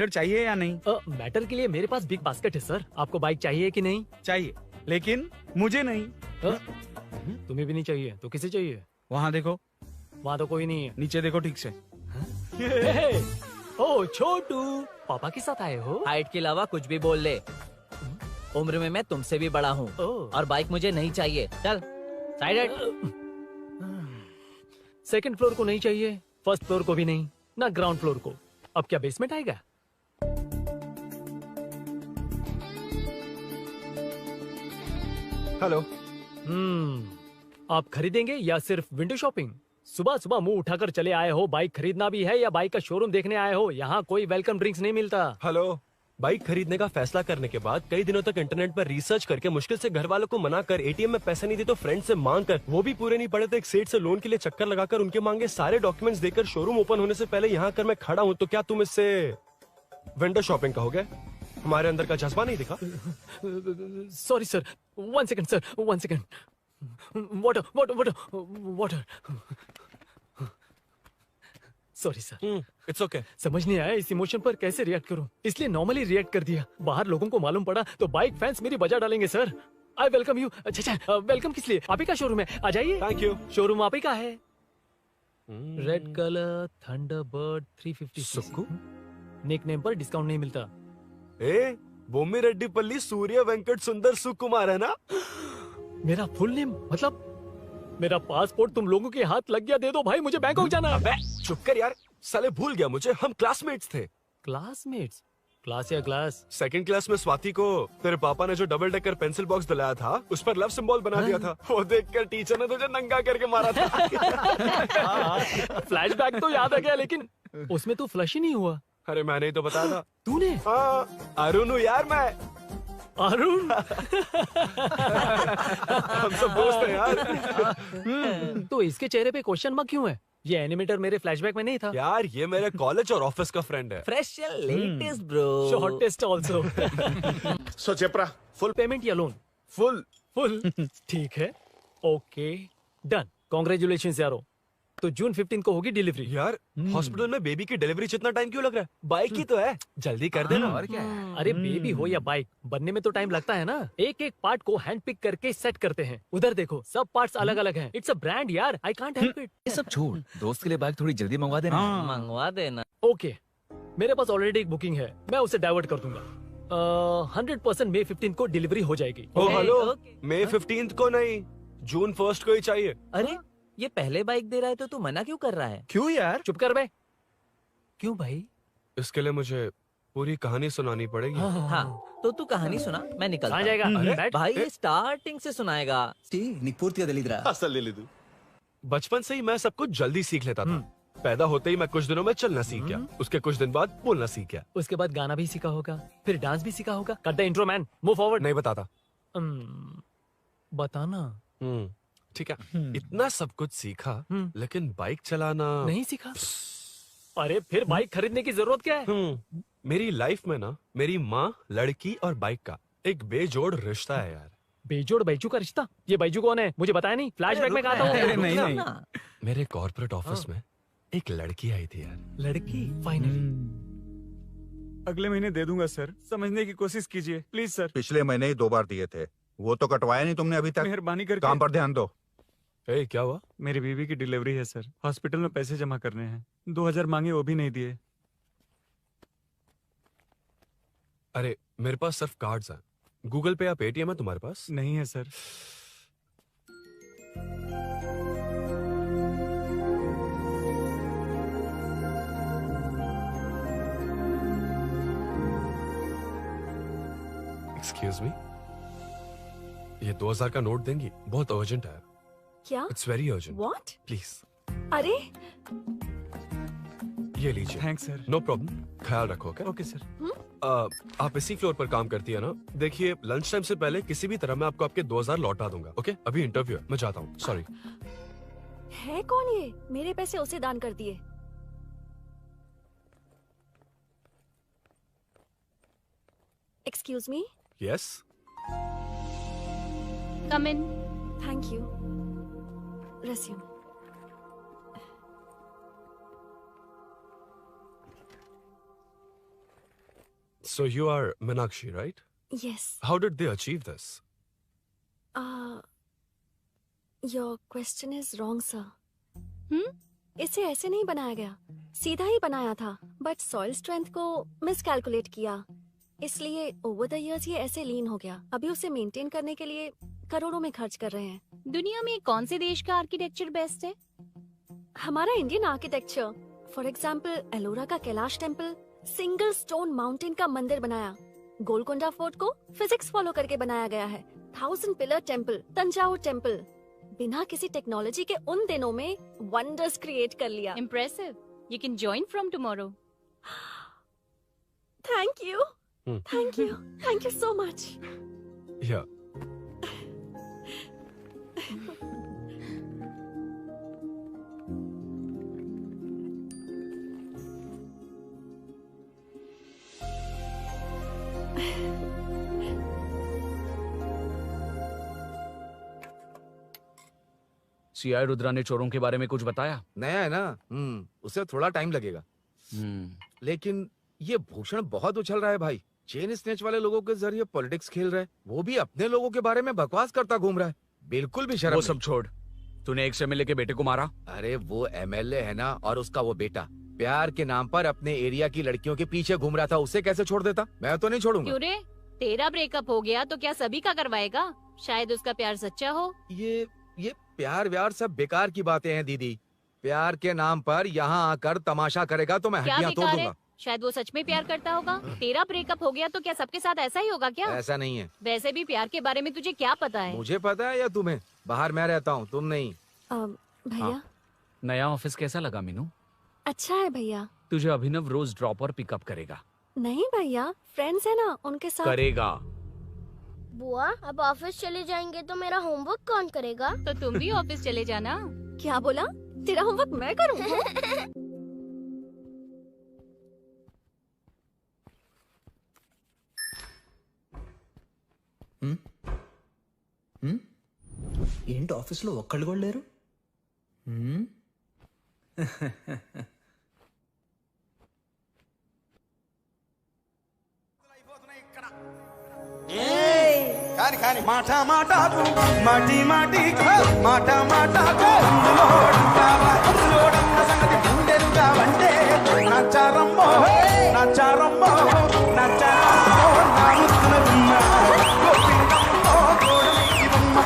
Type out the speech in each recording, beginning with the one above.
Matter चाहिए या नहीं? मैटर के लिए मेरे पास बिग बास्केट है सर। आपको बाइक चाहिए कि नहीं? चाहिए, लेकिन मुझे नहीं। तुम्हें भी नहीं चाहिए तो किसे चाहिए? वहाँ देखो। वहाँ तो कोई नहीं है। नीचे देखो ठीक से। ओ छोटू, पापा के साथ आए हो? हाइट के अलावा कुछ भी बोल ले। उम्र में मैं तुमसे भी बड़ा हूँ और बाइक मुझे नहीं चाहिए। चल साइड। सेकंड फ्लोर को नहीं चाहिए, फर्स्ट फ्लोर को भी नहीं, ना ग्राउंड फ्लोर को। अब क्या बेसमेंट आएगा? हेलो। आप खरीदेंगे या सिर्फ विंडो शॉपिंग? सुबह सुबह मुंह उठाकर चले आए हो। बाइक खरीदना भी है या बाइक का शोरूम देखने आए हो? यहाँ कोई वेलकम ड्रिंक्स नहीं मिलता। हेलो। बाइक खरीदने का फैसला करने के बाद कई दिनों तक इंटरनेट पर रिसर्च करके मुश्किल से घर वालों को मना कर, एटीएम में पैसे नहीं दी तो फ्रेंड से मांग कर, वो भी पूरे नहीं पड़े तो एक सेठ से लोन के लिए चक्कर लगाकर उनके मांगे सारे डॉक्यूमेंट्स देकर शोरूम ओपन होने से पहले यहाँ आकर मैं खड़ा हूँ, तो क्या तुम इससे विंडो शॉपिंग कहोगे? हमारे अंदर का जज्बा नहीं दिखा? Sorry sir, 1 second sir, 1 second. Water water water water. Sorry sir. It's okay. समझ नहीं आया इस इमोशन पर कैसे रिएक्ट करूं, इसलिए नॉर्मली रिएक्ट कर दिया। बाहर लोगों को मालूम पड़ा तो बाइक फैंस मेरी बजा डालेंगे सर। I welcome you. अच्छा, वेलकम किस लिए? आप ही का शोरूम है, आ जाइए। Thank you. शोरूम आप ही का है। Red colour Thunderbird 350 Sukku? Nickname पर डिस्काउंट नहीं मिलता। ए, बोम्मी रेड्डी पल्ली सूर्य वेंकट सुंदर सुकुमार है ना? मेरा फुल नेम मतलब? मेरा पासपोर्ट तुम लोगों के हाथ लग गया, दे दो भाई, मुझे बैंकॉक जाना है। अबे चुप कर यार, साले भूल गया मुझे, हम क्लासमेट्स थे। क्लासमेट्स? क्लास या क्लास? सेकंड क्लास में स्वाति को तेरे पापा ने जो डबल डेकर पेंसिल बॉक्स दिलाया था उस पर लव सिंबल बना दिया था। वो देखकर टीचर ने तुझे नंगा करके मारा था। फ्लैशबैक तो याद आ गया, लेकिन उसमें तू फ्लश ही नहीं हुआ। अरे मैंने ही तो बताया था। तूने? अरुण हूँ यार मैं। अरुण? हम सब दोस्त हैं यार। तो इसके चेहरे पे क्वेश्चन मार्क क्यों है? ये एनिमेटर मेरे फ्लैशबैक में नहीं था। यार ये मेरे कॉलेज और ऑफिस का फ्रेंड है। Fresh latest bro. Shortest also. So चेपरा, फुल पेमेंट या लोन? फुल। ठीक है, ओके डन। कांग्रेचुलेशंस यारो। तो जून 15 को होगी डिलीवरी। यार हॉस्पिटल में बेबी की डिलीवरी जितना टाइम क्यों लग रहा है? बाइक ही तो है, जल्दी कर देना। और क्या है? अरे बेबी हो या बाइक, बनने में तो टाइम लगता है ना। एक एक पार्ट को हैंड पिक करके सेट करते हैं। उधर देखो, सब पार्ट्स अलग अलग हैं। इट्स अ ब्रांड यार, आई कांट हेल्प इट। ये सब छोड़, दोस्त के लिए बाइक थोड़ी जल्दी मंगवा देना। मंगवा देना। ओके, मेरे पास ऑलरेडी एक बुकिंग है, मैं उसे डाइवर्ट कर दूंगा। 100% मई 15 को डिलीवरी हो जाएगी। ओ हेलो, मई 15 को नहीं, जून 1 को ही चाहिए। अरे ये पहले बाइक दे रहा है तो तू मना क्यों कर रहा है? क्यों यार? चुप कर बे। क्यों भाई? इसके लिए मुझे पूरी कहानी सुनानी पड़ेगी। हाँ तो तू कहानी सुना, मैं निकलता कहाँ हूँ। जाएगा? बैठ। भाई ये स्टार्टिंग से सुनाएगा। नीक पूर्तिया दलिद्रा। असल ले लीधु। बचपन से ही मैं सब कुछ जल्दी सीख लेता था। पैदा होते ही मैं कुछ दिनों में चलना सीख गया, उसके कुछ दिन बाद बोलना सीख गया। उसके बाद गाना भी सीखा होगा, फिर डांस भी सीखा होगा। Cut the intro man, move forward. नहीं बताता। बताना। ठीक है। इतना सब कुछ सीखा, लेकिन बाइक चलाना नहीं सीखा। अरे फिर बाइक खरीदने की जरूरत क्या है? मेरी लाइफ में ना मेरी माँ, लड़की और बाइक का एक बेजोड़ रिश्ता है यार। बेजोड़ बैजू का रिश्ता? ये बैजू कौन है? मुझे बताया नहीं। फ्लैशबैक में कहा था अरे वो। नहीं। मेरे कॉर्पोरेट ऑफिस में एक लड़की आई थी यार। लड़की? फाइनली। अगले महीने दे दूंगा सर, समझने की कोशिश कीजिए प्लीज सर। पिछले महीने ही 2 बार दिए थे, वो तो कटवाया नहीं तुमने अभी तक। मेहरबानी करके। काम पर ध्यान दो। ए, क्या हुआ? मेरी बीवी की डिलीवरी है सर, हॉस्पिटल में पैसे जमा करने हैं। 2000 मांगे, वो भी नहीं दिए। अरे मेरे पास सिर्फ कार्ड्स हैं। गूगल पे या पेटीएम है तुम्हारे पास? नहीं है सर। एक्सक्यूज मी, ये 2000 का नोट देंगी? बहुत अर्जेंट है। क्या? It's very urgent. What? Please अरे ये लीजिए। Thanks sir. नो प्रॉब्लम, ख्याल रखो। Okay sir. आप इसी फ्लोर पर काम करती है ना? देखिए लंच टाइम से पहले किसी भी तरह मैं आपको आपके 2000 लौटा दूंगा। ओके, अभी इंटरव्यू है, मैं जाता हूँ। सॉरी। है कौन ये? मेरे पैसे उसे दान कर दिए। Excuse me. Yes. Come in. Thank you. Resume. So you are Meenakshi, right? Yes. How did they achieve this? Your question is wrong, sir. इसे ऐसे नहीं बनाया गया, सीधा ही बनाया था, बट सॉइल स्ट्रेंथ को मिसकैलकुलेट किया, इसलिए ओवर द इयर्स ये ऐसे लीन हो गया। अभी उसे मेंटेन करने के लिए करोड़ों में खर्च कर रहे हैं। दुनिया में कौन से देश का आर्किटेक्चर बेस्ट है? हमारा Indian architecture, for example Ellora का Kailash temple, single stone mountain का मंदिर बनाया। गोलकोंडा फोर्ट को फिजिक्स फॉलो करके बनाया गया है। 1000 पिलर टेम्पल, तंजावुर टेम्पल, बिना किसी टेक्नोलॉजी के उन दिनों में वंडर्स क्रिएट कर लिया। Impressive. You can join from tomorrow. Thank you, thank you, thank you so much. Yeah. CI Rudra ने चोरों के बारे में कुछ बताया? नया है ना, उसे थोड़ा टाइम लगेगा। लेकिन ये भूषण बहुत उछल रहा है भाई। चेन स्नेच वाले लोगों के जरिए पॉलिटिक्स खेल रहा है, वो भी अपने लोगों के बारे में बकवास करता घूम रहा है। बिल्कुल भी शर्म वो नहीं। सब छोड़, तूने एक एमएलए के बेटे को मारा। अरे वो एमएलए है ना, और उसका वो बेटा प्यार के नाम पर अपने एरिया की लड़कियों के पीछे घूम रहा था, उसे कैसे छोड़ देता? मैं तो नहीं छोड़ूंगा। क्यों रे? तेरा ब्रेकअप हो गया तो क्या सभी का करवाएगा? शायद उसका प्यार सच्चा हो। ये प्यार व्यार सब बेकार की बातें हैं दीदी। प्यार के नाम पर यहाँ आकर तमाशा करेगा तो मैं क्या हड्डियां तोड़ बेकार है? दूंगा। शायद वो सच में प्यार करता होगा। तेरा ब्रेकअप हो गया तो क्या सबके साथ ऐसा ही होगा क्या? ऐसा नहीं है। वैसे भी प्यार के बारे में तुझे क्या पता है? मुझे पता है या तुम्हें? बाहर मैं रहता हूँ, तुम नहीं। भैया नया ऑफिस कैसा लगा मीनू? अच्छा है भैया। तुझे अभिनव रोज ड्रॉप और पिकअप करेगा। नहीं भैया, फ्रेंड्स है ना, उनके साथ करेगा। बुआ अब ऑफिस चले जाएंगे तो मेरा होमवर्क कौन करेगा? तो तुम भी ऑफिस चले जाना। क्या बोला? तेरा होमवर्क मैं करूँ? ఏంటి ఆఫీస్లో ఒక్కళ్ళు కూడా లేరు? కాని కాని మాట మాటకు మాటి మాటికి మాట మాటకు అందులోడన్న సంగతి గుండెలుగా వంటే నచ్చారమ్మో నచ్చారమ్మో నచ్చారమ్మో నా ముద్దుల గుమ్మ గోపిందమ్మో గోడలి బొమ్మ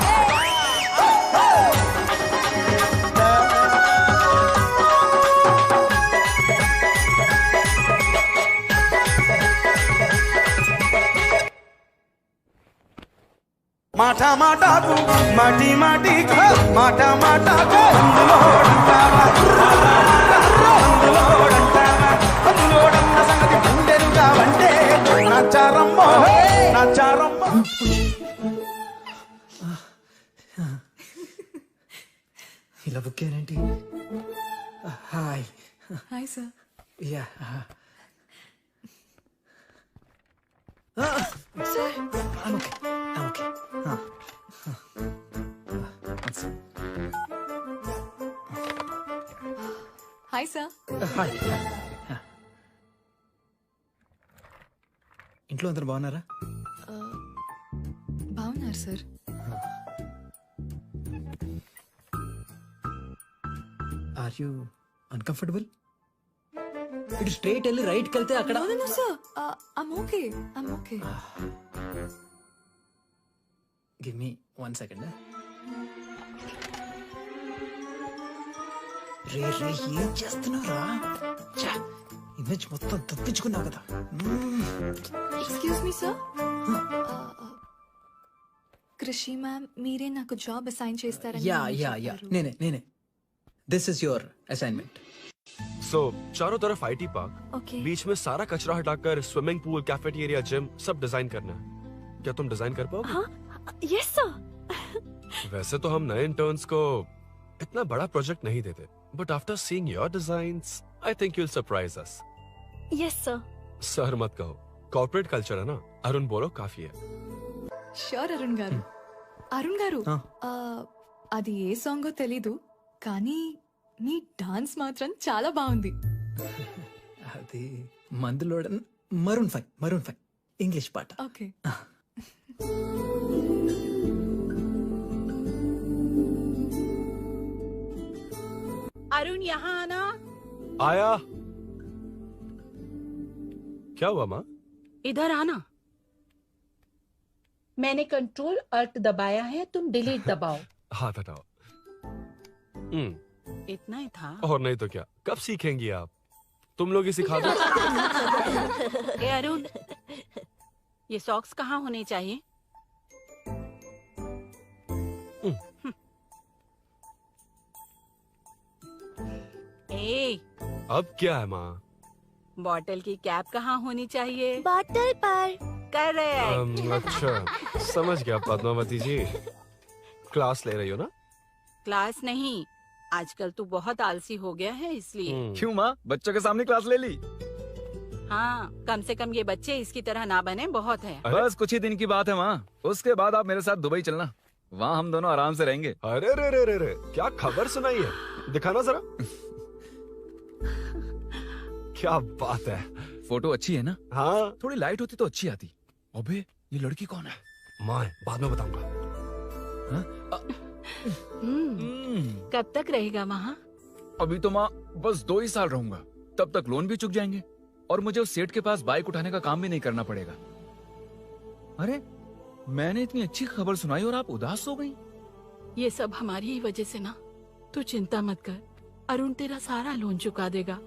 మాట మాటకు మాటి మాటికి మాట మాటకు అందులోడన్న సంగతి గుండెలుగా వంటే నచ్చారమ్మో నచ్చారమ్మో. ఇలా బుక్ అయ్యారేంటి? Hi hi sir. Yeah sir okay. Hi sir. Hi. ఇంట్లో అందరు బాగున్నారా? బాగున్నారు సార్. Are you uncomfortable? ఇటు స్ట్రైట్ వెళ్ళి రైట్కి వెళ్తే అక్కడ. No sir, I'm okay. Give me 1 second. రే ఏం చేస్తున్నారా? ఇమేజ్ మొత్తం తప్పించుకున్నావు కదా. Excuse me sir. Krishi ma'am, మీరే నాకు జాబ్ అసైన్ చేస్తారని యా నేనే. This is your assignment. So चारों तरफ आईटी पार्क, Okay. बीच में सारा कचरा हटाकर स्विमिंग पूल, कैफेटेरिया, जिम सब डिजाइन करना है। क्या तुम डिजाइन कर पाओगे? हाँ, यस सर. वैसे तो हम नए इंटर्न्स को इतना बड़ा प्रोजेक्ट नहीं देते, but after seeing your designs I think you'll surprise us. Yes sir. Sir मत कहो, कॉर्पोरेट कल्चर है ना. अरुण बोलो, काफी है. షూర్ అరుణ్ గారు. అరుణ్ గారు, అది ఏ సాంగో తెలీదు కానీ మీ డాన్స్ మాత్రం చాలా బాగుంది. అది మందులోడన్ Maroon 5 English part. Okay. Arun यहाँ आना। आया। क्या हुआ माँ? इधर आना। मैंने कंट्रोल अल्ट दबाया है, तुम डिलीट दबाओ। हाथ हटाओ। इतना ही था। और नहीं तो क्या, कब सीखेंगी आप? तुम लोग ही सिखा दो। ए अरुण, ये सॉक्स कहाँ होने चाहिए? ए, अब क्या है माँ? बॉटल की कैप कहाँ होनी चाहिए? बॉटल पर। करेक्ट। अच्छा, समझ गया पद्मावती जी। क्लास ले रही हो ना? क्लास नहीं, आजकल तू बहुत आलसी हो गया है इसलिए। क्यों माँ, बच्चों के सामने क्लास ले ली? हाँ, कम से कम ये बच्चे इसकी तरह ना बने, बहुत है। बस कुछ ही दिन की बात है माँ, उसके बाद आप मेरे साथ दुबई चलना, वहाँ हम दोनों आराम से रहेंगे। अरे रे रे रे रे, क्या खबर सुनाई है, दिखाना जरा। क्या बात है। फोटो अच्छी है ना? हाँ। थोड़ी लाइट होती तो अच्छी आती। अबे ये लड़की कौन है? माँ, बाद में बताऊंगा। कब तक रहेगा वहाँ? अभी तो माँ बस 2 ही साल रहूंगा, तब तक लोन भी चुक जाएंगे और मुझे उस सेठ के पास बाइक उठाने का काम भी नहीं करना पड़ेगा। अरे मैंने इतनी अच्छी खबर सुनाई और आप उदास हो गई। ये सब हमारी ही वजह से ना, तू चिंता मत कर, अरुण तेरा सारा लोन चुका देगा।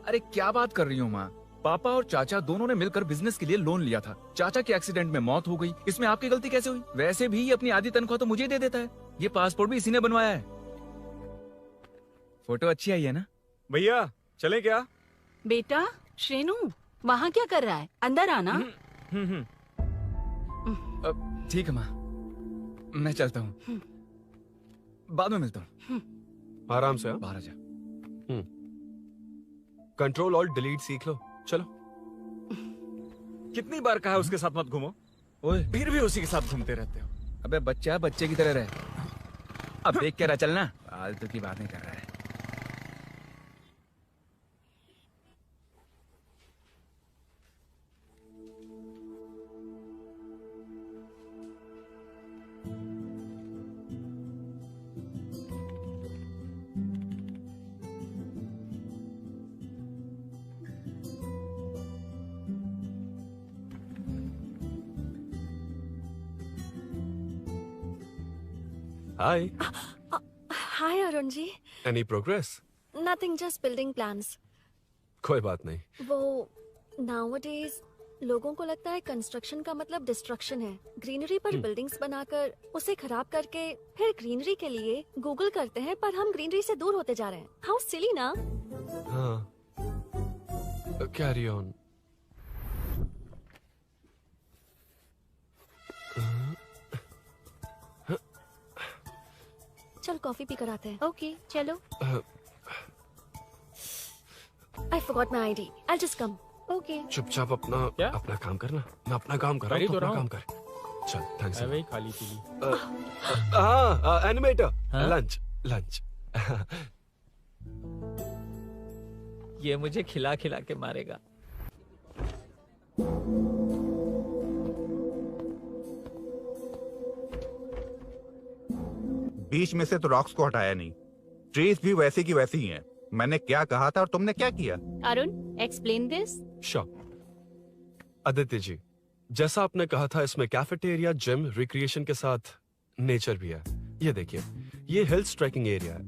अरे क्या बात कर रही हो माँ, पापा और चाचा दोनों ने मिलकर बिजनेस के लिए लोन लिया था। चाचा के एक्सीडेंट में मौत हो गई, इसमें आपकी गलती कैसे हुई? वैसे भी ये अपनी आधी तनख्वाह तो मुझे दे देता है। ये पासपोर्ट भी इसी ने बनवाया है। फोटो अच्छी आई है ना? भैया चले क्या? बेटा श्रेनु, वहाँ क्या कर रहा है? अंदर आना। ठीक है माँ, मैं चलता हूँ, बाद में मिलता हूँ। आराम से। बाहर आ जा। कंट्रोल और डिलीट सीख लो, चलो। कितनी बार कहा उसके साथ मत घूमो, ओए फिर भी उसी के साथ घूमते रहते हो। अबे बच्चा बच्चे की तरह रहे, अब देख के रहा चलना, फालतू की बातें कर रहा है। Hi. Hi Arun ji. Any progress? Nothing, just building plans. कोई बात नहीं। वो नाउअडेज लोगों को लगता है कंस्ट्रक्शन का मतलब डिस्ट्रक्शन है। ग्रीनरी पर बिल्डिंग्स बनाकर उसे खराब करके फिर ग्रीनरी के लिए गूगल करते हैं, पर हम ग्रीनरी से दूर होते जा रहे हैं। हाउ सिली ना? हाँ, कैरी ऑन। चल कॉफी पी कर आते हैं। ओके चलो। I forgot my ID, I just come. Okay. चुपचाप अपना काम करना। मैं अपना काम कर रहा हूँ, अपना काम कर। चल, थैंक्स। वही खाली पीली। हाँ, एनिमेटर। हाँ? लंच। ये मुझे खिला खिला के मारेगा। बीच में से तो रॉक्स को हटाया नहीं, ट्रीज भी वैसी की वैसी ही हैं। मैंने क्या कहा था और तुमने क्या किया? Arun explain this. आदित्य जी, जैसा आपने कहा था, इसमें कैफेटेरिया, जिम, रिक्रिएशन के साथ नेचर भी है। ये देखिए, ये हिल्स ट्रैकिंग एरिया है,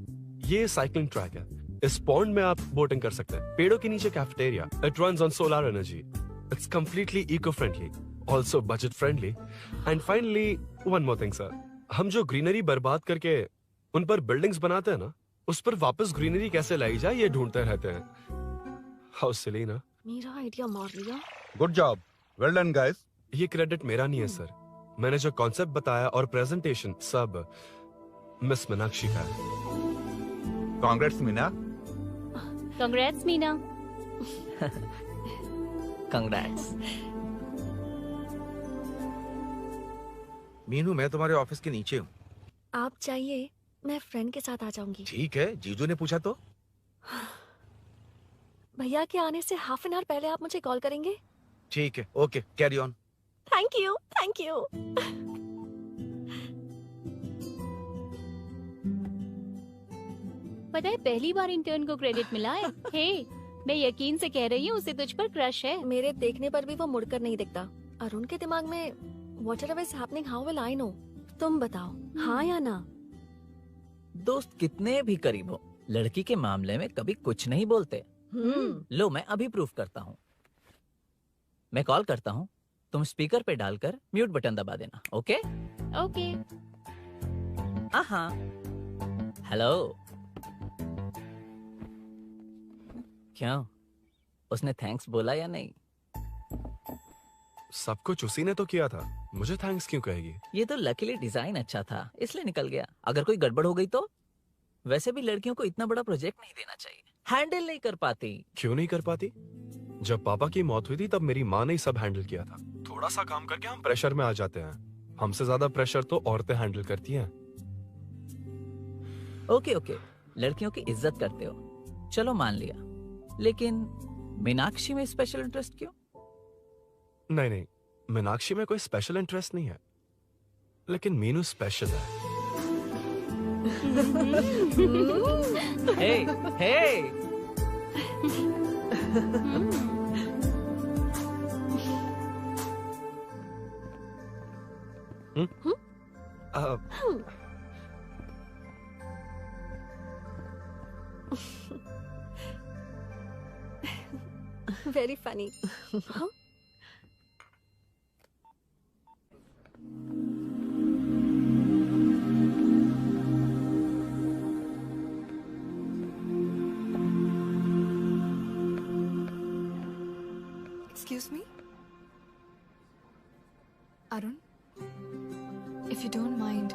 ये साइकिलिंग ट्रैक है। इस पॉन्ड में आप बोटिंग कर सकते हैं। पेड़ों के नीचे cafeteria, it runs on solar energy. It's completely eco friendly, also budget friendly. And finally one more thing sir, हम जो ग्रीनरी बर्बाद करके उन पर बिल्डिंग्स बनाते हैं ना, उस पर वापस ग्रीनरी कैसे लाई जाए ये ढूंढते रहते हैं। हाउ सिली ना? मेरा आइडिया मार लिया। Good job, well done guys. ये क्रेडिट मेरा नहीं है सर, मैंने जो कॉन्सेप्ट बताया और प्रेजेंटेशन सब मिस मीनाक्षी का है। Congrats Meena. Congrats Meena. Congrats. Meenu, मैं तुम्हारे ऑफिस के नीचे हूँ। आप चाहिए मैं फ्रेंड के साथ आ जाऊंगी। ठीक है, जीजू ने पूछा तो। भैया के आने से हाफ एन आवर पहले आप मुझे कॉल करेंगे? ठीक है, okay, carry on. Thank you, thank you. पता है पहली बार इंटर्न को क्रेडिट मिला है। हे, मैं यकीन से कह रही हूँ उसे तुझ पर क्रश है। मेरे देखने पर भी वो मुड़कर नहीं दिखता। अरुण के दिमाग में whatever is happening, how will I know? तुम बताओ, हाँ या ना? दोस्त कितने भी करीब हो, लड़की के मामले में कभी कुछ नहीं बोलते। लो मैं अभी प्रूफ करता हूँ। मैं कॉल करता हूँ, तुम स्पीकर पे डालकर म्यूट बटन दबा देना। Okay okay. हाँ। हेलो। क्यों, उसने थैंक्स बोला या नहीं? सब कुछ उसी ने तो किया था, मुझे थैंक्स क्यों कहेगी? ये तो लकीली डिजाइन अच्छा था इसलिए निकल गया। अगर कोई गड़बड़ हो गई तो? वैसे भी लड़कियों को इतना बड़ा प्रोजेक्ट नहीं देना चाहिए, हैंडल नहीं कर पाती। क्यों नहीं कर पाती? जब पापा की मौत हुई थी तब मेरी माँ ने ही सब हैंडल किया था। थोड़ा सा काम करके हम प्रेशर में आ जाते हैं। हमसे ज्यादा प्रेशर तो औरतें हैंडल करती हैं। ओके ओके, लड़कियों की इज्जत करते हो, चलो मान लिया। लेकिन मीनाक्षी में स्पेशल इंटरेस्ट क्यों? नहीं, मीनाक्षी में कोई स्पेशल इंटरेस्ट नहीं है, लेकिन मीनू स्पेशल है। हे, हे। Very funny. Huh? Excuse me? Arun? If you don't mind,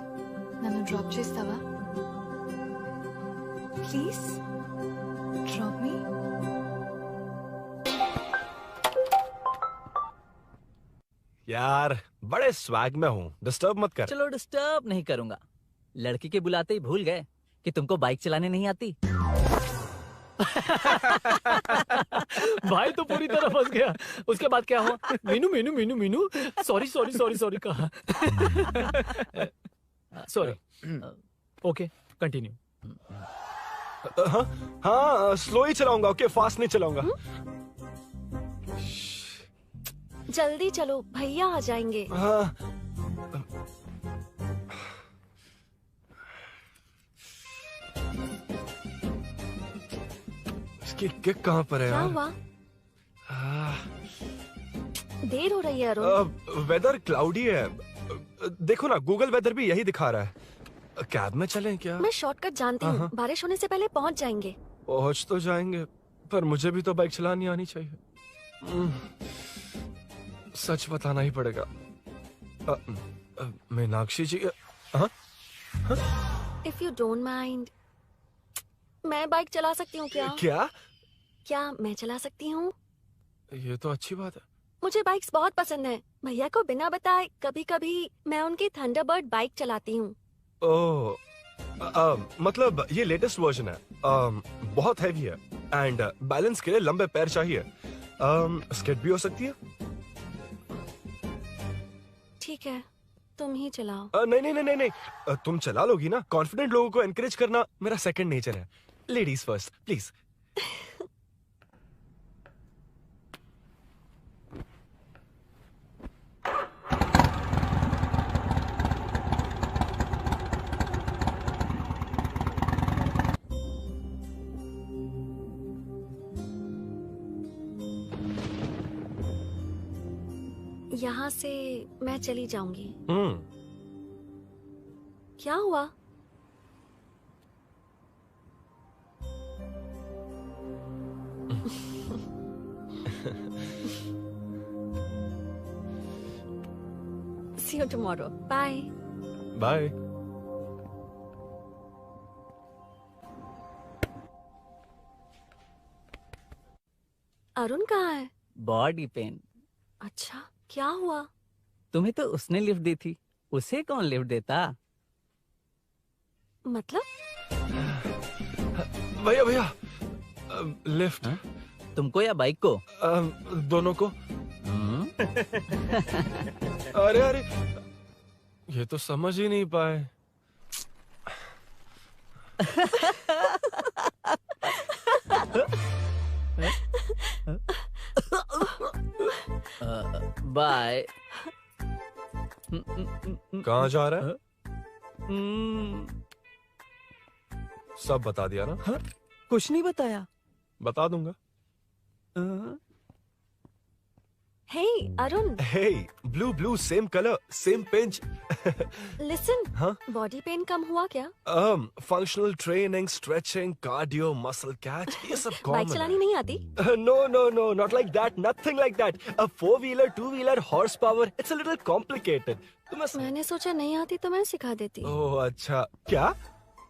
nanu drop chestava? Please? Drop me? यार बड़े स्वैग में हूँ, डिस्टर्ब मत कर। चलो डिस्टर्ब नहीं करूंगा। लड़की के बुलाते ही भूल गए कि तुमको बाइक चलाने नहीं आती। भाई तो पूरी तरह फंस गया। उसके बाद क्या हुआ? Meenu Meenu Meenu Meenu sorry sorry sorry sorry कहा। सॉरी। Okay continue. हाँ स्लो ही चलाऊंगा, ओके फास्ट नहीं चलाऊंगा। जल्दी चलो, भैया आ जाएंगे। हाँ। इसकी किक कहाँ पर है क्या यार? हुआ? देर हो रही है अरुण। वेदर क्लाउडी है। देखो ना, गूगल वेदर भी यही दिखा रहा है। कैब में चलें क्या? मैं शॉर्टकट जानती हूँ, बारिश होने से पहले पहुँच जाएंगे। पहुँच तो जाएंगे, पर मुझे भी तो बाइक चलानी आनी चाहिए। सच बताना ही पड़ेगा। मीनाक्षी जी। If you don't mind, मैं बाइक चला सकती हूँ क्या? क्या मैं चला सकती हूँ? ये तो अच्छी बात है। मुझे बाइक्स बहुत पसंद है। भैया को बिना बताए कभी कभी मैं उनकी थंडरबर्ड बाइक चलाती हूँ। मतलब ये लेटेस्ट वर्जन है। बहुत हैवी है एंड बैलेंस के लिए लंबे पैर चाहिए। स्किड भी हो सकती है। ठीक है, तुम ही चलाओ। नहीं, तुम चला लोगी ना। कॉन्फिडेंट लोगों को एनकरेज करना मेरा सेकंड नेचर है। Ladies first please. यहाँ से मैं चली जाऊंगी। क्या हुआ? See you tomorrow. Bye. Bye. Arun कहाँ है? Body pain. अच्छा, क्या हुआ? तुम्हें तो उसने लिफ्ट दी थी, उसे कौन लिफ्ट देता? मतलब? भैया लिफ्ट। तुमको या बाइक को? दोनों को। अरे अरे, ये तो समझ ही नहीं पाए। बाय। कहाँ जा रहा है? सब बता दिया ना? कुछ नहीं बताया। बता दूंगा। Hey, Arun. Hey, blue, same color, same pinch. Listen. हाँ? बॉडी पेन कम हुआ क्या? Functional training, stretching, cardio, muscle catch, ये सब common बाइक चलानी नहीं आती? No, not like that, nothing like that. A 4-wheeler, 2-wheeler, horsepower, it's a little complicated. मैंने सोचा नहीं आती तो मैं सिखा देती। ओह अच्छा, क्या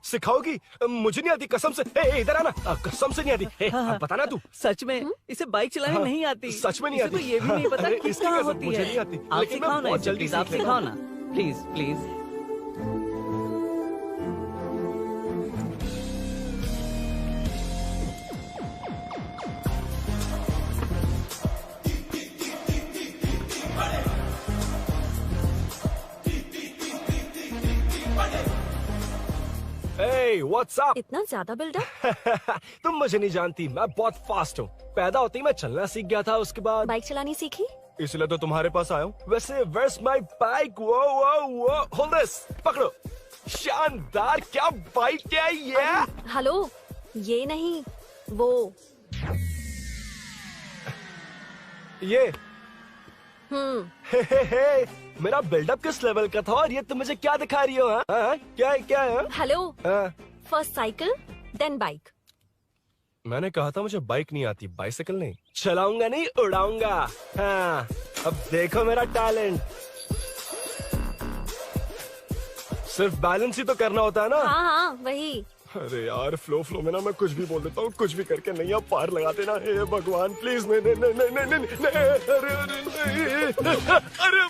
सिखाओगी? मुझे नहीं आती कसम से। ए, इधर आना, कसम से नहीं आती। ए, अब बताना तू। सच में इसे बाइक चलानी नहीं आती। सच में नहीं इसे आती। तो ये भी नहीं पता अरे, कि इसकी कहाँ कसम, होती मुझे है। नहीं आती। आप लेकिन मैं सिखाओ ना बहुत इसे, जल्दी प्लीज, आप सीख सिखाओ लेगा। ना प्लीज। Hey, what's up? इतना ज्यादा बिल्डअप? तुम मुझे नहीं जानती, मैं बहुत फास्ट हूँ। पैदा होते ही मैं चलना सीख गया था, उसके बाद बाइक चलानी सीखी? इसलिए तो तुम्हारे पास आया हूँ। वैसे where's my bike? वो hold this, पकड़ो। शानदार, क्या बाइक है ये? हेलो, ये नहीं, वो। ये हे, मेरा बिल्डअप किस लेवल का था और ये तुम मुझे क्या दिखा रही हो? हाँ? क्या है? हेलो, हाँ? First cycle then bike. मैंने कहा था मुझे बाइक नहीं आती, बाइसाइकिल नहीं। चलाऊंगा नहीं, उड़ाऊंगा। हाँ, अब देखो मेरा टैलेंट। सिर्फ बैलेंस ही तो करना होता है ना? हाँ, वही। अरे यार, फ्लो में ना मैं कुछ भी बोल देता हूँ, कुछ भी करके नहीं आप पार लगा देना। हे भगवान प्लीज, नहीं, अरे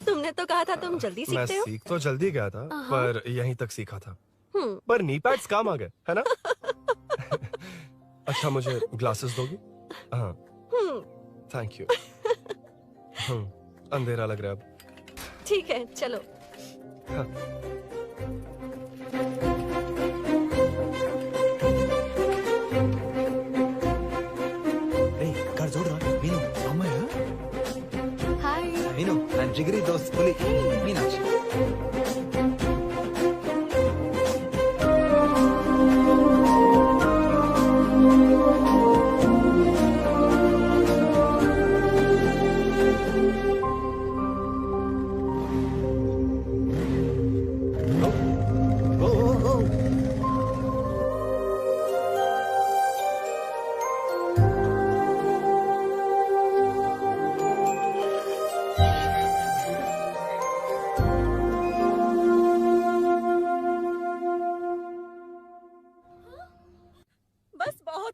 तुमने तो कहा था तुम जल्दी मैं सीखते हो। सीख तो जल्दी गया था, पर यहीं तक सीखा था। हम्म। पर नी पैड्स काम आ गए, है ना? अच्छा, मुझे ग्लासेस दोगी? हाँ, थैंक यू। अंधेरा लग रहा है अब। ठीक है, चलो। हाँ। कर जोड़ रहा मीनू, अम्मा हाय मीनू, ನನ್ನ ಜಿಗರಿ ದೋಸ್ತ್ ಹುಲಿ ಮೀನಾಕ್ಷಿ.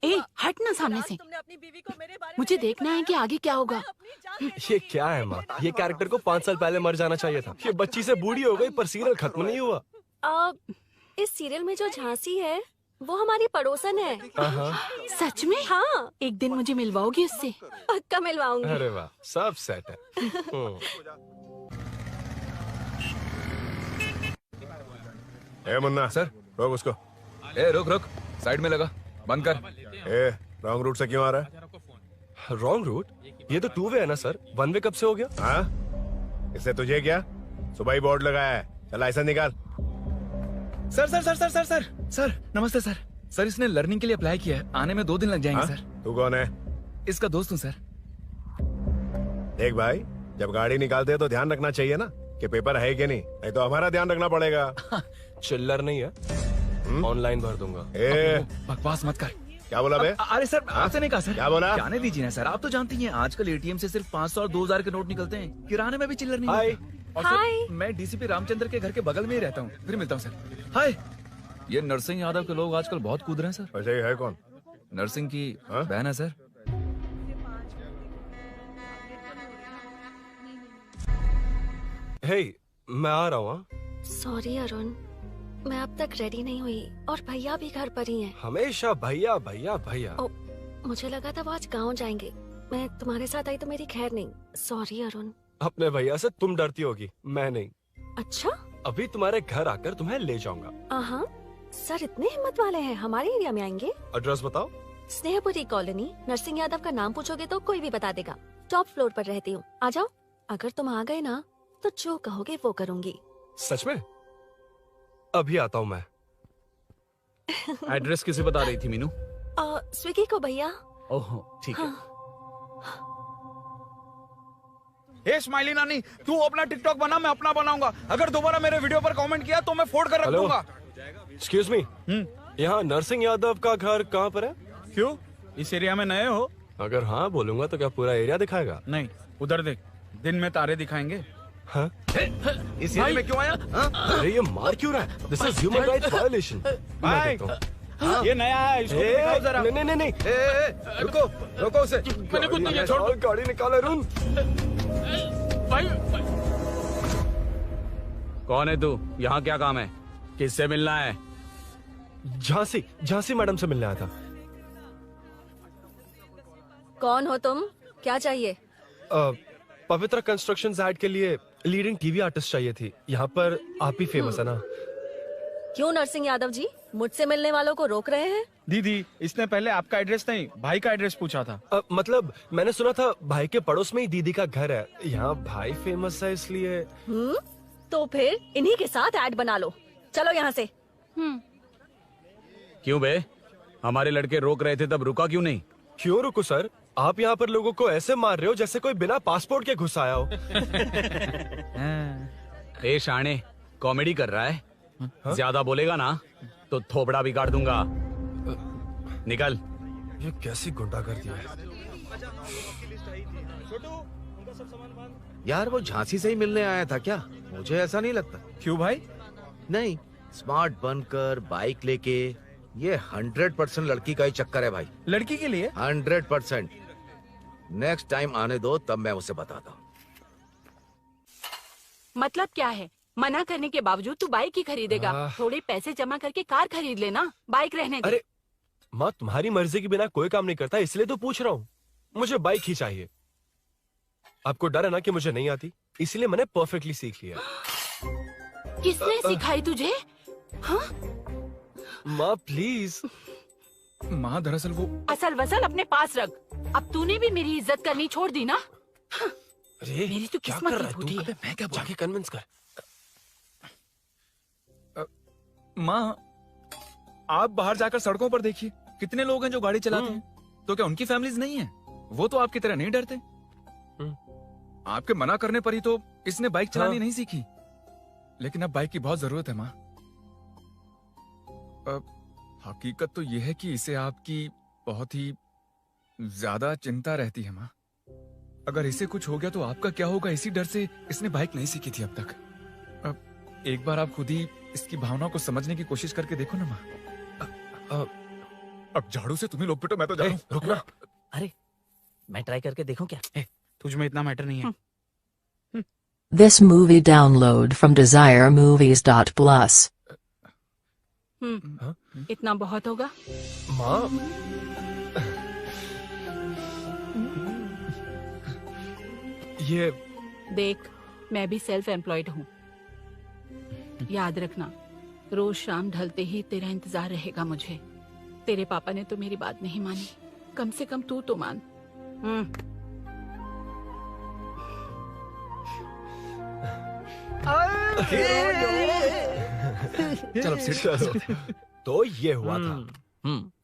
ए, हट ना सामने से। मुझे देखना है कि आगे क्या होगा। ये क्या है माँ? ये कैरेक्टर को 5 साल पहले मर जाना चाहिए था। ये बच्ची से बूढ़ी हो गई पर सीरियल खत्म नहीं हुआ। इस सीरियल में जो झांसी है वो हमारी पड़ोसन है। सच में? हाँ। एक दिन मुझे मिलवाओगी उससे? पक्का मिलवाऊंगी। अरे वाह, सब सेट है। ए मुन्ना सर, रोक उसको। ए रुक, साइड में लगा, बंद कर। ए, रॉन्ग रूट से क्यों आ रहा है? Wrong route? ये तो 2 वे है ना सर, 1 वे कब से हो गया? हाँ, इससे तुझे क्या? सुबह ही बोर्ड लगाया है, चल लाइसेंस निकाल। सर नमस्ते सर। सर इसने लर्निंग के लिए अप्लाई किया है, आने में 2 दिन लग जाएंगे। सर तू कौन है? इसका दोस्त हूँ सर। देख भाई, जब गाड़ी निकालते हैं तो ध्यान रखना चाहिए ना कि पेपर है कि नहीं तो हमारा ध्यान रखना पड़ेगा। चिल्लर नहीं है, ऑनलाइन भर दूंगा। बकवास मत कर। क्या बोला बे? अरे सर, आपसे नहीं कहा सर। क्या बोला? जाने दीजिए ना सर, आप तो जानती हैं आजकल एटीएम से सिर्फ 500 और 2000 के नोट निकलते हैं, किराने में भी चिल्लर नहीं मिलता। और सर, मैं डीसीपी रामचंद्र के घर के बगल में ही रहता हूँ, फिर मिलता हूँ सर। हाय। ये नरसिंह यादव के लोग आजकल बहुत कूद रहे हैं सर। वैसे है कौन? नरसिंह की बहन है सर। हे, मैं आ रहा हूँ। सॉरी अरुण, मैं अब तक रेडी नहीं हुई और भैया भी घर पर ही हैं। हमेशा भैया भैया भैया। मुझे लगा था वो आज गाँव जाएंगे। मैं तुम्हारे साथ आई तो मेरी खैर नहीं। सॉरी अरुण। अपने भैया से तुम डरती होगी, मैं नहीं। अच्छा? अभी तुम्हारे घर आकर तुम्हें ले जाऊंगा। हाँ, सर इतने हिम्मत वाले हैं, हमारे एरिया में आएंगे? एड्रेस बताओ। स्नेहपुरी कॉलोनी। नरसिंह यादव का नाम पूछोगे तो कोई भी बता देगा। टॉप फ्लोर पर रहती हूँ, आ जाओ। अगर तुम आ गए ना तो जो कहोगे वो करूँगी। सच में? अभी आता हूँ मैं। एड्रेस किसे बता रही थी मीनू? स्विगी को भैया। ओह ठीक है। हे स्माइली नानी, तू अपना टिकटॉक बना, मैं अपना बनाऊंगा। अगर दोबारा मेरे वीडियो पर कमेंट किया तो मैं फोड़ कर रख दूंगा। एक्सक्यूज मी, यहाँ नरसिंह यादव का घर कहाँ पर है? क्यों, इस एरिया में नए हो? अगर हाँ बोलूंगा तो क्या पूरा एरिया दिखाएगा? नहीं, उधर देख, दिन में तारे दिखाएंगे। हाँ? इस एरिया में क्यों आया? अरे ये मार क्यों रहा है? This is human rights violation. भाई, ये नया है, इसको दिखाओ जरा। नहीं। रुको, रोको उसे। मैंने कुछ नहीं किया, छोड़ दो। गाड़ी निकाल अरुण। कौन है तू? यहाँ क्या काम है? किससे मिलना है? झांसी मैडम से मिलने आया था। कौन हो तुम? क्या चाहिए? पवित्र कंस्ट्रक्शन ऐड के लिए लीडिंग टीवी आर्टिस्ट चाहिए थी। यहाँ पर आप ही फेमस है ना? क्यों नरसिंह यादव जी मुझसे मिलने वालों को रोक रहे हैं? दीदी, इसने पहले आपका एड्रेस नहीं, भाई का एड्रेस पूछा था। मतलब मैंने सुना था भाई के पड़ोस में ही दीदी का घर है। यहाँ भाई फेमस है इसलिए। तो फिर इन्हीं के साथ ऐड बना लो। चलो यहाँ से। क्यों बे? हमारे लड़के रोक रहे थे तब रुका क्यों नहीं? क्यों रुको सर? आप यहाँ पर लोगों को ऐसे मार रहे हो जैसे कोई बिना पासपोर्ट के घुस आया हो। ए शाणे, कॉमेडी कर रहा है? ज्यादा बोलेगा ना तो थोबड़ा भी काट दूंगा। निकल। ये कैसी गुंडागर्दी है? यार वो झांसी से ही मिलने आया था क्या? मुझे ऐसा नहीं लगता। क्यों भाई? नहीं, स्मार्ट बनकर बाइक लेके, ये 100% लड़की का ही चक्कर है भाई। लड़की के लिए? 100%। नेक्स्ट टाइम आने दो, तब मैं उसे बताता हूँ। मतलब क्या है? मना करने के बावजूद तू बाइक ही खरीदेगा? थोड़े पैसे जमा करके कार खरीद लेना, बाइक रहने दे। अरे माँ, तुम्हारी मर्जी के बिना कोई काम नहीं करता, इसलिए तो पूछ रहा हूँ। मुझे बाइक ही चाहिए। आपको डर है ना कि मुझे नहीं आती, इसलिए मैंने परफेक्टली सीख लिया। किसने सिखाई तुझे? हाँ? माँ प्लीज। माँ दरअसल वो असल वसल अपने पास रख। अब तूने भी मेरी इज्जत करनी छोड़ दी ना? अरे मेरी तो क्या किस्मत कर ही रहा है फूटी तू? है। मैं क्या जाके कन्विंस कर। माँ, आप बाहर जाकर सड़कों पर देखिए, कितने लोग हैं जो गाड़ी चलाते हैं। तो क्या उनकी फैमिलीज नहीं है? वो तो आपकी तरह नहीं डरते। आपके मना करने पर ही तो इसने बाइक चलानी नहीं सीखी। लेकिन अब बाइक की बहुत जरूरत है माँ। हकीकत तो यह है कि इसे आपकी बहुत ही ज्यादा चिंता रहती है माँ। अगर इसे कुछ हो गया तो आपका क्या होगा, इसी डर से इसने बाइक नहीं सीखी थी अब तक। अब एक बार आप खुद ही इसकी भावना को समझने की कोशिश करके देखो ना माँ। अब झाड़ू से तुम्हें लोग पिटो, मैं तो जा रहा हूं। रुकना। अरे मैं ट्राई करके देखूं क्या? तुझ में इतना मैटर नहीं है। This movie download from desiremovies.plus. इतना बहुत होगा? माँ, ये देख, मैं भी सेल्फ एम्प्लॉयड हूँ। याद रखना, रोज शाम ढलते ही तेरा इंतजार रहेगा मुझे। तेरे पापा ने तो मेरी बात नहीं मानी, कम से कम तू तो मान। चलो चलो। तो ये हुआ था।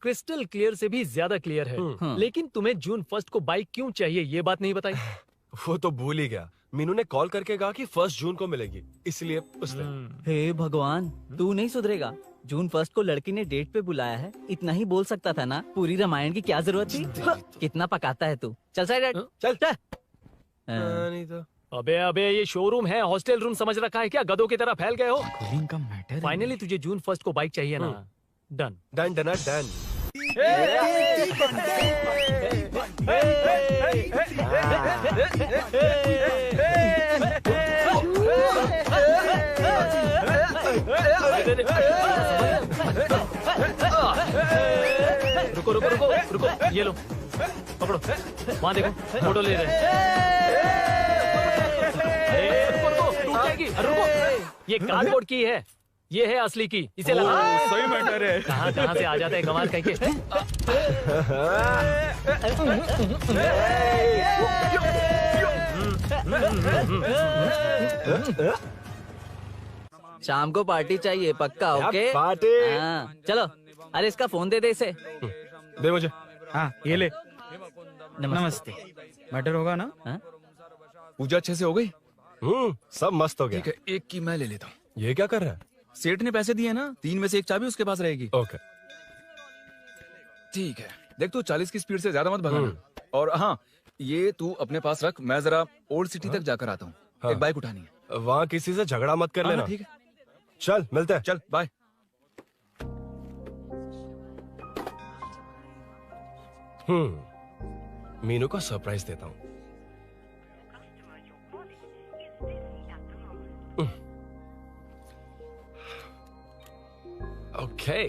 क्रिस्टल क्लियर से भी ज्यादा क्लियर है। लेकिन तुम्हें जून 1 को बाइक क्यों चाहिए, ये बात नहीं बताई। वो तो भूल ही गया। मीनू ने कॉल करके कहा कि 1 जून को मिलेगी, इसलिए उसने। हे भगवान, तू नहीं सुधरेगा। जून 1 को लड़की ने डेट पे बुलाया है, इतना ही बोल सकता था ना। पूरी रामायण की क्या जरूरत थी? कितना पकाता है तू। चल साइड, चल। नहीं तो। अबे ये शोरूम है, हॉस्टल रूम समझ रखा है क्या? गधों की तरह फैल गए हो। का मैटर। फाइनली तुझे जून 1 को बाइक चाहिए ना? Done done done done. रुको रुको रुको रुको, ये लो पकड़ो, वहाँ देखो फोटो ले रहे हैं। रुको रुको, टूट जाएगी, रुको। ये कार्डबोर्ड की है, ये है असली की, इसे लगा। सही मैटर है। कहाँ कहाँ से आ जाते हैं कमाल कहीं के। शाम को पार्टी चाहिए पक्का, ओके? पार्टी। हाँ, चलो। अरे इसका फोन दे इसे। दे मुझे। हाँ ये ले। नमस्ते। मैटर होगा ना? पूजा अच्छे से हो गई? सब मस्त हो गया। ठीक है, एक की मैं ले लेता हूँ। ये क्या कर रहा है? सेठ ने पैसे दिए ना, 3 में से 1 चाबी उसके पास रहेगी। ओके ठीक है, देख तू 40 की स्पीड से ज्यादा मत भगाना। और हाँ, ये तू अपने पास रख, मैं जरा ओल्ड सिटी तक जाकर आता हूँ। एक बाइक उठानी है। वहाँ किसी से झगड़ा मत कर हाँ, लेना। ठीक है, चल मिलते हैं। चल बाय। मीनू को सरप्राइज देता हूँ। ओके,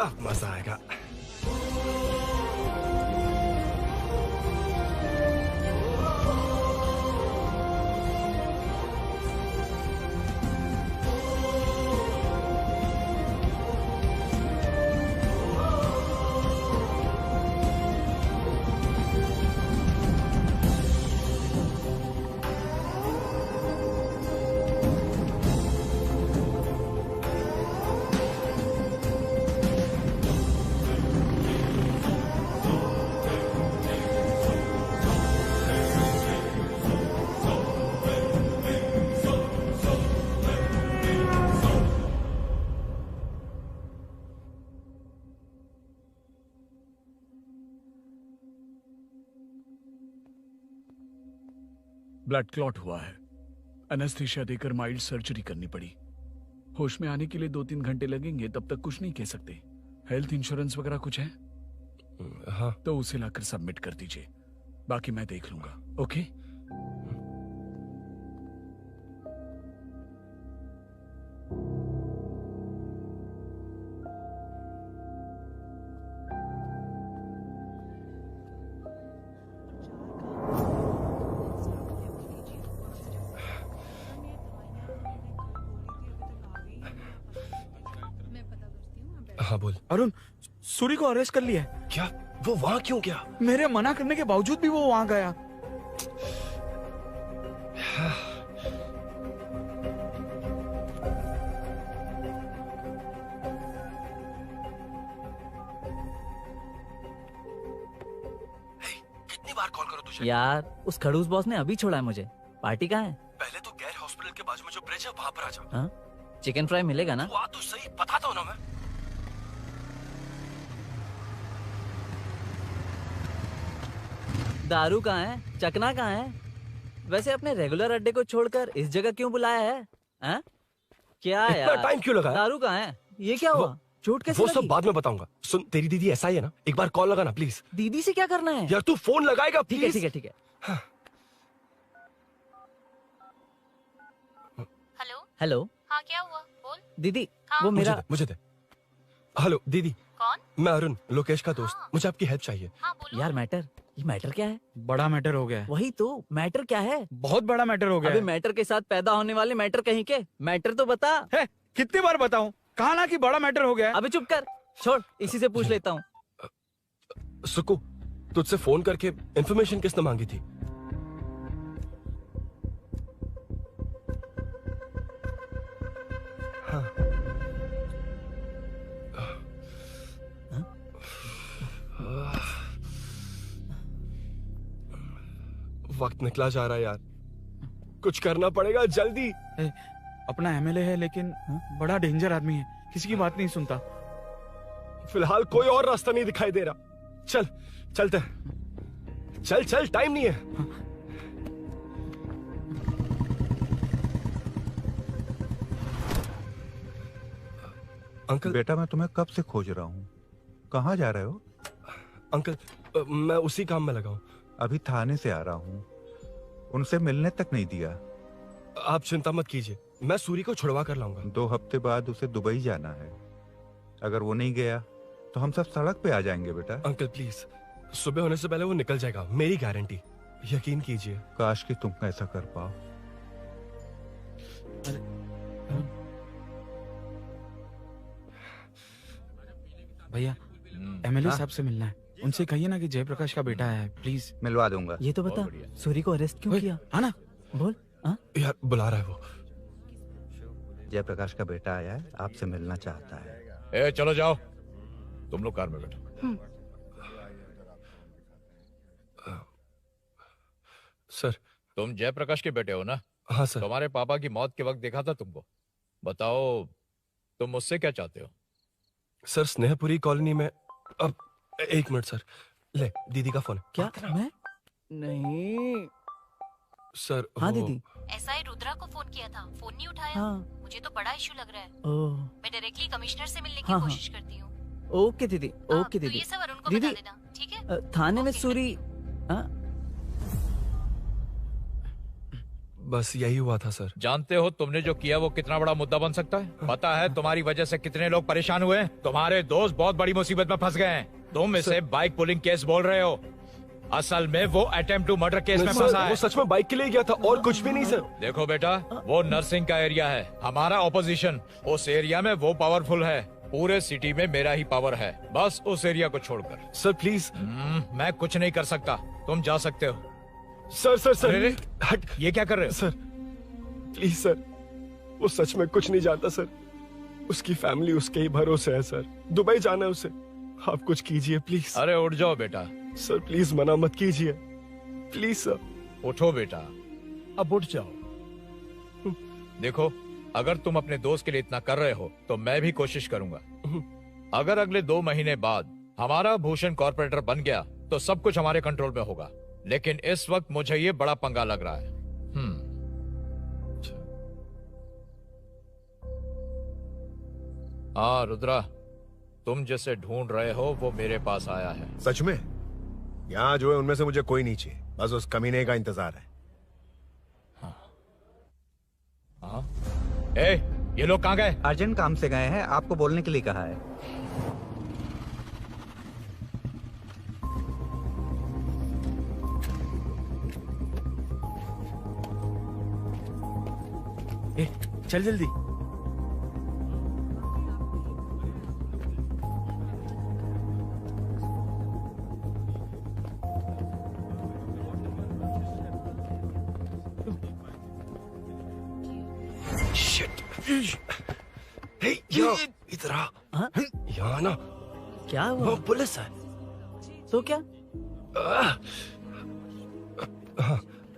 अब मजा आएगा। ब्लड क्लॉट हुआ है, एनेस्थीसिया देकर माइल्ड सर्जरी करनी पड़ी। होश में आने के लिए 2-3 घंटे लगेंगे, तब तक कुछ नहीं कह सकते। हेल्थ इंश्योरेंस वगैरह कुछ है? हाँ। तो उसे लाकर सबमिट कर दीजिए, बाकी मैं देख लूंगा। ओके? हाँ बोल। अरुण, सूरी को अरेस्ट कर लिया है। क्या? वो वहाँ क्यों गया? मेरे मना करने के बावजूद भी वो वहाँ गया। कितनी बार कॉल करो तुझे? यार उस खड़ूस बॉस ने अभी छोड़ा है मुझे। पार्टी कहाँ है? पहले तो गैर हॉस्पिटल के बाजू में जो ब्रिज है वहाँ पर आ जा। हाँ? चिकन फ्राई मिलेगा ना? वहाँ तो सही, बताता हूँ ना मैं। दारू कहाँ है? चकना कहाँ है? वैसे अपने रेगुलर अड्डे को छोड़कर इस जगह क्यों बुलाया है? हाँ? क्या इतना यार? टाइम क्यों लगा? दारू कहाँ है? ये क्या हुआ? चोट कैसे वो लगी? सब बाद में बताऊंगा। सुन, तेरी दीदी ऐसा ही है ना, एक बार कॉल लगाना प्लीज। दीदी से क्या करना है? यार तू फोन लगाएगा ठीक है प्लीज? ठीक है ठीक है। Hello hello. हाँ क्या हुआ बोल। दीदी हाँ? वो मेरा मुझे दे। हेलो दीदी। कौन? मैं अरुण, लोकेश का दोस्त। मुझे आपकी हेल्प चाहिए। यार मैटर, ये मैटर क्या है? बड़ा मैटर हो गया है। वही तो, मैटर क्या है? बहुत बड़ा मैटर हो गया अबे है। मैटर के साथ पैदा होने वाले मैटर कहीं के, मैटर तो बता। है, कितनी बार बताऊं? कहा ना कि बड़ा मैटर हो गया है। अबे चुप कर, छोड़, इसी से पूछ लेता हूँ। सुकू, तुझसे फोन करके इन्फॉर्मेशन किसने मांगी थी? हाँ। वक्त निकला जा रहा है यार, कुछ करना पड़ेगा जल्दी। अपना एमएलए है लेकिन बड़ा डेंजर आदमी है, किसी की बात नहीं सुनता। फिलहाल कोई और रास्ता नहीं दिखाई दे रहा। चल चलते हैं। चल चल, टाइम नहीं है। अंकल। बेटा मैं तुम्हें कब से खोज रहा हूँ, कहाँ जा रहे हो? अंकल मैं उसी काम में लगा हूँ। अभी थाने से आ रहा हूँ, उनसे मिलने तक नहीं दिया। आप चिंता मत कीजिए, मैं सूरी को छुड़वा कर लाऊंगा। 2 हफ्ते बाद उसे दुबई जाना है। अगर वो नहीं गया तो हम सब सड़क पे आ जाएंगे बेटा। अंकल प्लीज, सुबह होने से पहले वो निकल जाएगा, मेरी गारंटी, यकीन कीजिए। काश कि तुम ऐसा कर पाओ। भैया एमएलए साहब से मिलना है, उनसे कहिए ना कि जयप्रकाश का बेटा है, प्लीज। मिलवा दूंगा। ये तो बता, सूरी को अरेस्ट क्यों किया? हाँ ना, बोल। यार बुला रहा है वो। जयप्रकाश का बेटा आया है, आपसे मिलना चाहता है। ए चलो जाओ, तुम लोग कार में बैठो। सर, तुम जयप्रकाश के बेटे हो ना? हाँ सर। तुम्हारे पापा की मौत के वक्त देखा था तुमको। बताओ तुम मुझसे क्या चाहते हो? सर, स्नेहपुरी कॉलोनी में। अब 1 मिनट सर, ले दीदी का फोन। क्या? मैं नहीं सर। हाँ दीदी। एसआई रुद्रा को फोन किया था, फोन नहीं उठाया। हाँ। मुझे तो बड़ा इशू लग रहा है। ओह। मैं डायरेक्टली कमिश्नर से मिलने की हाँ, कोशिश करती हूँ। ओके दीदी, ओके तो दीदी। ये सब अरुण को दीदी, बता देना, ठीक है? थाने में सूरी। बस यही हुआ था सर। जानते हो तुमने जो किया वो कितना बड़ा मुद्दा बन सकता है? पता है तुम्हारी वजह से कितने लोग परेशान हुए? तुम्हारे दोस्त बहुत बड़ी मुसीबत में फंस गए हैं। तुम इसे बाइक पुलिंग केस बोल रहे हो, असल में वो अटेम्प्ट टू मर्डर केस में फंसा है। वो सच में बाइक के लिए गया था और कुछ भी नहीं सर। देखो बेटा, वो नर्सिंग का एरिया है, हमारा ऑपोजिशन उस एरिया में वो पावरफुल है। पूरे सिटी में मेरा ही पावर है, बस उस एरिया को छोड़कर। Sir please. मैं कुछ नहीं कर सकता, तुम जा सकते हो। सर सर सर, अरे, हट, ये क्या कर रहे हो? सर प्लीज सर, वो सच में कुछ नहीं जानता सर। उसकी फैमिली उसके ही भरोसे है सर। दुबई जाना है उसे, आप कुछ कीजिए प्लीज। अरे उठ जाओ बेटा। सर प्लीज मना मत कीजिए, प्लीज सर। उठो बेटा, अब उठ जाओ। देखो, अगर तुम अपने दोस्त के लिए इतना कर रहे हो तो मैं भी कोशिश करूंगा। अगर अगले 2 महीने बाद हमारा भूषण कॉर्पोरेटर बन गया तो सब कुछ हमारे कंट्रोल में होगा, लेकिन इस वक्त मुझे ये बड़ा पंगा लग रहा है। हाँ रुद्रा, तुम जिसे ढूंढ रहे हो वो मेरे पास आया है। सच में? यहाँ जो है उनमें से मुझे कोई नहीं चाहिए, बस उस कमीने का इंतजार है। हाँ? ए, ये लोग कहाँ गए? अर्जेंट काम से गए हैं, आपको बोलने के लिए कहा है। ए, चल जल्दी। इधर आ। यहाँ ना क्या हुआ? वो पुलिस है। तो क्या?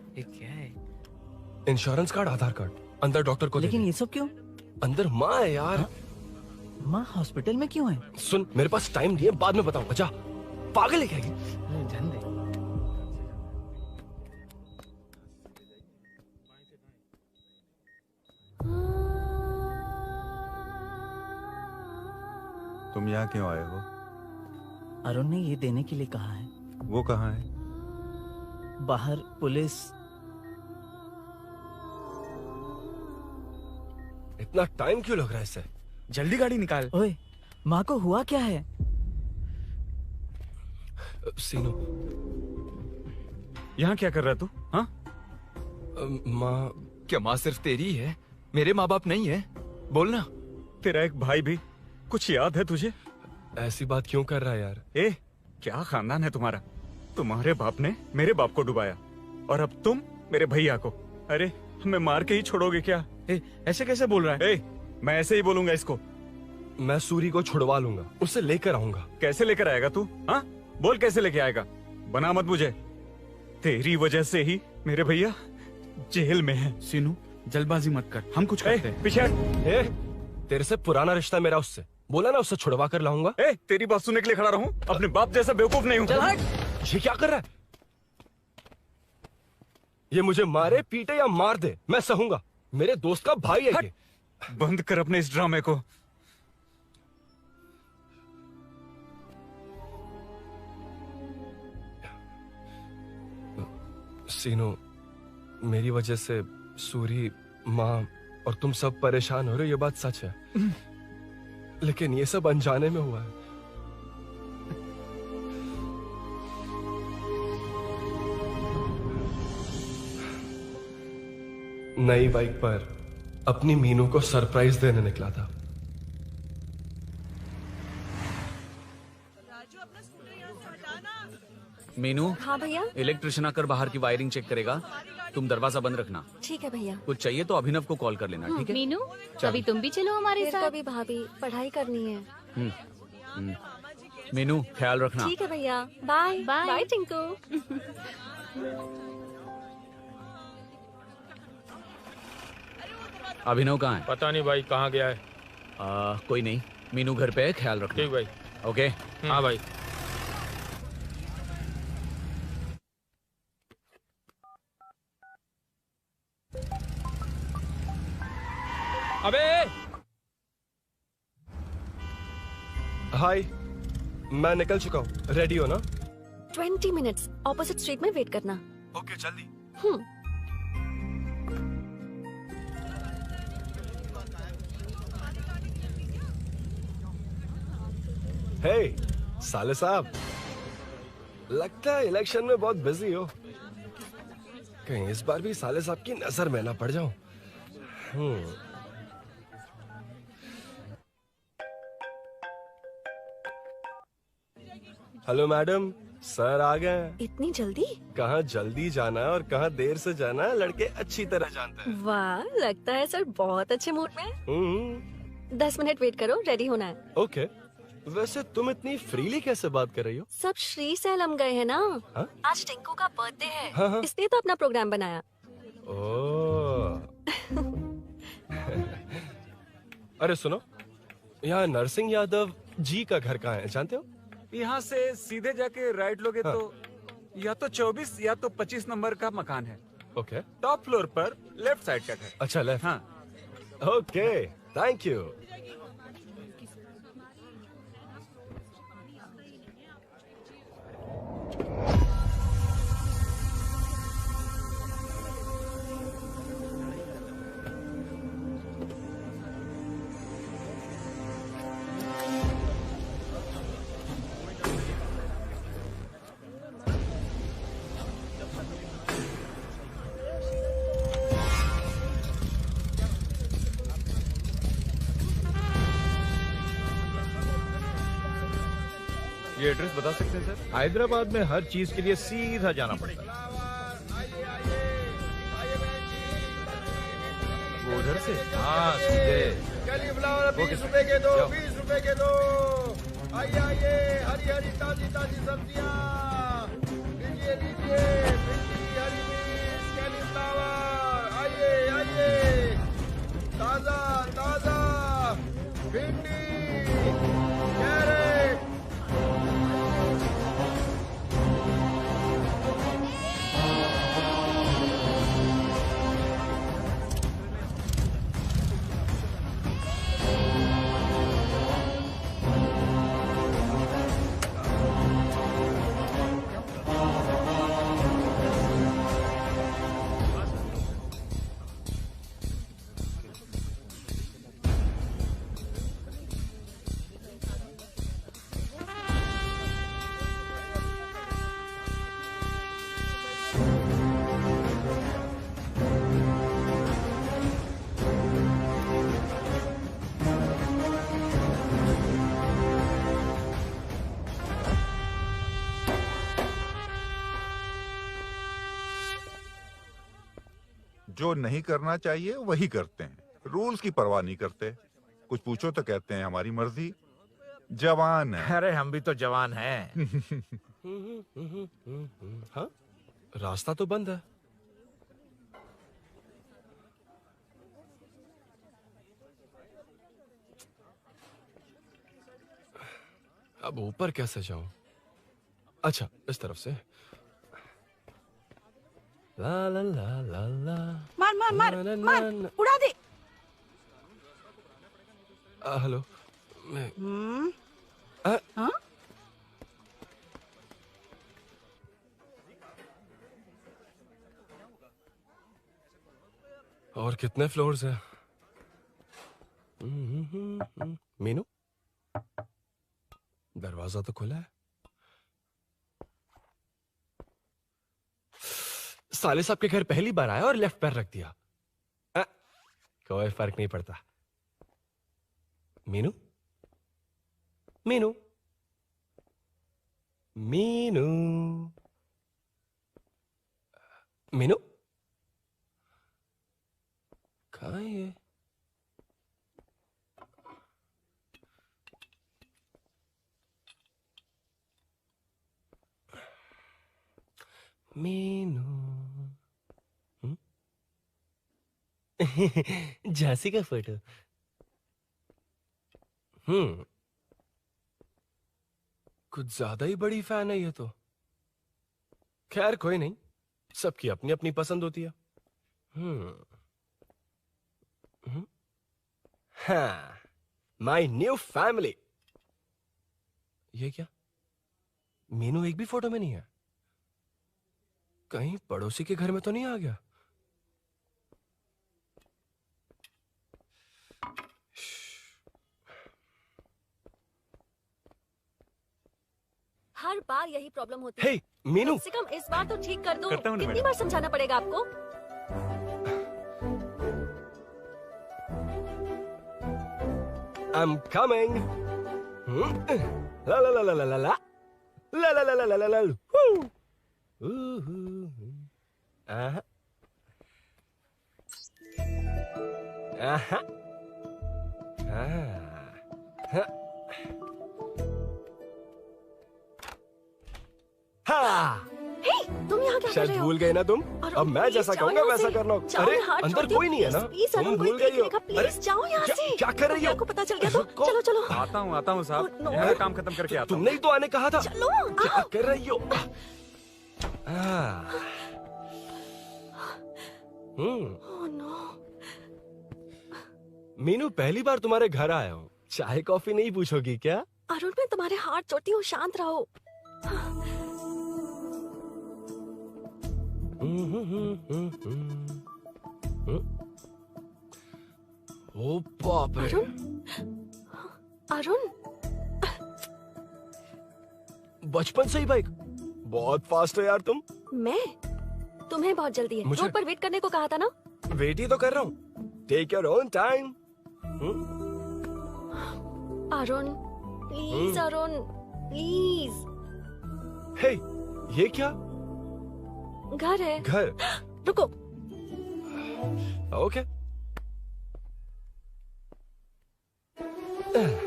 ये क्या है? इंश्योरेंस कार्ड, आधार कार्ड, अंदर डॉक्टर को। लेकिन ये सब क्यों? अंदर माँ है यार। माँ हॉस्पिटल में क्यों है? सुन, मेरे पास टाइम नहीं है, बाद में बताऊंगा। जा, पागल है क्या ये? ध्यान दे। तुम यहाँ क्यों आए हो? अरुण ने ये देने के लिए कहा है। वो कहाँ है? बाहर पुलिस। इतना टाइम क्यों लग रहा है इससे? जल्दी गाड़ी निकाल। ओए, माँ को हुआ क्या है? सीनू, यहाँ क्या कर रहा तू? हाँ? माँ। क्या माँ सिर्फ तेरी है? मेरे माँ बाप नहीं है? बोलना। तेरा एक भाई भी। कुछ याद है तुझे? ऐसी बात क्यों कर रहा है यार? ए, क्या खानदान है तुम्हारा? तुम्हारे बाप ने मेरे बाप को डुबाया और अब तुम मेरे भैया को। अरे हमें मार के ही छोड़ोगे क्या? ऐसे कैसे बोल रहा है? मैं ऐसे ही बोलूंगा इसको। मैं सूरी को छुड़वा लूंगा, उसे लेकर आऊंगा। कैसे लेकर आएगा तू? हाँ, बोल कैसे लेके आएगा? बना मत मुझे। तेरी वजह से ही मेरे भैया जेल में है। सीनू, जल्दबाजी मत कर, हम कुछ करते हैं। पीछे तेरे से पुराना रिश्ता मेरा उससे। बोला ना उससे छुड़वा कर लाऊंगा। तेरी बात सुनने के लिए खड़ा रहूं? अपने बाप जैसा बेवकूफ नहीं हूं। ये क्या कर रहा है? ये मुझे मारे, पीटे या मार दे, मैं सहूंगा। मेरे दोस्त का भाई है ये। बंद कर अपने इस ड्रामे को। सीनू, मेरी वजह से सूरी, माँ और तुम सब परेशान हो रहे हो, ये बात सच है। लेकिन ये सब अनजाने में हुआ है। नई बाइक पर अपनी मीनू को सरप्राइज देने निकला था। मीनू। हाँ भैया। इलेक्ट्रिशियन आकर बाहर की वायरिंग चेक करेगा, तुम दरवाजा बंद रखना। ठीक है भैया। कुछ चाहिए तो अभिनव को कॉल कर लेना, ठीक है? मीनू, चल। कभी तुम भी चलो हमारे फिर साथ। कभी भाभी, पढ़ाई करनी है। मीनू ख्याल रखना। ठीक है भैया, बाय बाय। बाय टिंकू। अभिनव कहाँ है? पता नहीं भाई, कहाँ गया है। कोई नहीं, मीनू घर पे है, ख्याल रखना। ठीक भाई। ओके। हाँ भाई। अबे हाय, मैं निकल चुका हूँ, रेडी हो ना? 20 मिनट्स ऑपोजिट स्ट्रीट में वेट करना। ओके, जल्दी। हे साले साहब, लगता है इलेक्शन में बहुत बिजी हो। कहीं इस बार भी साले साहब की नजर में ना पड़ जाऊं। हेलो मैडम, सर आ गए। इतनी जल्दी? कहाँ जल्दी जाना है और कहाँ देर से जाना है, लड़के अच्छी तरह जानते हैं। वाह, लगता है सर बहुत अच्छे मूड में हैं। 10 मिनट वेट करो, रेडी होना है। ओके। वैसे तुम इतनी फ्रीली कैसे बात कर रही हो? सब श्री सैलम गए हैं ना। हाँ? आज टिंकू का बर्थडे है, हाँ। इसलिए तो अपना प्रोग्राम बनाया। ओह। अरे सुनो, यहाँ नरसिंह यादव जी का घर कहाँ है, जानते हो? यहाँ से सीधे जाके राइट लोगे तो या तो 24 या तो 25 नंबर का मकान है। ओके। टॉप फ्लोर पर लेफ्ट साइड का है। अच्छा, लेफ्ट। हाँ। Okay, thank you. ये एड्रेस बता सकते हैं सर? हैदराबाद में हर चीज के लिए सीधा जाना पड़ेगा। वो उधर से? हाँ, सीधे। कैलीफ्लावर 20 रुपए के दो, 20 रुपए के दो। आइए आइए, हरी हरी ताजी ताजी सब्जियाँ लीजिए लीजिए। भिंडी, हरी मिर्च, कैलीफ्लावर, आइए आइए। ताजा ताजा भिंडी, कैरेट। जो नहीं करना चाहिए वही करते हैं, रूल्स की परवाह नहीं करते। कुछ पूछो तो कहते हैं हमारी मर्जी। जवान है। अरे हम भी तो जवान हैं। हाँ, रास्ता तो बंद है। अब ऊपर कैसे जाऊं? अच्छा, इस तरफ से। ला ला ला ला ला। मार मार मार ना, ना, मार, ना। उड़ा दे। हेलो, मैं हाँ? और कितने फ्लोर्स हैं? दरवाजा तो खुला है। साले साहब के घर पहली बार आया और लेफ्ट पैर रख दिया। कोई फर्क नहीं पड़ता। मीनू, मीनू, मीनू, मीनू, कहाँ है ये? मीनू, झांसी का फोटो। कुछ ज्यादा ही बड़ी फैन है ये तो। खैर कोई नहीं, सबकी अपनी अपनी पसंद होती है। हाँ, माई न्यू फैमिली। ये क्या? मीनू एक भी फोटो में नहीं है। कहीं पड़ोसी के घर में तो नहीं आ गया? हर बार यही प्रॉब्लम होती है। हे, मीनू। कम से कम इस बार तो ठीक कर दो। करता हूँ ना कितनी मैडम। बार समझाना पड़ेगा आपको? I'm coming. La la la la la la la. La la la la la la la. Woo. Aha. Aha. हाँ। हे, तुम यहाँ क्या कर शायद रहे हो? भूल गए ना तुम। अरुण, अब मैं प्लीज जैसा जाओ कहूंगा यहाँ वैसा से। करना। जाओ, अरे मैं हाथ अंदर छोड़ती कोई हूँ। नहीं है ना? प्लीज, अरुण, तुम कोई भूल गई हो। देख लेगा। प्लीज जाओ यहाँ से। क्या कर रही हो? आपको पता चल गया तो चलो चलो। आता हूँ साहब। मैं काम खत्म करके आता हूँ। तुमने ही तो आने कहा था। चलो, क्या कर रही हो? Oh no. मीनू, पहली बार तुम्हारे घर आया हूँ। चाय कॉफी नहीं पूछोगी क्या? अरुण, मैं तुम्हारे हाथ जोड़ती हूँ, शांत रहो। ओ बाप रे। अरुण, बचपन से ही बाइक। बहुत फास्ट हो यार तुम। मैं? तुम्हें बहुत जल्दी है। मुझे- रोड पर वेट करने को कहा था ना? वेट ही तो कर रहा हूँ। Take your own time. Arun, please Arun, please. Hey, ये क्या? घर है। घर? रुको। Okay.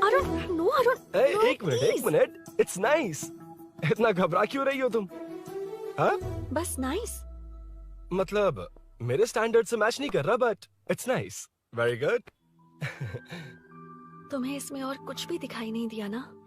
Arun, no Arun. No, एक मिनट। It's nice. इतना घबरा क्यों रही हो तुम? हाँ? बस नाइस। मतलब मेरे स्टैंडर्ड से मैच नहीं कर रहा, but it's nice. Very good. तुम्हें इसमें और कुछ भी दिखाई नहीं दिया ना?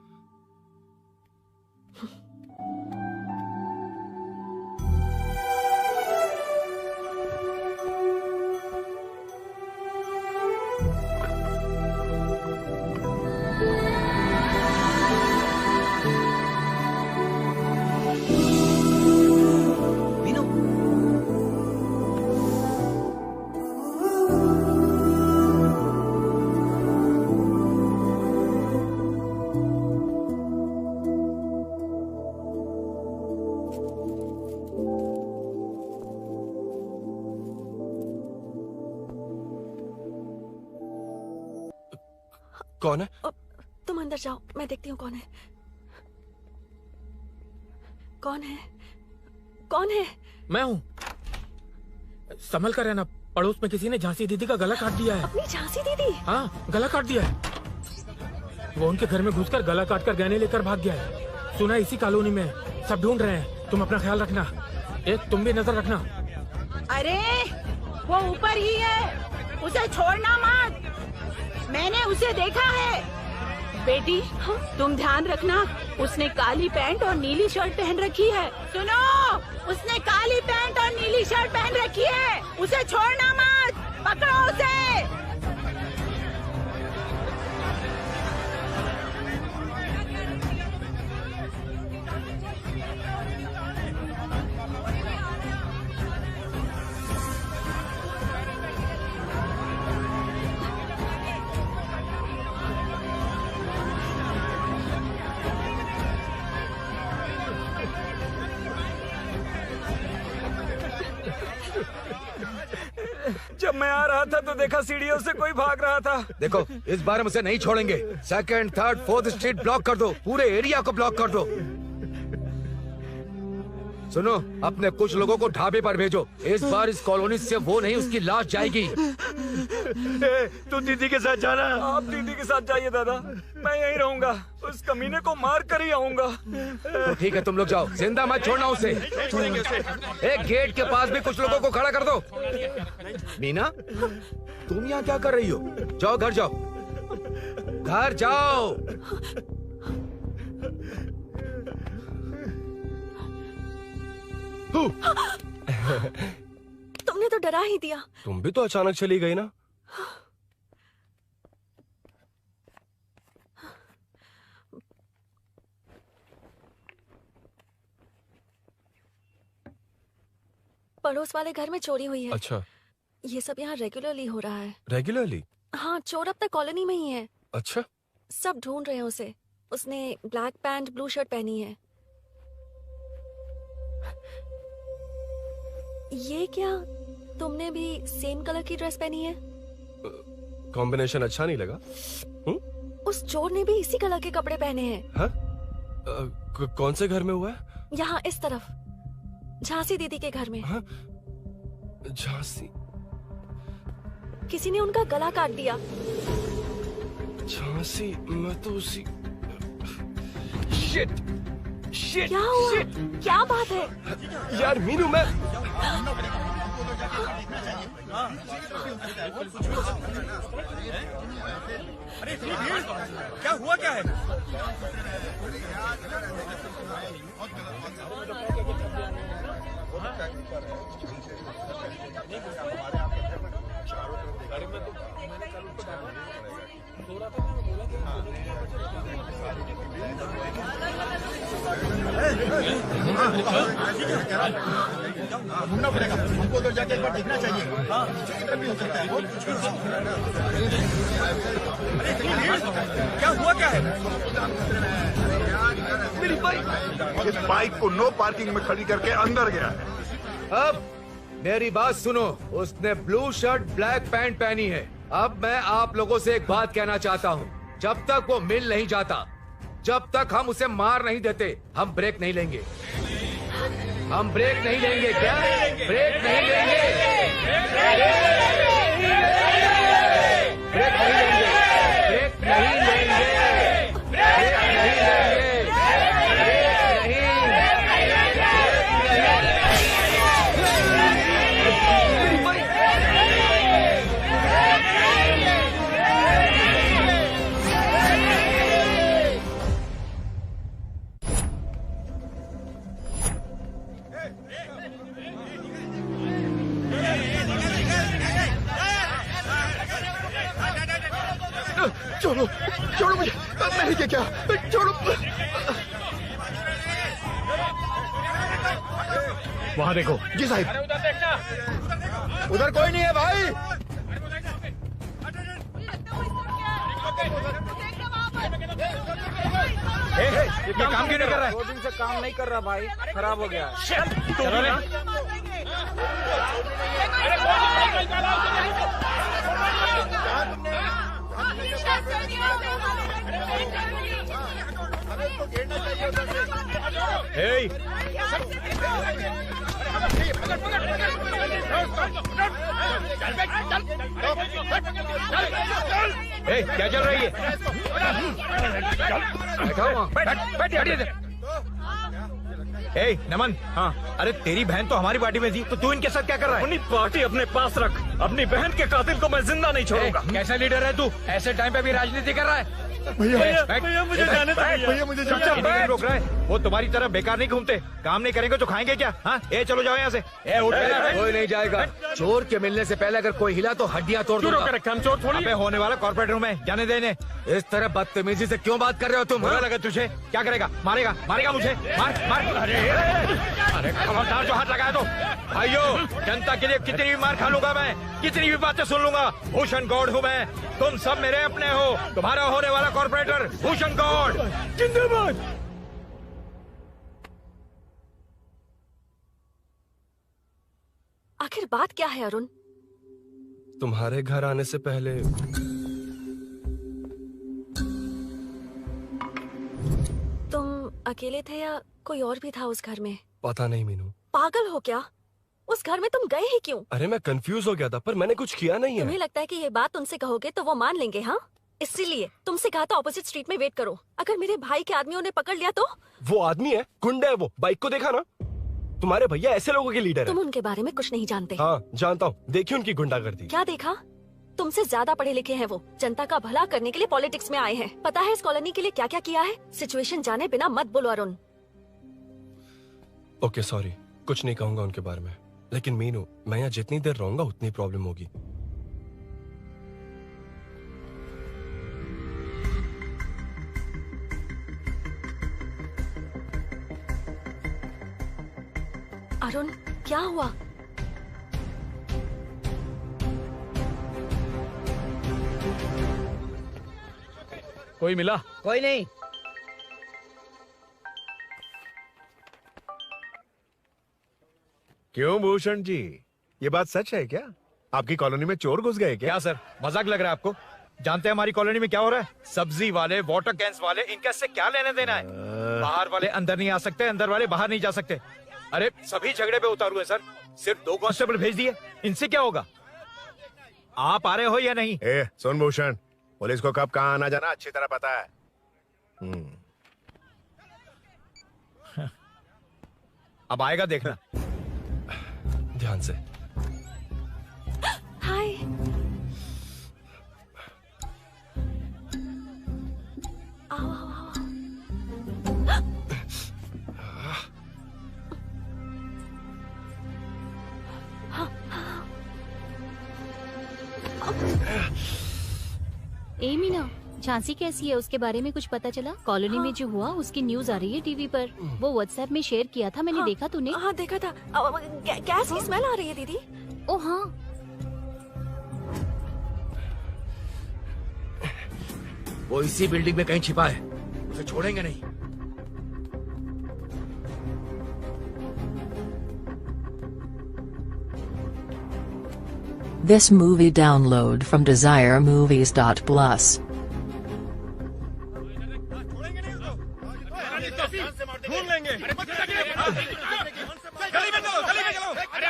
कौन है? तुम अंदर जाओ, मैं देखती हूँ कौन है। कौन है? कौन है? मैं हूँ। संभल कर रहना। पड़ोस में किसी ने झांसी दीदी का गला काट दिया है। अपनी झांसी दीदी? हाँ, गला काट दिया है। वो उनके घर में घुसकर गला काट कर गहने लेकर भाग गया है। सुना इसी कॉलोनी में। सब ढूंढ रहे हैं। तुम अपना ख्याल रखना। एक तुम भी नजर रखना। अरे वो ऊपर ही है, उसे छोड़ना मत। मैंने उसे देखा है। बेटी, तुम ध्यान रखना। उसने काली पैंट और नीली शर्ट पहन रखी है। सुनो, उसने काली पैंट और नीली शर्ट पहन रखी है। उसे छोड़ना मत। पकड़ो उसे। मैं आ रहा था तो देखा सीढ़ियों से कोई भाग रहा था। देखो इस बार हम उसे नहीं छोड़ेंगे। 2nd, 3rd, 4th street block कर दो, पूरे एरिया को ब्लॉक कर दो। सुनो, अपने कुछ लोगों को ढाबे पर भेजो। इस बार इस कॉलोनी से वो नहीं, उसकी लाश जाएगी। तू दीदी के साथ जाना। आप दीदी के साथ जाइए दादा, मैं यहीं रहूंगा। उस कमीने को मार कर ही आऊंगा। तो ठीक है, तुम लोग जाओ, जिंदा मत छोड़ना उसे। एक गेट के पास भी कुछ लोगों को खड़ा कर दो। मीना, तुम यहाँ क्या कर रही हो? जाओ घर जाओ, घर जाओ। तुमने तो डरा ही दिया। तुम भी तो अचानक चली गई ना। पड़ोस वाले घर में चोरी हुई है। अच्छा, ये सब यहाँ रेगुलरली हो रहा है। रेगुलरली? हाँ, चोर अब तक कॉलोनी में ही है। अच्छा, सब ढूंढ रहे हैं उसे। उसने ब्लैक पैंट ब्लू शर्ट पहनी है। ये क्या, तुमने भी सेम कलर की ड्रेस पहनी है? कॉम्बिनेशन अच्छा नहीं लगा? उस चोर ने भी इसी कलर के कपड़े पहने हैं। हाँ? कौन से घर में हुआ है? यहाँ इस तरफ, झांसी दीदी के घर में। हाँ? झांसी? किसी ने उनका गला काट दिया। झांसी? मैं तो उसी... शिट! शिट! क्या हुआ? शिट! क्या बात है? यार मीनू, मैं... क्या हुआ, क्या है? ढूंढना पड़ेगा हमको, तो जाके एक बार देखना चाहिए। भी हो सकता है। क्या हुआ, क्या है? मेरी बाइक, इस बाइक को नो पार्किंग में खड़ी करके अंदर गया है। अब मेरी बात सुनो, उसने ब्लू शर्ट ब्लैक पैंट पहनी है। अब मैं आप लोगों से एक बात कहना चाहता हूँ, जब तक वो मिल नहीं जाता, जब तक हम उसे मार नहीं देते, हम ब्रेक नहीं लेंगे। हम ब्रेक नहीं लेंगे। क्या ब्रेक नहीं लेंगे? ब्रेक नहीं लेंगे। ब्रेक नहीं लेंगे। ब्रेक नहीं लेंगे। छोड़ो, छोड़ो मुझे, मैंने क्या, छोड़ो। वहाँ देखो। जी साहब। उधर कोई नहीं है भाई। ये काम क्यों नहीं कर रहा है? 2 दिन से काम नहीं कर रहा भाई, खराब हो गया। चलो रे। Hey! क्या चल रही है? नमन, हाँ, अरे तेरी बहन तो हमारी पार्टी में थी, तो तू इनके साथ क्या कर रहा है? अपनी पार्टी अपने पास रख। अपनी बहन के कातिल को मैं जिंदा नहीं छोड़ूंगा। कैसा लीडर है तू? ऐसे टाइम पे भी राजनीति कर रहा है? भैया मुझे जाने दो। भैया मुझे जाने दो। रोक रहा है। वो तुम्हारी तरह बेकार नहीं घूमते, काम नहीं करेंगे तो खाएंगे क्या? हाँ, चलो जाओ यहाँ से। कोई नहीं जाएगा। चोर के मिलने से पहले अगर कोई हिला तो हड्डियां तोड़ दूंगा। हम चोर थोड़ी होने वाला कॉर्पोरेट रूम है, जाने देने। इस तरह बदतमीजी से क्यों बात कर रहे हो तुम? बुरा लगा तुझे? क्या करेगा? मारेगा, मारेगा मुझे? मार मार। अरे खबरदार जो हाथ लगाया तो। भाइयों, जनता के लिए कितनी भी मार खा लूंगा मैं, कितनी भी बातें सुन लूंगा। भूषण गौड़ हूँ मैं, तुम सब मेरे अपने हो। तुम्हारा होने वाला कॉर्पोरेटर भूषण गौड़ जिंदाबाद। आखिर बात क्या है अरुण? तुम्हारे घर आने से पहले तुम अकेले थे या कोई और भी था उस घर में? पता नहीं मीनू। पागल हो क्या? उस घर में तुम गए ही क्यों? अरे मैं कंफ्यूज हो गया था, पर मैंने कुछ किया नहीं तुम्हें है। लगता है कि ये बात उनसे कहोगे तो वो मान लेंगे? हाँ, इसीलिए तुमसे कहा था ऑपोजिट स्ट्रीट में वेट करो। अगर मेरे भाई के आदमियों ने पकड़ लिया तो? वो आदमी है, गुंडा है वो। बाइक को देखा ना? तुम्हारे भैया ऐसे लोगों के लीडर तुम है। उनके बारे में कुछ नहीं जानते। हाँ जानता हूँ, देखिए उनकी गुंडागर्दी। क्या देखा? तुमसे ज्यादा पढ़े लिखे हैं वो। जनता का भला करने के लिए पॉलिटिक्स में आए हैं। पता है इस कॉलोनी के लिए क्या क्या किया है? सिचुएशन जाने बिना मत बोलो अरुण। ओके सॉरी, कुछ नहीं कहूंगा उनके बारे में। लेकिन मीनू, मैं यहाँ जितनी देर रहूंगा उतनी प्रॉब्लम होगी। अरुण, क्या हुआ? कोई मिला? कोई नहीं। क्यों भूषण जी, ये बात सच है क्या? आपकी कॉलोनी में चोर घुस गए क्या? क्या सर, मजाक लग रहा है आपको? जानते हैं हमारी कॉलोनी में क्या हो रहा है? सब्जी वाले, वाटर कैंस वाले, इनका इससे क्या लेने देना है? बाहर वाले अंदर नहीं आ सकते, अंदर वाले बाहर नहीं जा सकते। अरे सभी झगड़े पे उतारू है सर। सिर्फ 2 कांस्टेबल भेज दिए, इनसे क्या होगा? आप आ रहे हो या नहीं? ए, सुन भूषण, पुलिस को कब कहाँ आना जाना अच्छी तरह पता है। अब आएगा देखना। ध्यान से। हाय। आओ आओ आओ। ए मीना, झांसी कैसी है? उसके बारे में कुछ पता चला? कॉलोनी में जो हुआ उसकी न्यूज आ रही है टीवी पर। वो व्हाट्सएप में शेयर किया था मैंने। देखा तूने? हाँ देखा था। गैस की स्मेल आ रही है दीदी। ओ हाँ। वो इसी बिल्डिंग में कहीं छिपा है, उसे छोड़ेंगे नहीं। This movie download from DesireMovies.plus. ढूंढ लेंगे। गली में चलो, गली में चलो। अरे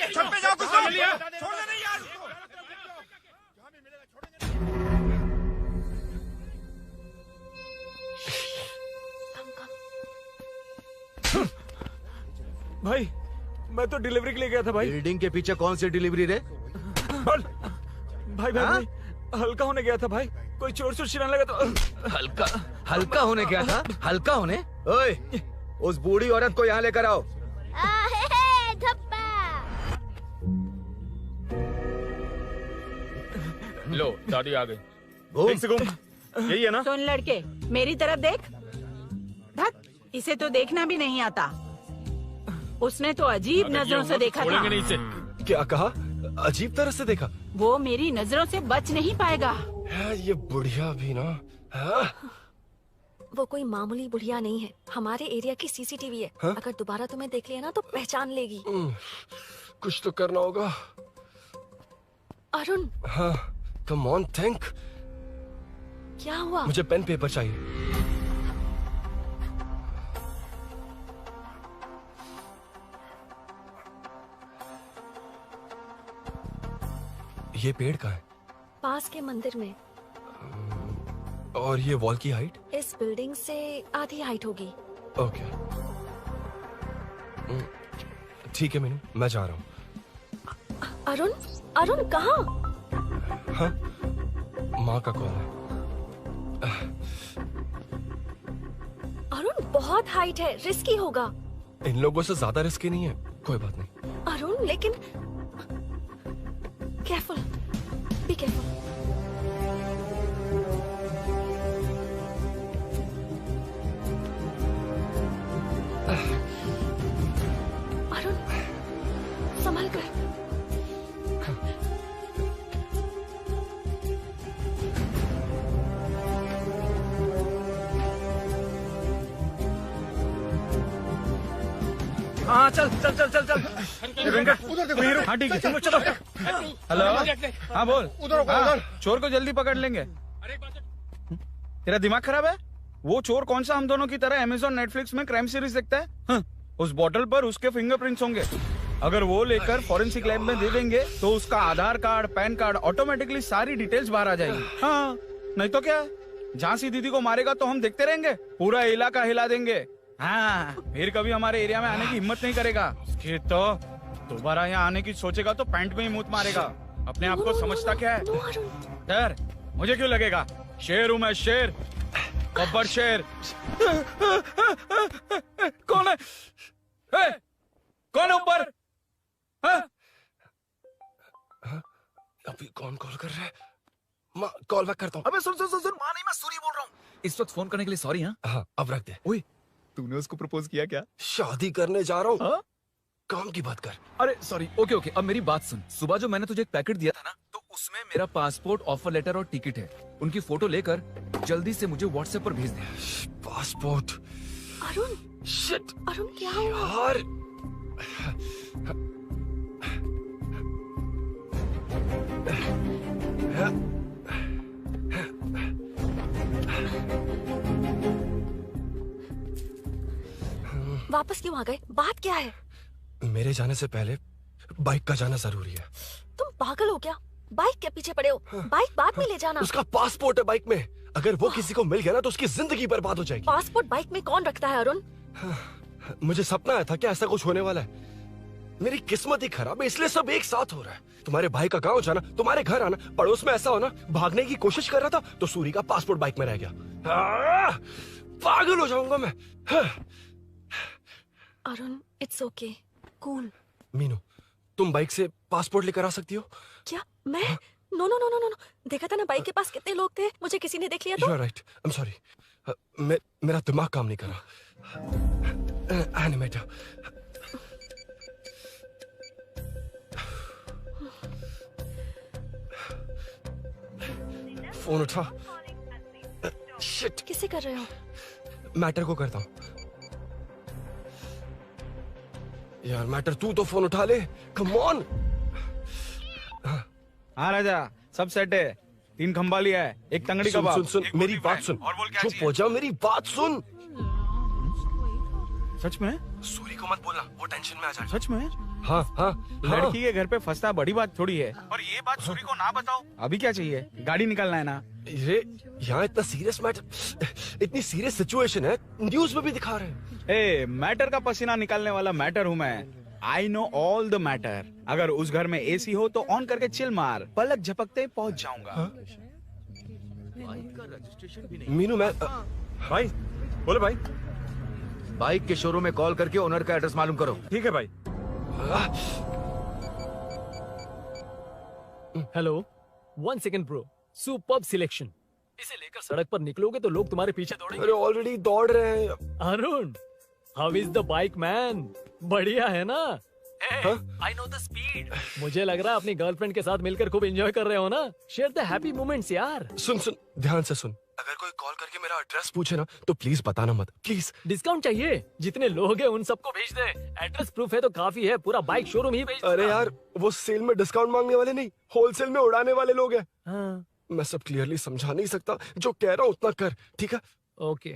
छत पे जाओ, कुछ छोड़ देना नहीं यार। भाई, मैं तो डिलीवरी के लिए गया था भाई। बिल्डिंग के पीछे कौन सी डिलीवरी रे? भाई भाई, हल्का होने गया था भाई। कोई चोर चोर चिल्लाने लगा तो। हल्का होने गया था? हल्का होने? ओए, उस बूढ़ी औरत को यहाँ लेकर आओ। लो, दादी आ गई। घूम से घूम। यही है ना? सुन लड़के, मेरी तरफ देख। धत, इसे तो देखना भी नहीं आता। उसने तो अजीब नजरों से देखा था। नहीं से। क्या कहा? अजीब तरह से देखा? वो मेरी नजरों से बच नहीं पाएगा। ये बुढ़िया भी ना। वो कोई मामूली बुढ़िया नहीं है, हमारे एरिया की सीसीटीवी है। अगर दोबारा तुम्हें देख लिया ना तो पहचान लेगी। कुछ तो करना होगा। अरुण। हाँ, कम ऑन थिंक। क्या हुआ? मुझे पेन पेपर चाहिए। ये पेड़ का है? पास के मंदिर में। और ये वॉल की हाइट? इस बिल्डिंग से आधी हाइट होगी। ओके, ठीक है मीनू, मैं जा रहा हूँ। अरुण, अरुण कहाँ? हाँ, माँ का कॉल है। अरुण बहुत हाइट है, रिस्की होगा। इन लोगों से ज्यादा रिस्की नहीं है। कोई बात नहीं। अरुण लेकिन केयरफुल, बी केयरफुल। अरुण संभाल कर। हाँ चल चल चल चल चल हाँ ठीक है चलो चलो। हेलो हाँ बोल। हाँ, चोर को जल्दी पकड़ लेंगे। तेरा दिमाग खराब है? वो चोर कौन सा हम दोनों की तरह अमेज़न नेटफ्लिक्स में क्राइम सीरीज देखता है? उस बॉटल पर उसके फिंगरप्रिंट्स होंगे। अगर वो लेकर फॉरेंसिक लैब में दे देंगे तो उसका आधार कार्ड, पैन कार्ड, ऑटोमेटिकली सारी डिटेल्स बाहर आ जाएगी। हाँ नहीं तो क्या, झांसी दीदी को मारेगा तो हम देखते रहेंगे, पूरा इलाका हिला देंगे। हाँ फिर कभी हमारे एरिया में आने की हिम्मत नहीं करेगा। फिर तो दोबारा यहाँ आने की सोचेगा तो पैंट में ही मूत मारेगा। अपने आप को समझता क्या है? डर मुझे क्यों लगेगा? शेर हूँ मैं, शेर, गब्बर शेर। कौन है? कौन है ऊपर? अभी कौन कॉल कर रहा है? माँ कॉल बैक करता हूँ। अबे सुन सुन सुन सुन, माँ नहीं, मैं सूरी बोल रहा हूँ। इस वक्त फोन करने के लिए सॉरी। हाँ अब रख दे। ओए तूने उसको प्रपोज किया क्या? शादी करने जा रहा हूँ। काम की बात कर। अरे सॉरी, ओके ओके, अब मेरी बात सुन। सुबह जो मैंने तुझे एक पैकेट दिया था ना, तो उसमें मेरा पासपोर्ट, ऑफर लेटर और टिकट है। उनकी फोटो लेकर जल्दी से मुझे व्हाट्सएप पर भेज दे। पासपोर्ट। अरुण शिट, अरुण क्या हुआ? यार वापस क्यों आ गए? बात क्या है? मेरे जाने से पहले बाइक का जाना जरूरी है। तुम पागल हो क्या? बाइक के पीछे पड़े हो? बाइक बाद में ले जाना। उसका पासपोर्ट है बाइक में, अगर वो किसी को मिल गया ना तो उसकी जिंदगी बर्बाद हो जाएगी। पासपोर्ट बाइक में कौन रखता है अरुण? मुझे सपना आया था कि ऐसा कुछ होने वाला है। मेरी किस्मत ही खराब है, इसलिए सब एक साथ हो रहा है। तुम्हारे भाई का गांव जाना, तुम्हारे घर आना, पड़ोस में ऐसा होना, भागने की कोशिश कर रहा था तो सूरी का पासपोर्ट बाइक में रह गया। पागल हो जाऊंगा मैं। Arun it's okay, cool. Meenu तुम बाइक से पासपोर्ट लेकर आ सकती हो? क्या मैं? No no no no no, देखा था ना बाइक के पास कितने लोग थे, मुझे किसी ने देख लिया तो। You are right, I am sorry. मेरा दिमाग काम नहीं कर रहा। एनिमेटर। फोन उठा। शिट, किसे कर रहे हो? मैटर को करता हूँ। यार मैटर, तू तो फोन उठा ले, कम ऑन। हाँ राजा, सब सेट है। 3 खंबा लिया है, एक तंगड़ी कबाब। सुन सुन मेरी बात सुन। चुप हो जा, मेरी बात सुन। सच में? सूरी को मत बोलना, वो टेंशन में आ जाएगा। सच में? हाँ हाँ। लड़की के घर पे फंसना बड़ी बात थोड़ी है। और ये बात सूरी को ना बताओ। अभी क्या चाहिए? गाड़ी निकालना है ना? ये यहाँ इतना सीरियस मैटर, इतनी सीरियस सिचुएशन है, न्यूज में भी दिखा रहे हैं। ए, मैटर का पसीना निकालने वाला मैटर हूँ मैं। I know all the matter. अगर उस घर में एसी हो तो ऑन करके चिल मार, पलक झपकते पहुंच जाऊंगा। मीनू मैं भाई बोलो भाई। बाइक के शोरूम में कॉल करके ओनर का एड्रेस मालूम करो। ठीक है भाई। Hello, 1 second bro. Superb selection. इसे लेकर सड़क पर निकलोगे तो लोग तुम्हारे पीछे दौड़ेंगे। अरे ऑलरेडी दौड़ रहे हैं। Arun, how is the bike man? बढ़िया है ना? I know the speed. मुझे लग रहा है अपनी गर्लफ्रेंड के साथ मिलकर खूब एंजॉय कर रहे हो ना? शेयर द हैप्पी मोमेंट्स यार। सुन सुन ध्यान से सुन, अगर कोई कॉल करके मेरा एड्रेस पूछे ना तो प्लीज बताना मत, प्लीज। डिस्काउंट चाहिए? जितने लोग हैं उन सबको भेज दे। एड्रेस प्रूफ है तो काफी है, पूरा बाइक शोरूम ही भेज दे। अरे यार, वो सेल में डिस्काउंट मांगने वाले नहीं, होलसेल में उड़ाने वाले लोग हैं। हाँ। मैं सब क्लियरली समझा नहीं सकता, जो कह रहा हूँ उतना कर, ठीक है? ओके।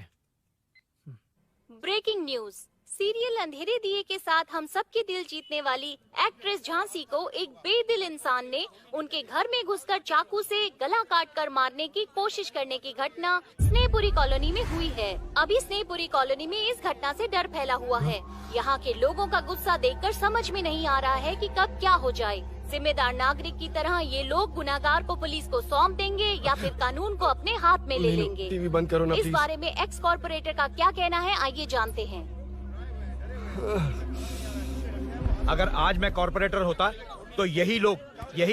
Breaking news. सीरियल अंधेरे दिए के साथ हम सबके दिल जीतने वाली एक्ट्रेस झांसी को एक बेदिल इंसान ने उनके घर में घुसकर चाकू से गला काटकर मारने की कोशिश करने की घटना स्नेहपुरी कॉलोनी में हुई है। अभी स्नेहपुरी कॉलोनी में इस घटना से डर फैला हुआ है। यहाँ के लोगों का गुस्सा देखकर समझ में नहीं आ रहा है कि कब क्या हो जाए। जिम्मेदार नागरिक की तरह ये लोग गुनाहगार को पुलिस को सौंप देंगे या फिर कानून को अपने हाथ में ले लेंगे। टीवी बंद करो ना इस प्लीज। बारे में एक्स कॉर्पोरेटर का क्या कहना है, आइए जानते हैं। अगर आज मैं कॉर्पोरेटर होता तो यही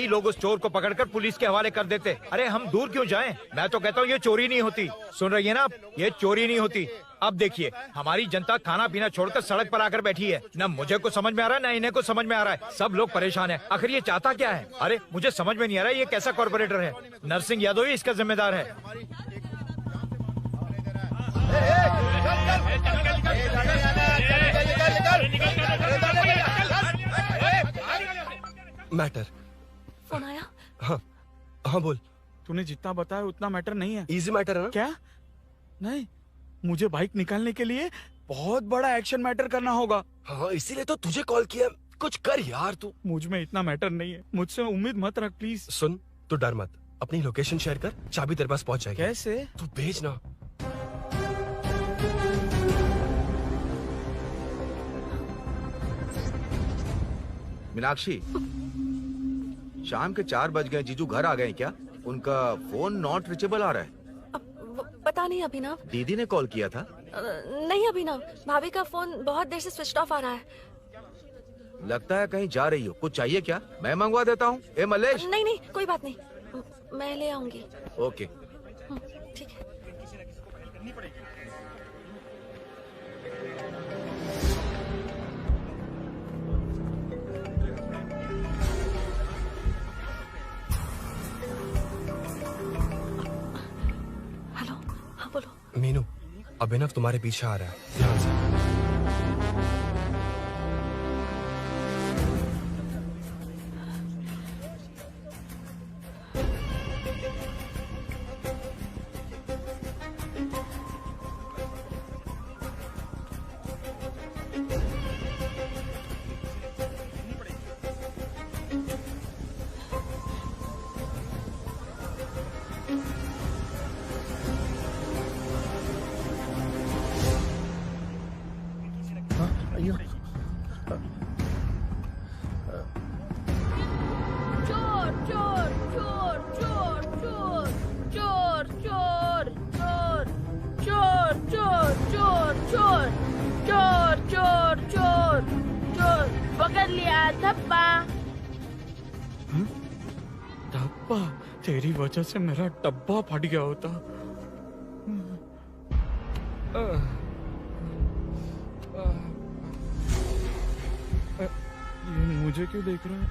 लोग उस चोर को पकड़कर पुलिस के हवाले कर देते। अरे हम दूर क्यों जाएं? मैं तो कहता हूँ ये चोरी नहीं होती। सुन रही है ना आप? ये चोरी नहीं होती। अब देखिए, हमारी जनता खाना पीना छोड़कर सड़क पर आकर बैठी है। न मुझे कुछ समझ में आ रहा है, न इन्हें कुछ समझ में आ रहा है। सब लोग परेशान हैं। आखिर ये चाहता क्या है? अरे मुझे समझ में नहीं आ रहा है, ये कैसा कॉर्पोरेटर है? नरसिंह यादव ही इसका जिम्मेदार है। मैटर। फोन आया? हाँ हाँ बोल। तूने जितना बताया उतना मैटर नहीं है। इजी मैटर है ना? क्या? नहीं, मुझे बाइक निकालने के लिए बहुत बड़ा एक्शन मैटर करना होगा। हाँ इसीलिए तो तुझे कॉल किया। कुछ कर यार तू। मुझ में इतना मैटर नहीं है, मुझसे उम्मीद मत रख प्लीज। सुन, तू डर मत, अपनी लोकेशन शेयर कर, चाबी तेरे पास पहुंच जाएगी। कैसे? तू भेज ना। मीनाक्षी, शाम के 4 बज गए, जीजू घर आ गए क्या? उनका फोन नॉट रिचेबल आ रहा है। पता नहीं अभिनव। दीदी ने कॉल किया था? नहीं अभिनव, भाभी का फोन बहुत देर से स्विच ऑफ आ रहा है। लगता है कहीं जा रही हो। कुछ चाहिए क्या? मैं मंगवा देता हूँ। ए मलेश। नहीं नहीं कोई बात नहीं, मैं ले आऊंगी। ओके ठीक है। हेलो, हाँ बोलो। मीनू, अभिनव तुम्हारे पीछे आ रहा है, ध्यान से। पकड़ लिया धप्पा। डब्बा? तेरी वजह से मेरा डब्बा फट गया होता। ये मुझे क्यों देख रहा है?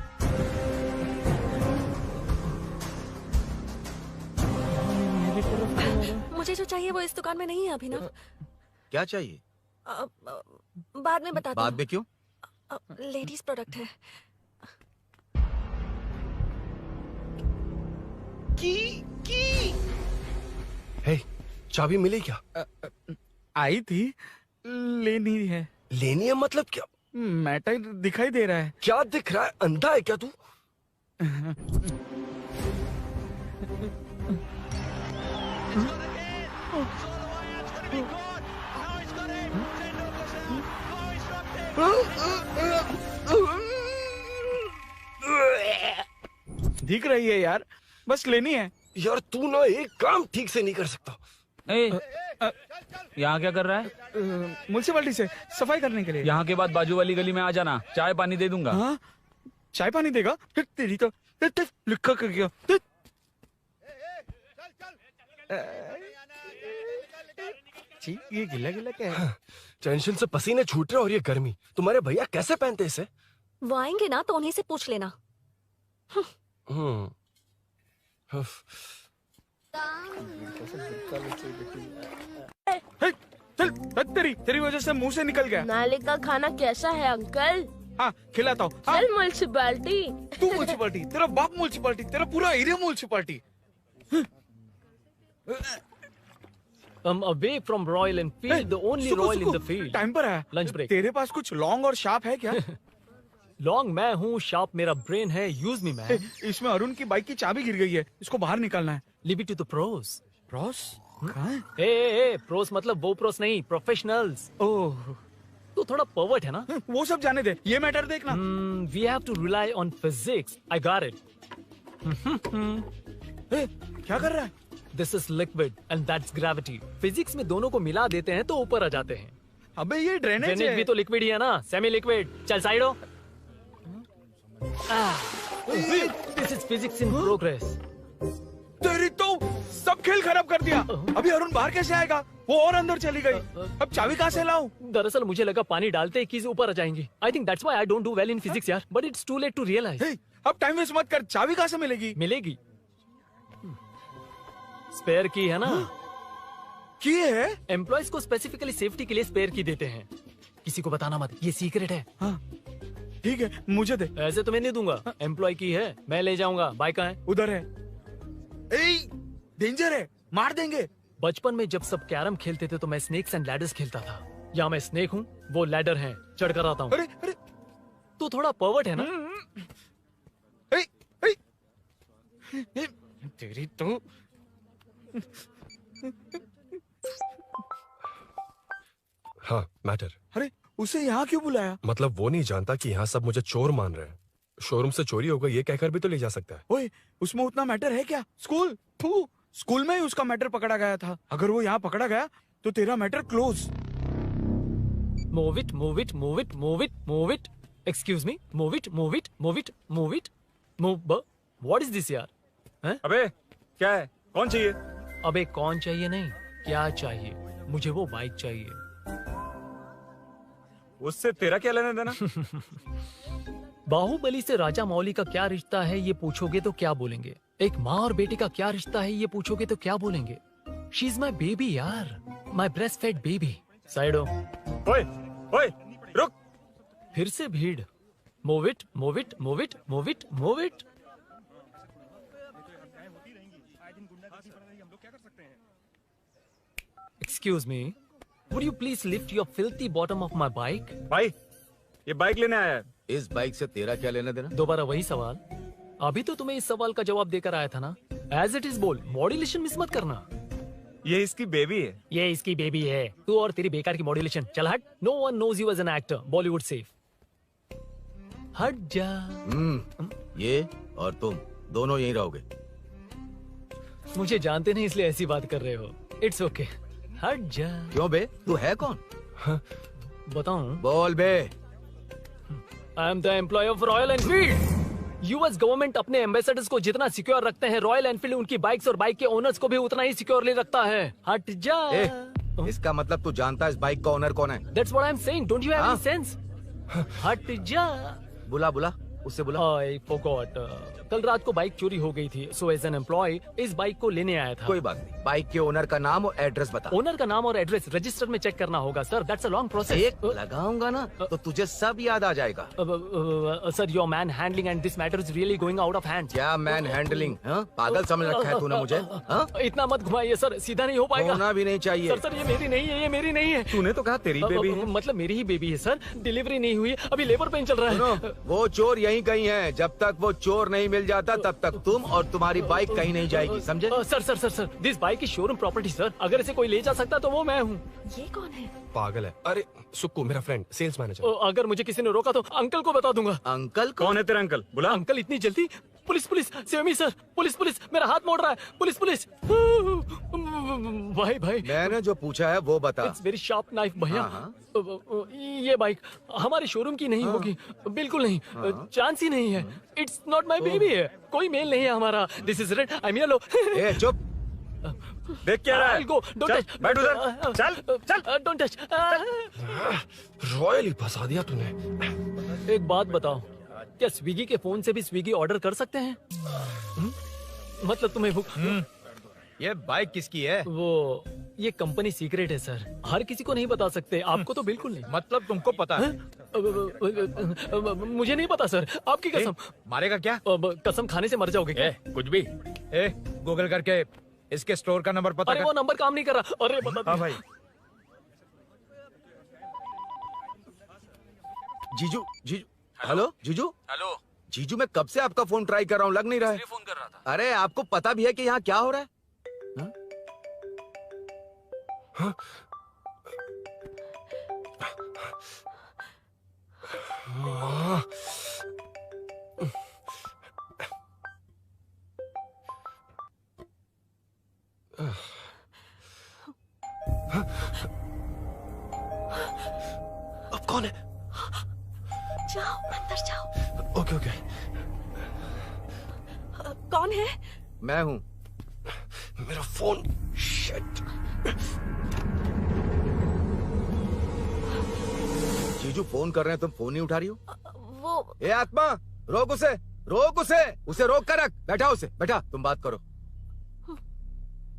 मेरी तरफ क्यों आ रहा है? मुझे जो चाहिए वो इस दुकान में नहीं है अभिनव। क्या चाहिए? बाद में बताती बाद में क्यों? लेडीज प्रोडक्ट है। हे, चाबी मिली क्या? आई थी, लेनी है। लेनी है मतलब क्या? मैटर दिखाई दे रहा है। क्या दिख रहा है? अंधा है क्या तू? दिख रही है यार, बस लेनी है। यार तू ना एक काम ठीक से नहीं कर सकता। यहाँ क्या कर रहा है? म्युनिसिपैलिटी से सफाई करने के लिए। यहाँ के बाद बाजू वाली गली में आ जाना, चाय पानी दे दूंगा। हाँ? चाय पानी देगा? तेरी तो लिखा कर गया। ये गिला गिला क्या है? टेंशन से पसीने छूट रहे और ये गर्मी। तुम्हारे भैया कैसे पहनते इसे? वो आएंगे ना तो उन्हीं से पूछ लेना। तेरी वजह से मुंह से निकल गया। नाले का खाना कैसा है अंकल? हाँ खिलाता हूँ। चल म्युनिसिपैलिटी। तू म्युनिसिपैलिटी, तेरा बाप म्युनिसिपैलिटी, तेरा पूरा area municipality. Away from Royal Enfield, the only Royal in the field. Time पर है। Lunch break. तेरे पास कुछ लॉन्ग और शार्प है क्या? लॉन्ग मैं हूँ, शार्प मेरा ब्रेन है। Use me man. इसमें अरुण की बाइक की चाबी गिर गई है, इसको बाहर निकालना है। Leave it to the pros. Pros? कहाँ है? ए प्रोस मतलब वो प्रोस नहीं, प्रोफेशनल्स। ओह, तू थोड़ा पर्वर्ट है ना? वो सब जाने दे, ये मैटर देखना। We have to rely on physics. I got it. क्या कर रहा है? This is liquid and that's gravity. Physics में दोनों को मिला देते हैं तो ऊपर आ जाते हैं। अबे ये ड्रेनेज है। भी तो लिक्विड ही है ना, सेमी लिक्विड। चल साइड हो। This is physics in progress. तेरी तो सब खेल खराब कर दिया। अभी अरुण बाहर कैसे आएगा? वो और अंदर चली गई। अब चाबी कहाँ से लाऊं? दरअसल मुझे लगा पानी डालते ही कीज ऊपर आ जाएंगी। I think that's why I don't do well in physics यार। But it's too late to realize. अब टाइम वेस्ट मत कर, चाबी कहाँ से मिलेगी? मिलेगी। स्पेयर की है ना? की है? एम्प्लॉयज को स्पेसिफिकली सेफ्टी के लिए स्पेयर की देते हैं। किसी को बताना मत, ये सीक्रेट है। हाँ। ठीक है, मुझे दे। ऐसे तो मैं नहीं दूंगा, एम्प्लॉय की है, मैं ले जाऊंगा। बाइक कहाँ है? उधर है। डेंजर है, मार देंगे। बचपन में जब सब कैरम खेलते थे तो मैं स्नेक्स एंड लैडर्स खेलता था। या मैं स्नेक हूँ, वो लैडर है, चढ़ कर आता हूँ। अरे तू थोड़ा पर्वर्ट है ना? तेरी तो हाँ, मैटर। अरे उसे यहाँ क्यों बुलाया? मतलब वो नहीं जानता कि यहाँ सब मुझे चोर मान रहे हैं। शोरूम से चोरी होगा ये कहकर भी तो ले जा सकता है। ओए, उसमें उतना मैटर है क्या? स्कूल में ही उसका मैटर पकड़ा गया था। अगर वो यहाँ पकड़ा गया तो तेरा matter close. Move it, move it, move it, move it, move it. Excuse me, move it, move it, move it, move it, move. What is this यार? हैं? अबे क्या है? कौन चाहिए? अबे कौन चाहिए नहीं, क्या चाहिए? मुझे वो बाइक चाहिए। उससे तेरा क्या लेना देना? बाहुबली से राजा मौली का क्या रिश्ता है ये पूछोगे तो क्या बोलेंगे? एक माँ और बेटे का क्या रिश्ता है ये पूछोगे तो क्या बोलेंगे? शी इज माई बेबी यार, my breast fed baby. Side हो। ओए रुक। फिर से भीड़। Move it, move it, move it, move it, move it. Excuse me, would you please lift your filthy bottom of my bike? भाई, ये bike लेने आया है। इस बाइक से तेरा क्या लेना देना? दोबारा वही सवाल। अभी तो तुम्हें इस सवाल का जवाब देकर आया था ना। एज इट इज बोल, मॉड्यूलेशन मिस मत करना। ये इसकी बेबी है। ये इसकी बेबी है। तू और तेरी बेकार की मॉड्यूलेशन। चल हट। No one knows you as an actor. Bollywood safe. हट जा। ये और तुम दोनों यहीं रहोगे। मुझे जानते नहीं इसलिए ऐसी बात कर रहे हो। It's okay. हट जा। क्यों बे? तू है कौन? बताऊं? बोल बे। I am the employ of Royal Enfield. US government अपने एम्बेसडर्स को जितना सिक्योर रखते हैं, रॉयल एनफील्ड उनकी बाइक्स और बाइक के ओनर्स को भी उतना ही सिक्योरली रखता है। हट जा। इसका मतलब तू जानता है इस बाइक का ओनर कौन है? That's what I'm saying. Don't you have any sense? हट जा। बुला उससे बुला। I forgot. कल रात को बाइक चोरी हो गई थी, so as an employee इस बाइक को लेने आया था। कोई बात नहीं, बाइक के ओनर का नाम और एड्रेस बता। ओनर का नाम और एड्रेस रजिस्टर में चेक करना होगा sir. That's a long process. एक लगाऊंगा ना तो तुझे सब याद आ जाएगा। Sir, your man handling and this matter is really going out of hand. क्या मैन हैंडलिंग? पागल समझ रखा है तूने मुझे? इतना मत घुमाइए सर, सीधा नहीं हो पाएगा। होना भी नहीं चाहिए। सर सर, ये मेरी नहीं है, ये मेरी नहीं है। तूने तो कहा तेरी बेबी है। मतलब मेरी ही बेबी है सर। डिलीवरी नहीं हुई, अभी लेबर पेन चल रहा है। वो चोर यहीं कहीं है। जब तक वो चोर नहीं मिल जाता तब तक तुम और तुम्हारी बाइक कहीं नहीं जाएगी, समझे? Sir sir sir sir, this bike is showroom property sir. अगर इसे कोई ले जा सकता तो वो मैं हूँ। ये कौन है? पागल है। अरे सुक्कू, मेरा फ्रेंड, सेल्स मैनेजर। अगर मुझे किसी ने रोका तो अंकल को बता दूंगा। अंकल? कौन है तेरा अंकल? बुला। अंकल इतनी जल्दी? Police police, save me sir. Police police, मेरा हाथ मोड़ रहा है। Police police. भाई भाई, मैंने जो पूछा है वो बता। इट्स वेरी शार्प नाइफ भैया। ये बाइक हमारे शोरूम की नहीं होगी, बिल्कुल नहीं। चांस ही नहीं है। इट्स नॉट माई बेबी है। कोई मेल नहीं है हमारा। This is red, I am yellow. चुप। देख क्या रहा है? I'll go. Don't चल, touch. बैठ उधर। चल। Don't touch. रॉयल ही फंसा दिया तूने। एक बात बताओ, क्या स्विगी के फोन से भी स्विगी ऑर्डर कर सकते हैं? मतलब तुम्हें भूख? ये बाइक किसकी है? वो ये कंपनी सीक्रेट है सर, हर किसी को नहीं बता सकते। आपको तो बिल्कुल नहीं। मतलब तुमको पता है? मुझे नहीं पता सर, आपकी कसम। मारेगा क्या? कसम खाने से मर जाओगे क्या? कुछ भी। गूगल करके इसके स्टोर का नंबर पता अरे कर। वो नंबर काम नहीं कर रहा। अरे बता। हाँ भाई। जीजू हेलो जीजू। हेलो जीजू, मैं कब से आपका फोन ट्राई कर रहा हूँ, लग नहीं रहा है। फोन कर रहा था। अरे आपको पता भी है कि यहाँ क्या हो रहा है? अब कौन है? जाओ अंदर जाओ। Okay okay. कौन है? मैं हूँ। मेरा फोन। शिट। जीजू फोन कर रहे हैं, तुम फोन नहीं उठा रही हो? वो ए आत्मा, रोक उसे रोक कर रख। बैठा उसे, बैठा, तुम बात करो।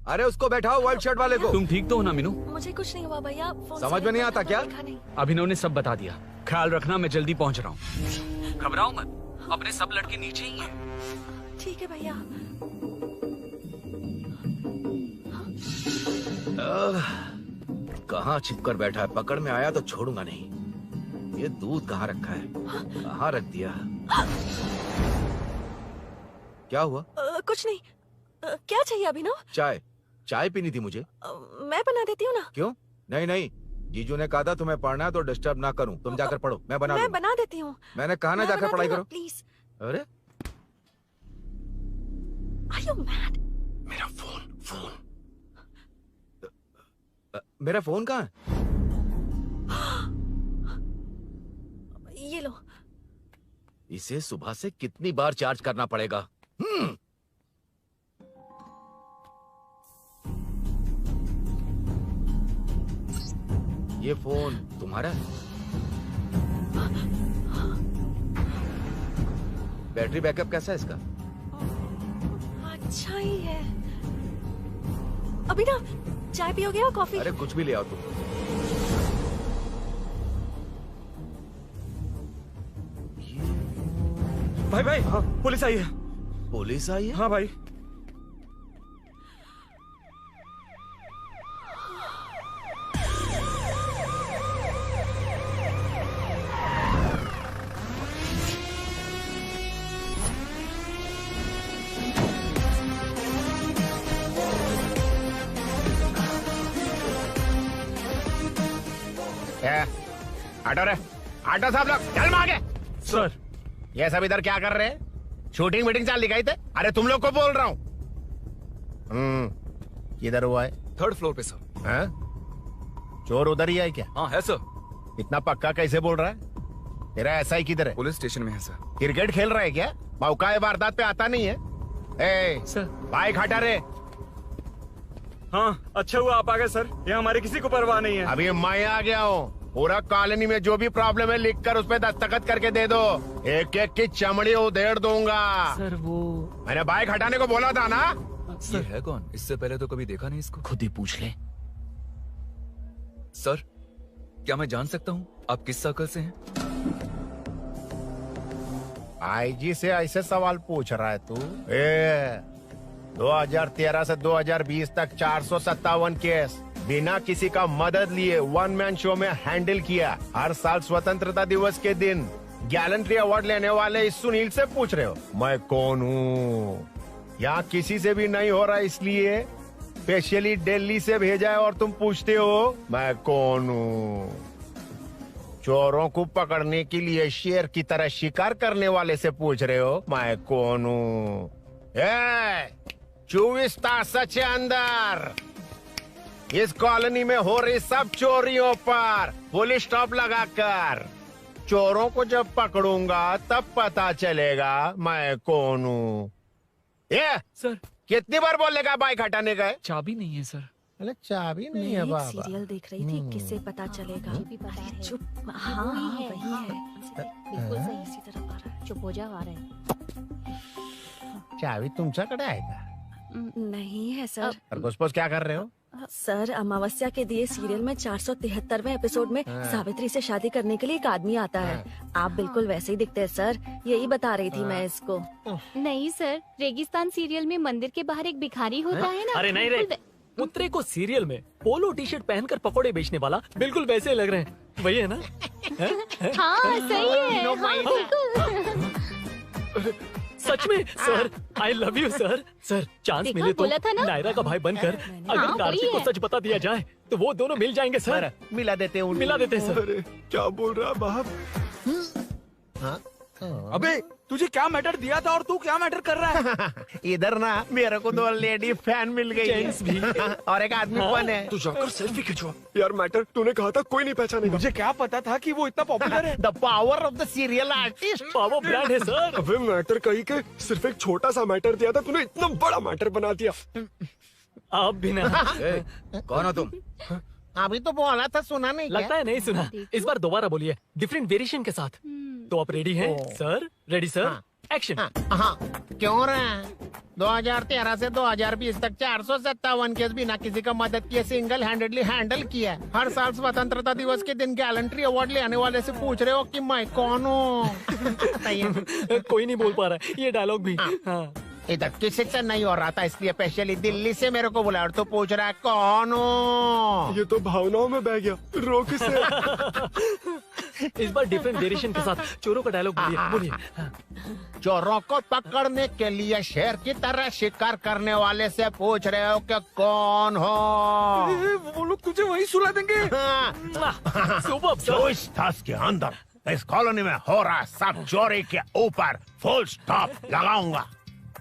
अरे उसको बैठाओ, व्हाइट शर्ट वाले को। तुम ठीक तो हो ना मीनू? मुझे कुछ नहीं हुआ भैया। फोन समझ में नहीं आता क्या? अभिनव ने सब बता दिया। ख्याल रखना, मैं जल्दी पहुंच रहा हूँ। घबराओ मत, अपने सब लड़के नीचे ही हैं। ठीक है भैया। कहाँ छिप कर बैठा है? पकड़ में आया तो छोड़ूंगा नहीं। ये दूध कहाँ रखा है? कहाँ रख दिया? क्या हुआ? कुछ नहीं। क्या चाहिए अभिनव? चाय। चाय पीनी थी मुझे। मैं बना देती हूँ ना। क्यों? नहीं नहीं, जीजू ने कहा था तुम्हें पढ़ना है तो डिस्टर्ब ना करूं। तुम जाकर पढ़ो, मैं बना देती हूँ। मैंने कहा ना जाकर पढ़ाई करो प्लीज। अरे Are you mad? मेरा फोन मेरा फोन कहाँ है? ये लो। इसे सुबह से कितनी बार चार्ज करना पड़ेगा? ये फोन तुम्हारा है? बैटरी बैकअप कैसा है इसका? अच्छा ही है। अभिनव, चाय पियोगे या कॉफी? अरे कुछ भी ले आओ तुम। भाई भाई, हाँ, पुलिस आई है। पुलिस आई है? हाँ भाई। आटो रे, आटो साहब लोग चल मांगे। सर, ये सब इधर क्या कर रहे हैं? शूटिंग मीटिंग चाल दिखाई थे? अरे तुम लोग को बोल रहा हूँ। किधर हुआ है? 3rd फ्लोर पे सर। हैं? चोर उधर ही है क्या? हाँ है सर। इतना पक्का कैसे बोल रहा है? तेरा ऐसा ही किधर है? पुलिस स्टेशन में है सर। क्रिकेट खेल रहा है क्या? मौका है वारदात पे आता नहीं है? ए सर, बाइक हटा रे। हाँ, अच्छा हुआ आप आ गए सर। ये हमारे किसी को परवाह नहीं है। अभी मैं आ गया हूँ। पूरा कॉलोनी में जो भी प्रॉब्लम है लिख कर उस पे दस्तखत करके दे दो। एक एक की चमड़ी उधेड़ दूंगा। सर वो मैंने बाइक हटाने को बोला था ना? ये है कौन? इससे पहले तो कभी देखा नहीं इसको। खुद ही पूछ ले। सर, क्या मैं जान सकता हूँ आप किस सर्कल से हैं? आईजी से ऐसे सवाल पूछ रहा है तू? 2013 से 2020 तक 457 केस बिना किसी का मदद लिए 1 मैन शो में हैंडल किया। हर साल स्वतंत्रता दिवस के दिन गैलेंट्री अवार्ड लेने वाले इस सुनील से पूछ रहे हो मैं कौन हूँ? यहाँ किसी से भी नहीं हो रहा, इसलिए स्पेशली दिल्ली से भेजा है और तुम पूछते हो मैं कौन हूँ? चोरों को पकड़ने के लिए शेर की तरह शिकार करने वाले से पूछ रहे हो मैं कौन हूँ? 24 तास के अंदर इस कॉलोनी में हो रही सब चोरियों पर पुलिस स्टॉप लगाकर चोरों को जब पकड़ूंगा तब पता चलेगा मैं कौन हूँ। ये सर कितनी बार बोलेगा बाइक हटाने का? चाबी नहीं है सर। अरे चाबी नहीं है मैं बाबा। एक सीरियल देख रही थी, किससे पता चलेगा? अरे चुप। हाँ वही है। बिल्कुल सही। इसी तरफ आ रहा है। चुप हो जाओ, आ रहे हैं। चाबी तुमच्याकडे आहे का? नहीं है सर। खरगोश क्या कर रहे हो? सर, अमावस्या के दिए सीरियल में 473वें एपिसोड में हाँ। सावित्री से शादी करने के लिए एक आदमी आता है। आप बिल्कुल वैसे ही दिखते हैं सर। यही बता रही थी मैं इसको। नहीं सर, रेगिस्तान सीरियल में मंदिर के बाहर एक भिखारी होता है ना। अरे नहीं रे, पुत्रे को सीरियल में पोलो टी शर्ट पहनकर पकोड़े बेचने वाला बिल्कुल वैसे लग रहे हैं। वही है ना? हाँ सही है। हाँ, बिल्कुल। सच में sir, I love you sir. Sir chance देखा, मिले तो बोला था ना? नायरा का भाई बनकर अगर हाँ, कार्तिक वही को है। सच बता दिया जाए तो वो दोनों मिल जाएंगे सर। मिला देते हैं मिला देते हैं सर। क्या बोल रहा है बाप? अबे तुझे क्या मैटर दिया था और तू क्या मैटर कर रहा है? इधर ना मेरे को 2 लेडी फैन मिल गई जेंट्स भी। और एक आदमी कौन है? तू जाकर सेल्फी खिंचवा। यार मैटर तूने कहा था कोई नहीं पहचानेगा। मुझे क्या पता था कि वो इतना पॉपुलर है? The power of the serial artist. Power brand है सर। अबे मैटर कहीं के सिर्फ एक छोटा सा मैटर दिया था, तूने इतना बड़ा मैटर बना दिया। आप भी ना। कौन हो तुम? अभी तो बोला था, सुना नहीं क्या? लगता है नहीं सुना। इस बार दोबारा बोलिए, डिफरेंट वेरिएशन के साथ। तो आप रेडी हैं सर? Ready sir? एक्शन। हाँ, क्यों रहा? 2013 से 2020 तक 457 केस बिना किसी का मदद किए सिंगल हैंडेडली हैंडल किया है। हर साल स्वतंत्रता दिवस के दिन गैलेंट्री अवार्ड लेने वाले से पूछ रहे हो कि मैं कौन हूँ? कोई नहीं बोल पा रहा है ये डायलॉग भी। हाँ। इधर किसी से नहीं हो रहा था इसलिए स्पेशली दिल्ली से मेरे को बुलाया और तू पूछ रहा है कौन हूँ? ये तो भावनाओं में बह गया। रोक इसे। इस बार डिफरेंट वेरिएशन के साथ चोरों का डायलॉग बोलिए। चोरों को पकड़ने के लिए शेर की तरह शिकार करने वाले से पूछ रहे हो कि कौन हो? वो लोग तुझे वही सुला देंगे। जो इस दस के अंदर इस कॉलोनी में हो रहा सब चोरी के ऊपर फुल स्टॉप लगाऊंगा।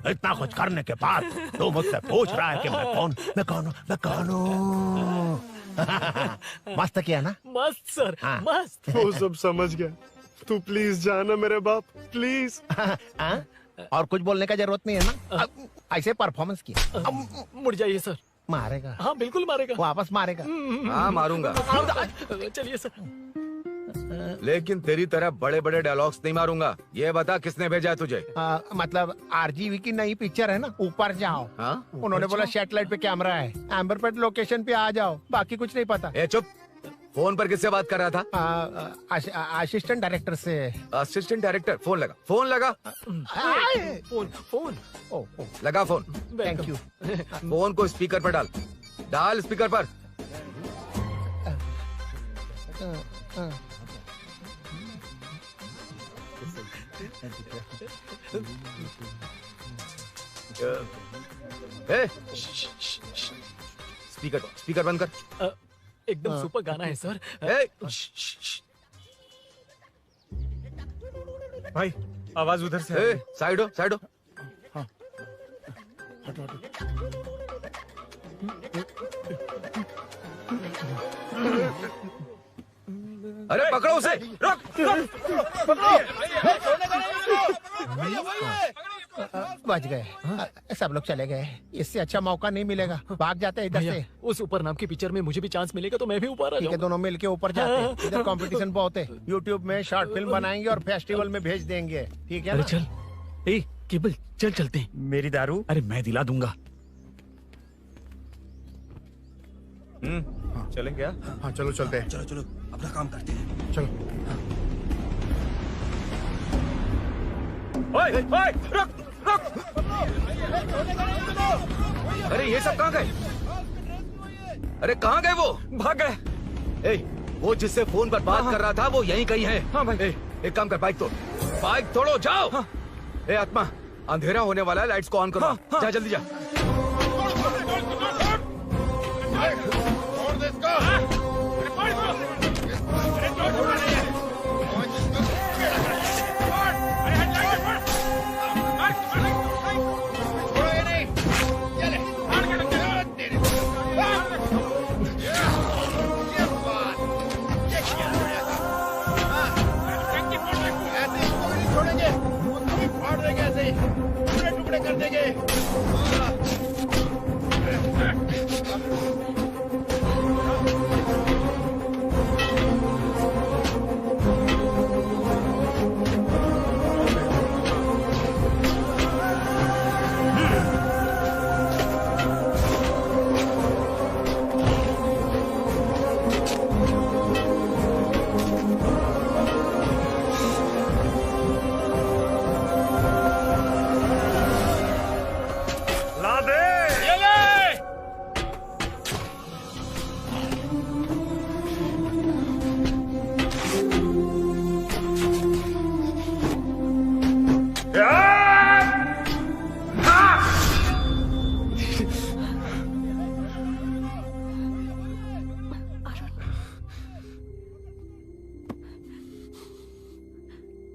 इतना कुछ करने के बाद तू मुझसे पूछ रहा है कि मैं कौन हूँ? मस्त किया ना? मस्त सर, मस्त। वो सब समझ गया। तू प्लीज जाना मेरे बाप, प्लीज। और कुछ बोलने का जरूरत नहीं है ना? ऐसे परफॉर्मेंस किया। मुड़ जाइए सर। मारेगा? हाँ बिल्कुल मारेगा। वापस मारेगा? हाँ मारूंगा। चलिए सर। लेकिन तेरी तरह बड़े बड़े डायलॉग्स नहीं मारूंगा। ये बता किसने भेजा है तुझे? मतलब आरजीवी की नई पिक्चर है ना, ऊपर जाओ। उन्होंने बोला सैटेलाइट पे कैमरा है, एम्बर पेट लोकेशन पे आ जाओ, बाकी कुछ नहीं पता। ए चुप। फोन पर किससे बात कर रहा था? असिस्टेंट डायरेक्टर से। Assistant director? फोन लगा, फोन लगा। फोन लगा फोन। Thank you. फोन को स्पीकर पर डाल। डाल स्पीकर पर। स्पीकर बंद कर। एकदम सुपर गाना है सर। भाई आवाज उधर से। साइड हो, साइड हो। अरे पकड़ो उसे। रुक, बच गए। सब लोग चले गए। इससे अच्छा मौका नहीं मिलेगा। भाग जाते हैं इधर से। उस ऊपर नाम की पिक्चर में मुझे भी चांस मिलेगा तो मैं भी ऊपर आ जाऊंगा। दोनों मिलके ऊपर जाते हैं। इधर कंपटीशन बहुत है। यूट्यूब में शॉर्ट फिल्म बनाएंगे और फेस्टिवल में भेज देंगे। ठीक है अरे ना? चल, ए केबल चल चलते हैं। मेरी दारू? अरे मैं दिला दूंगा। चलेंगे क्या? हाँ चलो चलते हैं। चलो अपना काम करते हैं। चलो। ओए, ओए, रुक, रुक। अरे ये सब कहाँ गए? अरे कहाँ गए वो? भाग गए। ए, वो जिससे फोन पर बात कर रहा था वो यहीं कहीं है। हाँ भाई। एक काम कर, बाइक तोड़। बाइक तोड़ो, जाओ। ए आत्मा, अंधेरा होने वाला है, लाइट्स को ऑन करो। जा जल्दी जा। टुकड़े कर देंगे।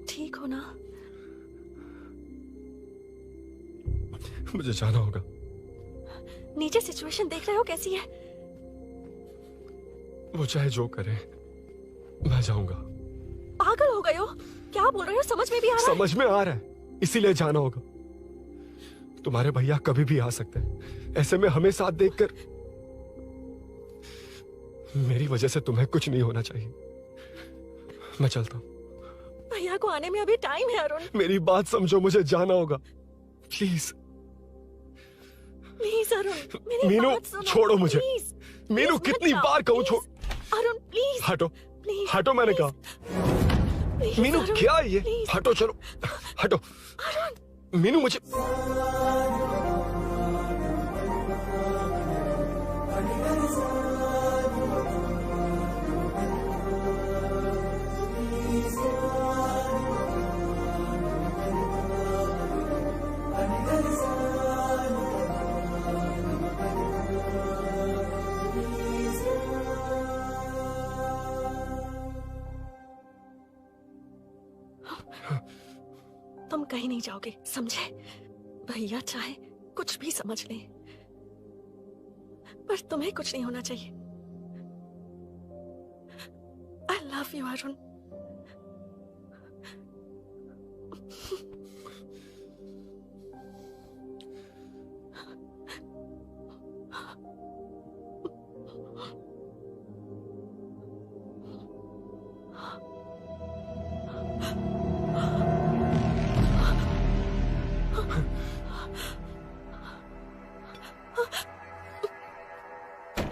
ठीक हो ना? मुझे जाना होगा। नीचे सिचुएशन देख रहे हो कैसी है? वो चाहे जो करे, मैं जाऊंगा। पागल हो गए हो? क्या बोल रहे हो? समझ में भी आ रहा है? समझ में आ रहा है, इसीलिए जाना होगा। तुम्हारे भैया कभी भी आ सकते हैं। ऐसे में हमें साथ देखकर मेरी वजह से तुम्हें कुछ नहीं होना चाहिए। मैं चलता हूँ। भैया को आने में अभी टाइम है अरुण। मेरी बात समझो, मुझे जाना होगा। प्लीज प्लीज अरुण, मेरी मीनू बात सुनो, छोड़ो मुझे। प्लीज, मीनू प्लीज कितनी मत जाओ, बार कहूँ प्लीज। छोड़। अरुण प्लीज हटो प्लीज, हटो मैंने कहा। प्लीज, मीनू अरुण, क्या ये? प्लीज। हटो चलो हटो। मीनू मुझे तुम कहीं नहीं जाओगे, समझे? भैया चाहे कुछ भी समझ लें, पर तुम्हें कुछ नहीं होना चाहिए। I love you Arun.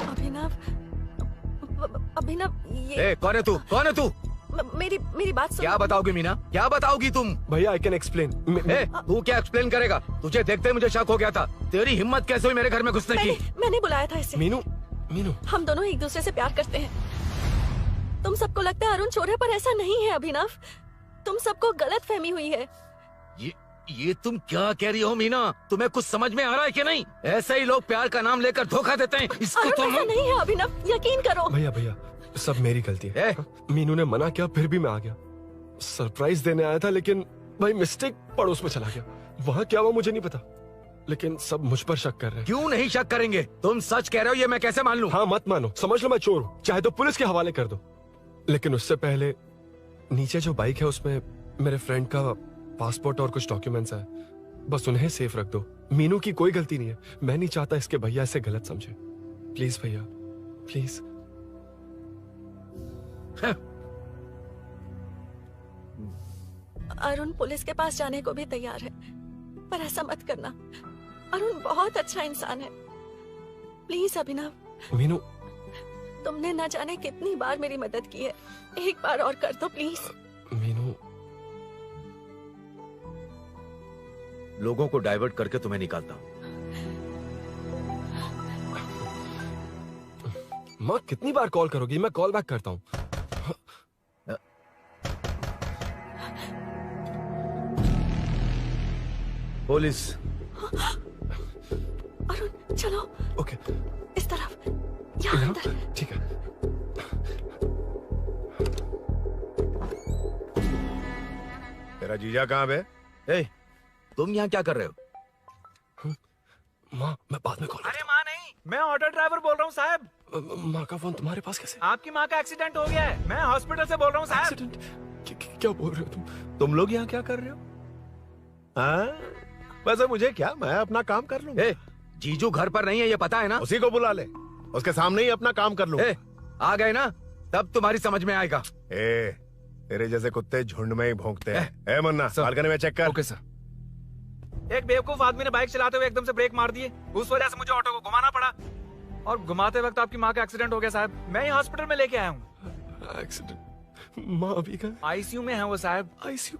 Abhinav, Abhinav, ये कौन है तू? कौन है तू? मेरी बात सुनो। क्या बताओगी मीना? क्या बताओगी तुम? भैया आई कैन एक्सप्लेन। तू क्या एक्सप्लेन करेगा? तुझे देखते ही मुझे शक हो गया था। तेरी हिम्मत कैसे हुई मेरे घर में घुसने की? मैंने बुलाया था इसे। मीनू मीनू हम दोनों एक दूसरे से प्यार करते हैं। तुम सबको लगता है अरुण चोर है, पर ऐसा नहीं है अभिनव। तुम सबको गलत फहमी हुई है। ये तुम क्या कह रही हो मीना? तुम्हें कुछ समझ में आ रहा है कि नहीं? ऐसे ही लोग प्यार का नाम लेकर धोखा देते हैं। इसको अरुण तुम ऐसा नहीं है अभिनव, यकीन करो। भैया भैया सब मेरी गलती है। मीनू ने मना किया फिर भी मैं आ गया। सरप्राइज देने आया था लेकिन भाई मिस्टेक पड़ोस में चला गया। वहाँ क्या हुआ मुझे नहीं पता, लेकिन सब मुझ पर शक कर रहे हैं। क्यों नहीं शक करेंगे? तुम सच कह रहे हो, ये मैं कैसे मान लूं? हाँ मत मानो, समझ लो मैं चोर हूँ, चाहे तो पुलिस के हवाले कर दो। लेकिन उससे पहले नीचे जो बाइक है उसमें मेरे फ्रेंड का पासपोर्ट और कुछ डॉक्यूमेंट्स है, बस उन्हें सेफ रख दो। मीनू की कोई गलती नहीं है। मैं नहीं चाहता इसके भैया इसे गलत समझे। प्लीज भैया प्लीज। अरुण पुलिस के पास जाने को भी तैयार है, पर ऐसा मत करना। अरुण बहुत अच्छा इंसान है। प्लीज अभिनव। मीनू तुमने न जाने कितनी बार मेरी मदद की है, एक बार और कर दो प्लीज। मीनू लोगों को डाइवर्ट करके तुम्हें निकालता हूँ। माँ कितनी बार कॉल करोगी? मैं कॉल बैक करता हूँ। पुलिस। अरुण चलो। ओके इस तरफ, यहाँ अंदर। ठीक है। तेरा जीजा कहाँ पे? तुम यहाँ क्या कर रहे हो? माँ मैं बाद में कॉल। अरे माँ नहीं, मैं ऑटो ड्राइवर बोल रहा हूँ साहब। माँ का फोन तुम्हारे पास कैसे? आपकी माँ का एक्सीडेंट हो गया है, मैं हॉस्पिटल से बोल रहा हूँ साहब। क्या बोल रहे हो तुम लोग यहाँ क्या कर रहे हो? वैसे मुझे क्या, मैं अपना काम कर लूँ। जीजू घर पर नहीं है, ये पता है ना? उसी को बुला ले, उसके सामने ही अपना काम कर लूँ। आ गए ना, तब तुम्हारी समझ में आएगा। तेरे जैसे कुत्ते झुंड में ही भौंकते हैं। मुन्ना बालकनी में चेक कर। Okay sir. एक बेवकूफ आदमी ने बाइक चलाते हुए एकदम से ब्रेक मार दिए, उस वजह से मुझे ऑटो को घुमाना पड़ा और घुमाते वक्त आपकी माँ का एक्सीडेंट हो गया साहब। मैं ही हॉस्पिटल में लेके आया हूँ। एक्सीडेंट? माँ अभी कहाँ? आईसीयू में है वो साहब। आईसीयू?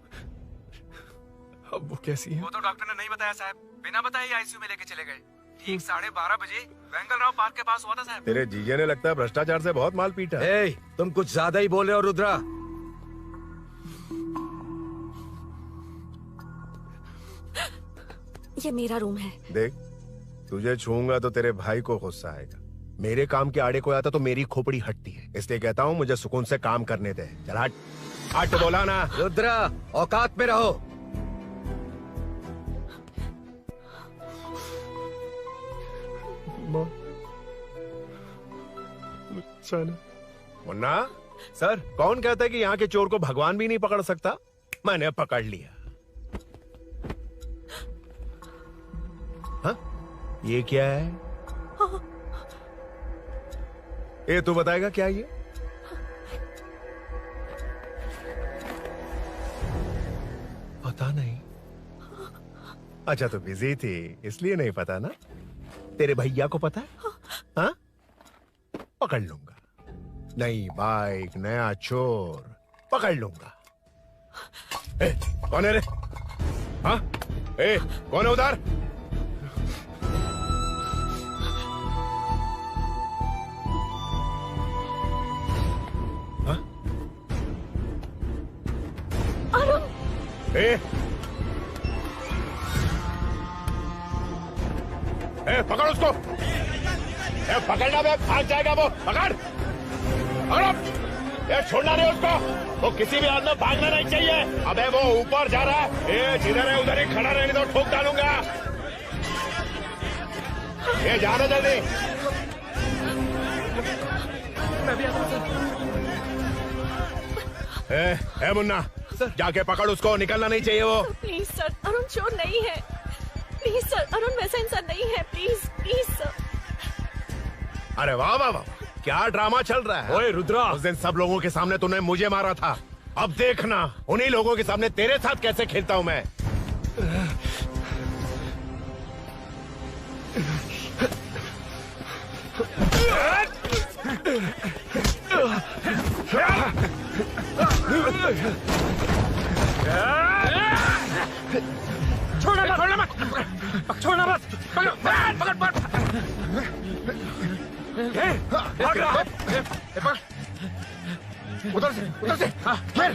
अब वो कैसी है? वो तो डॉक्टर ने नहीं बताया साहब, बिना बताए आईसीयू में लेके चले गए। ठीक 12:30 बजे वेंगल राव पार्क के पास हुआ था साहब। तेरे जीजे ने लगता है भ्रष्टाचार से बहुत माल पीटा। तुम कुछ ज्यादा ही बोल रहे हो रुद्रा। ये मेरा रूम है। देख, तुझे छूंगा तो तेरे भाई को गुस्सा आएगा। मेरे काम के आड़े को आता तो मेरी खोपड़ी हटती है, इसलिए कहता हूँ मुझे सुकून से काम करने दे। चल हट। हट बोला ना। रुद्रा औकात में रहो। मुन्ना सर, कौन कहता है कि यहाँ के चोर को भगवान भी नहीं पकड़ सकता? मैंने पकड़ लिया। हाँ? ये क्या है? ये तू बताएगा क्या ये? पता नहीं। अच्छा तो बिजी थी इसलिए नहीं पता ना? तेरे भैया को पता है? हाँ? पकड़ लूंगा। नई बाइक, नया चोर, पकड़ लूंगा। ए, कौन है रे? हाँ? ए, कौन है उधर? हाँ? ए, पकड़ उसको। पकड़ना बे, भाग जाएगा वो। पकड़, ये छोड़ना नहीं उसको। वो किसी भी हाल में भागना नहीं चाहिए। अबे वो ऊपर जा रहा है। ये जिधर है उधर ही खड़ा रहने दो, ठोक डालूंगा। ये जाना जल्दी। ए मुन्ना, जाके पकड़ उसको, निकलना नहीं चाहिए वो। प्लीज सर, अरुण चोर नहीं है। प्लीज सर, अरुण वैसा इंसान नहीं है। Please please sir. अरे वाह वाह वाह, क्या ड्रामा चल रहा है। ओए रुद्रा, उस दिन सब लोगों के सामने तूने मुझे मारा था। अब देखना उन्हीं लोगों के सामने तेरे साथ कैसे खेलता हूं मैं। छोड़ना मत, छोड़ना मत, पकड़, पकड़, पकड़। भाग रहा है। उधर से, फिर।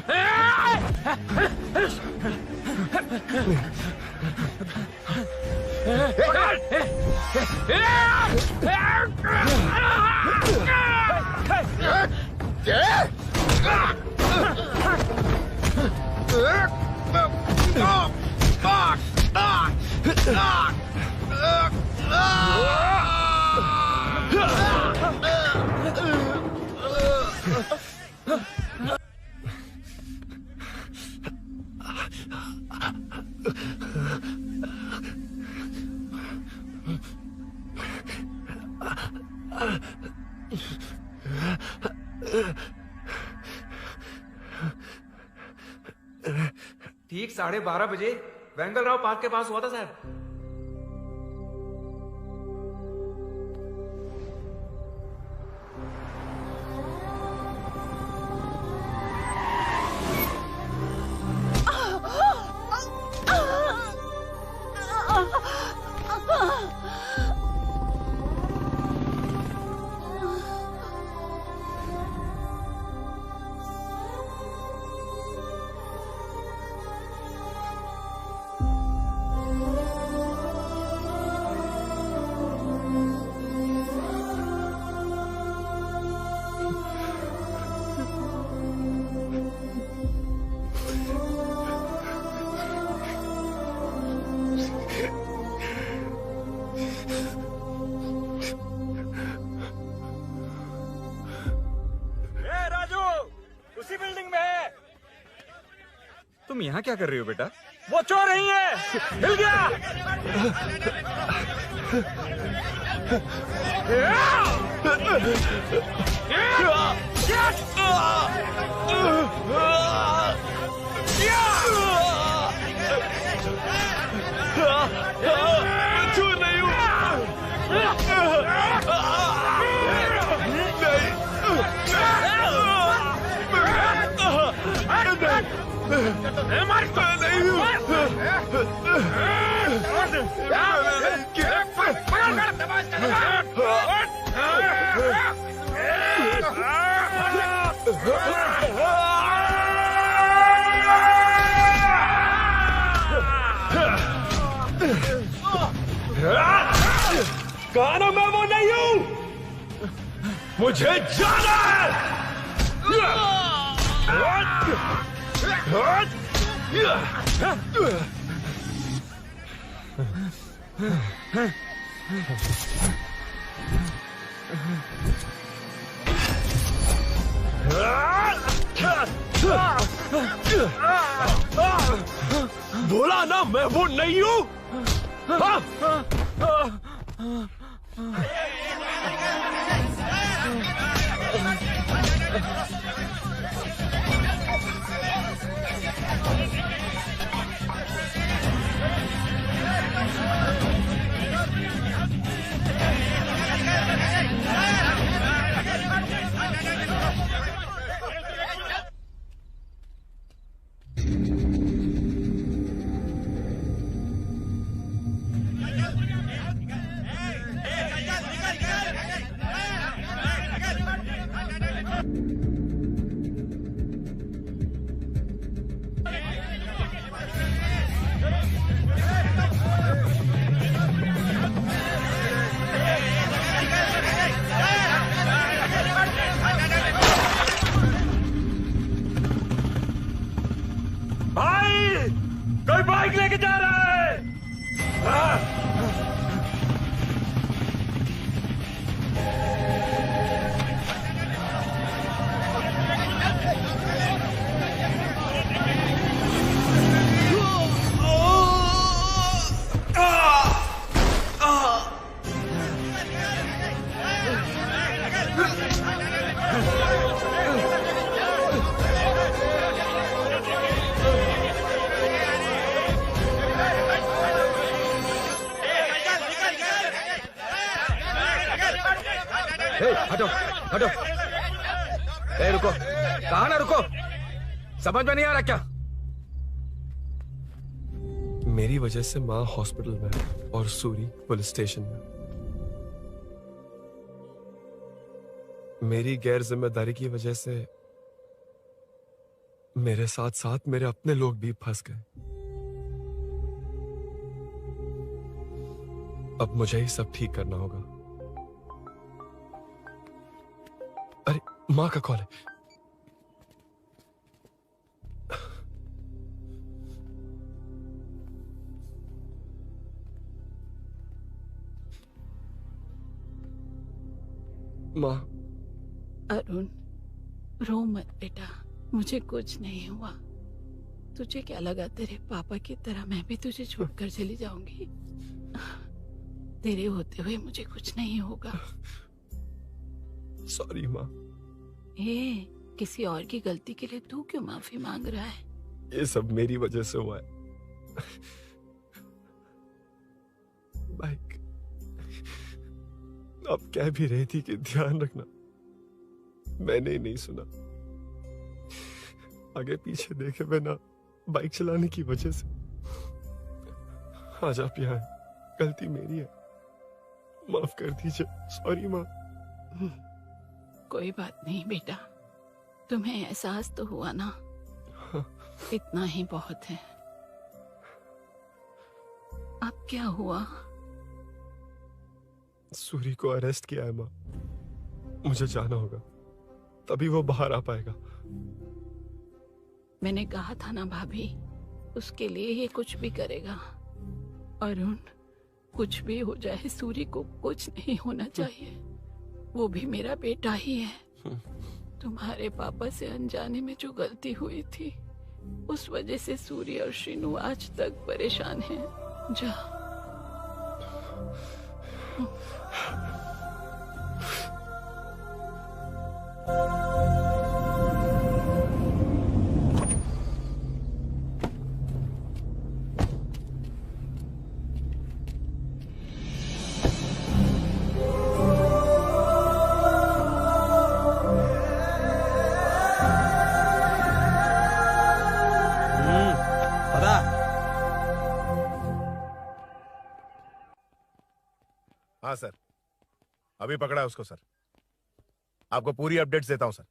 ठीक 12:30 बजे वेंगल राव पार्क के पास हुआ था साहब। तुम यहाँ क्या कर रही हो बेटा? वो चोर नहीं है, हिल गया। चोर नहीं हूँ। कहा ना मैं वो नहीं हूँ, मुझे जाना है। बोला ना मैं वो नहीं हूँ। कोई बाइक लेके जा रहा है। हटो हटो। ए रुको, कहा ना रुको, समझ में नहीं आ रहा क्या? मेरी वजह से माँ हॉस्पिटल में है और सूरी पुलिस स्टेशन में। मेरी गैर जिम्मेदारी की वजह से मेरे साथ साथ मेरे अपने लोग भी फंस गए। अब मुझे ही सब ठीक करना होगा। अरे माँ का कॉल है। माँ। अरुण, रो मत बेटा, मुझे कुछ नहीं हुआ। तुझे क्या लगा तेरे पापा की तरह मैं भी तुझे छोड़कर चली जाऊंगी? तेरे होते हुए मुझे कुछ नहीं होगा। सॉरी माँ। ए, किसी और की गलती के लिए तू क्यों माफी मांग रहा है? ये सब मेरी वजह से हुआ है। बाइक अब कह भी रही थी कि ध्यान रखना, मैंने ही नहीं सुना। आगे पीछे देखे बिना बाइक चलाने की वजह से आज आप यहाँ हैं। गलती मेरी है, माफ कर दीजिए। सॉरी माँ। कोई बात नहीं बेटा, तुम्हें एहसास तो हुआ ना, इतना ही बहुत है। अब क्या हुआ? सूरी को अरेस्ट किया है माँ। मुझे जाना होगा, तभी वो बाहर आ पाएगा। मैंने कहा था ना भाभी, उसके लिए ये कुछ भी करेगा। अरुण, कुछ भी हो जाए सूरी को कुछ नहीं होना चाहिए। वो भी मेरा बेटा ही है। तुम्हारे पापा से अनजाने में जो गलती हुई थी, उस वजह से सूरी और श्रीनु आज तक परेशान हैं। जा। हाँ सर, अभी पकड़ा है उसको सर। आपको पूरी अपडेट्स देता हूं सर।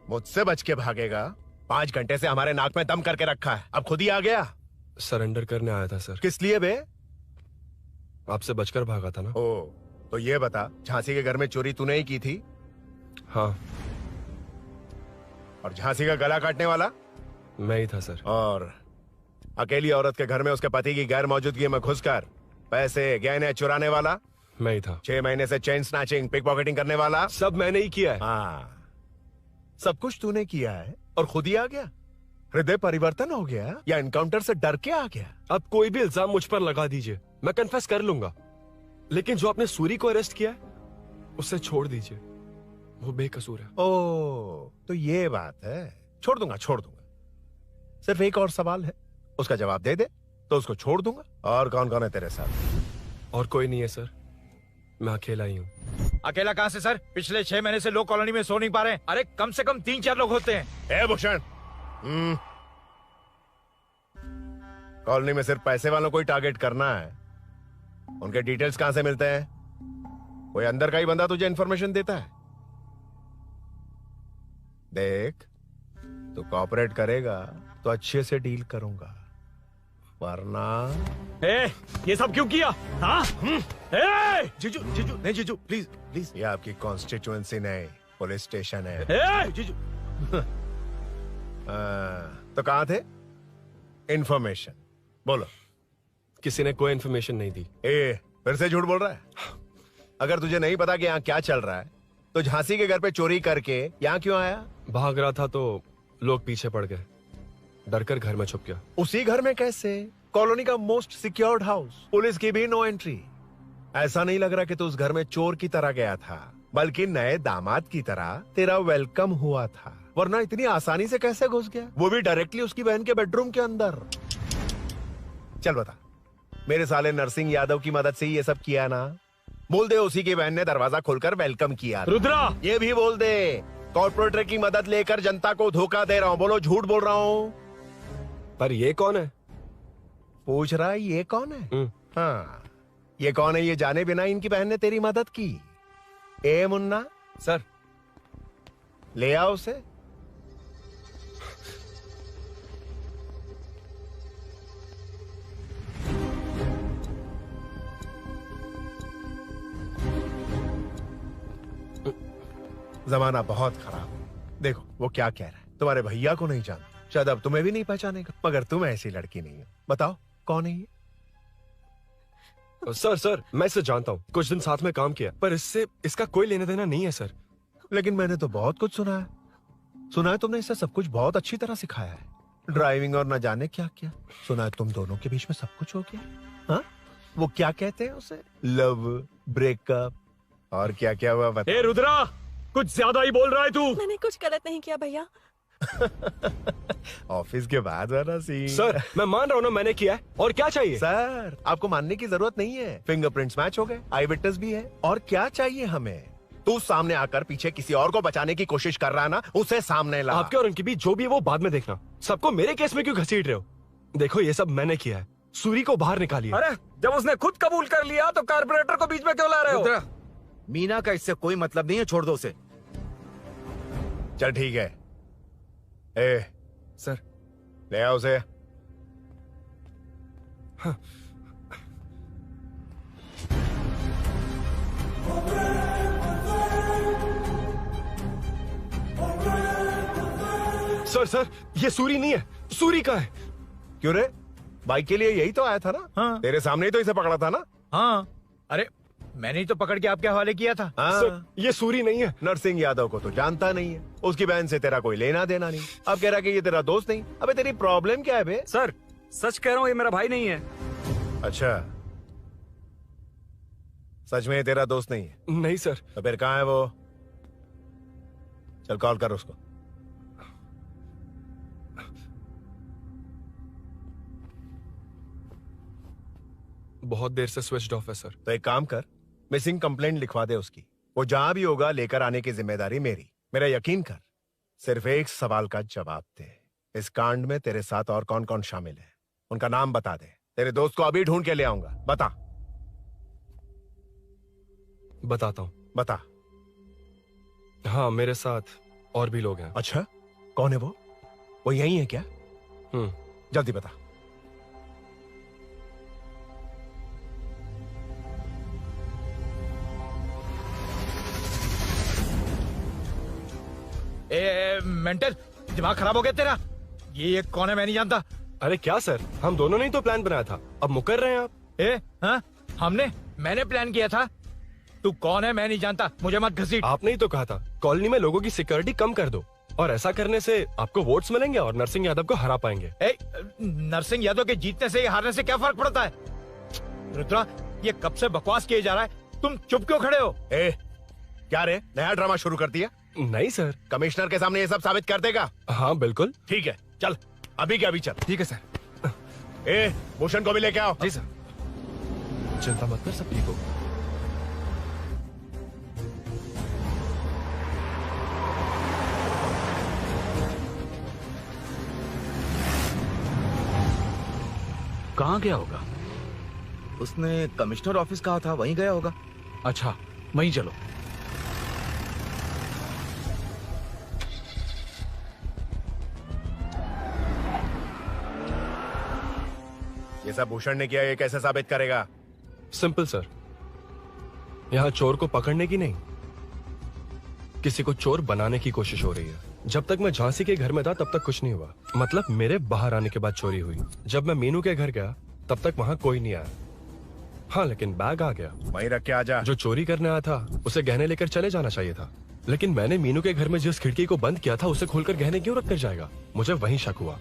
मुझसे बच के भागेगा? 5 घंटे से हमारे नाक में दम करके रखा है, अब खुद ही आ गया। सरेंडर करने आया था सर। किस लिए बे? आपसे बचकर भागा था ना। ओ, तो ये बता, झांसी के घर में चोरी तूने ही की थी? हाँ। और झांसी का गला काटने वाला? मैं ही था सर। और अकेली औरत के घर में उसके पति की गैर मौजूदगी में घुसकर पैसे गहने चुराने वाला? मैं ही था। 6 महीने से चेन स्नैचिंग, पिक पॉकेटिंग करने वाला? सब मैंने ही किया है। हाँ, सब कुछ तूने किया है और खुद ही आ गया? हृदय परिवर्तन हो गया या एनकाउंटर से डर के आ गया? अब कोई भी इल्जाम मुझ पर लगा दीजिए, मैं कन्फेस कर लूंगा। लेकिन जो आपने सूरी को अरेस्ट किया है, उसे छोड़ दीजिए, वो बेकसूर है। ओ, तो ये बात है। छोड़ दूंगा, छोड़ दूंगा। सिर्फ एक और सवाल है, उसका जवाब दे दे तो उसको छोड़ दूंगा। और कौन कौन है तेरे साथ? और कोई नहीं है सर, मैं अकेला ही हूँ। अकेला कहाँ से सर? पिछले 6 महीने से लोग कॉलोनी में सो नहीं पा रहे हैं। अरे कम से कम 3-4 लोग होते हैं। ए भूषण, कॉलोनी में सिर्फ पैसे वालों को ही टारगेट करना है। उनके डिटेल्स कहां से मिलते हैं? कोई अंदर का ही बंदा तुझे इंफॉर्मेशन देता है? देख, तू कोऑपरेट करेगा तो अच्छे से डील करूंगा, वरना ये सब क्यों किया? हाँ? जीजू, जीजू, नहीं जीजू, प्लीज प्लीज। ये आपकी कॉन्स्टिट्यूएंसी नहीं, पुलिस स्टेशन है। जीजू। तो कहाँ थे? इंफॉर्मेशन बोलो। किसी ने कोई इन्फॉर्मेशन नहीं दी। फिर से झूठ बोल रहा है? अगर तुझे नहीं पता कि यहाँ क्या चल रहा है तो झांसी के घर पे चोरी करके यहाँ क्यों आया? भाग रहा था तो लोग पीछे पड़ गए, डर कर घर में छुप गया। उसी घर में कैसे? कॉलोनी का मोस्ट सिक्योर्ड हाउस, पुलिस की भी नो एंट्री। ऐसा नहीं लग रहा कि तू उस घर में चोर की तरह गया था, बल्कि नए दामाद की तरह तेरा वेलकम हुआ था। वरना इतनी आसानी से कैसे घुस गया, वो भी डायरेक्टली उसकी बहन के बेडरूम के अंदर? चल बता, मेरे साले नरसिंह यादव की मदद से ही ये सब किया ना? बोल दे उसी की बहन ने दरवाजा खोलकर वेलकम किया। रुद्रा, ये भी बोल दे कॉर्पोरेटर की मदद लेकर जनता को धोखा दे रहा हूँ। बोलो झूठ बोल रहा हूँ। पर ये कौन है? पूछ रहा है ये कौन है? हाँ, ये कौन है ये जाने बिना इनकी बहन ने तेरी मदद की। ए मुन्ना सर, ले आओ उसे। जमाना बहुत खराब है। देखो वो क्या कह रहा है, तुम्हारे भैया को नहीं जानता, शायद अब तुम्हें भी नहीं पहचानेगा, मगर तुम ऐसी लड़की नहीं हो। बताओ कौन है ये? सर मैं इसे जानता हूँ, कुछ दिन साथ में काम किया, पर इससे इसका कोई लेना देना नहीं है सर। लेकिन मैंने तो बहुत कुछ सुना है। सुना है तुमने इसे सब कुछ बहुत अच्छी तरह सिखाया है, ड्राइविंग और न जाने क्या क्या। सुना है तुम दोनों के बीच में सब कुछ हो गया। हाँ, वो क्या कहते हैं उसे, लव, ब्रेकअप और क्या क्या हुआ बता। ए रुद्रा, कुछ ज्यादा ही बोल रहा है तू। मैंने कुछ गलत नहीं किया भैया। ऑफिस के बाद वाला सीन। सर मैं मान रहा हूँ ना मैंने किया है, और क्या चाहिए? सर आपको मानने की जरूरत नहीं है, फिंगरप्रिंट्स मैच हो गए, आई विटनेस भी है, और क्या चाहिए हमें? तू सामने आकर पीछे किसी और को बचाने की कोशिश कर रहा है ना, उसे सामने ला। आपके और उनके बीच जो भी है वो बाद में देखना, सबको मेरे केस में क्यों घसीट रहे हो? देखो ये सब मैंने किया है, सूरी को बाहर निकालिए। अरे जब उसने खुद कबूल कर लिया तो कारपोरेटर को बीच में क्यों ला रहे हो? मीना का इससे कोई मतलब नहीं है, छोड़ दो उसे। चल ठीक है। ए सर, ले आओ उसे। हाँ। सर ये सूरी नहीं है, सूरी का है। क्यों रे, बाइक के लिए यही तो आया था ना? हाँ। तेरे सामने ही तो इसे पकड़ा था ना? हाँ, अरे मैंने ही तो पकड़ के आपके हवाले किया था। हाँ। सर ये सूरी नहीं है। नरसिंह यादव को तो जानता नहीं है, उसकी बहन से तेरा कोई लेना देना नहीं, अब कह रहा कि ये तेरा दोस्त नहीं। अबे तेरी प्रॉब्लम क्या है बे? सर सच कह रहा हूँ, ये मेरा भाई नहीं है। अच्छा, सच में ये तेरा दोस्त नहीं है? नहीं सर। तो फिर कहाँ है वो? चल कॉल कर उसको। बहुत देर से स्विच ऑफ है सर। तो एक काम कर, मिसिंग कंप्लेंट लिखवा दे उसकी, वो जहां भी होगा लेकर आने की जिम्मेदारी मेरी। मेरा यकीन कर, सिर्फ एक सवाल का जवाब दे, इस कांड में तेरे साथ और कौन कौन शामिल है, उनका नाम बता दे। तेरे दोस्त को अभी ढूंढ के ले आऊंगा। बता। बताता हूँ। बता। हाँ, मेरे साथ और भी लोग हैं। अच्छा, कौन है वो यही है क्या? जल्दी बता। मेंटल, दिमाग खराब हो गया तेरा? ये कौन है, मैं नहीं जानता। अरे क्या सर, हम दोनों ने ही तो प्लान बनाया था, अब मुकर रहे हैं आप। हाँ, मैंने प्लान किया था। तू कौन है मैं नहीं जानता, मुझे मत घसीट। आपने ही तो कहा था कॉलोनी में लोगों की सिक्योरिटी कम कर दो, और ऐसा करने से आपको वोट्स मिलेंगे और नरसिंह यादव को हरा पाएंगे। नरसिंह यादव के जीतने से या हारने से क्या फर्क पड़ता है? रुद्रा, ये कब से बकवास किए जा रहा है, तुम चुप क्यों खड़े हो? क्या रे, नया ड्रामा शुरू कर दिया? नहीं सर। कमिश्नर के सामने ये सब साबित कर देगा? हाँ बिल्कुल। ठीक है, चल अभी क्या अभी चल। ठीक है सर। भूषण को भी लेके आओ। जी सर। चिंता मत कर, सब ठीक हो। कहाँ गया होगा? उसने कमिश्नर ऑफिस कहा था, वहीं गया होगा। अच्छा, वहीं चलो। ये सब भूषण ने किया, ये कैसे साबित करेगा? सिंपल सर, यहाँ चोर को पकड़ने की नहीं, किसी को चोर बनाने की कोशिश हो रही है। जब तक मैं झांसी के घर में था तब तक कुछ नहीं हुआ, मतलब मेरे बाहर आने के बाद चोरी हुई। जब मैं मीनू के घर गया तब तक वहाँ कोई नहीं आया। हाँ, लेकिन बैग आ गया। वहीं रख के आ जा। जो चोरी करने आया था उसे गहने लेकर चले जाना चाहिए था, लेकिन मैंने मीनू के घर में जिस खिड़की को बंद किया था उसे खोलकर गहने क्यों रख कर जाएगा। मुझे वहीं शक हुआ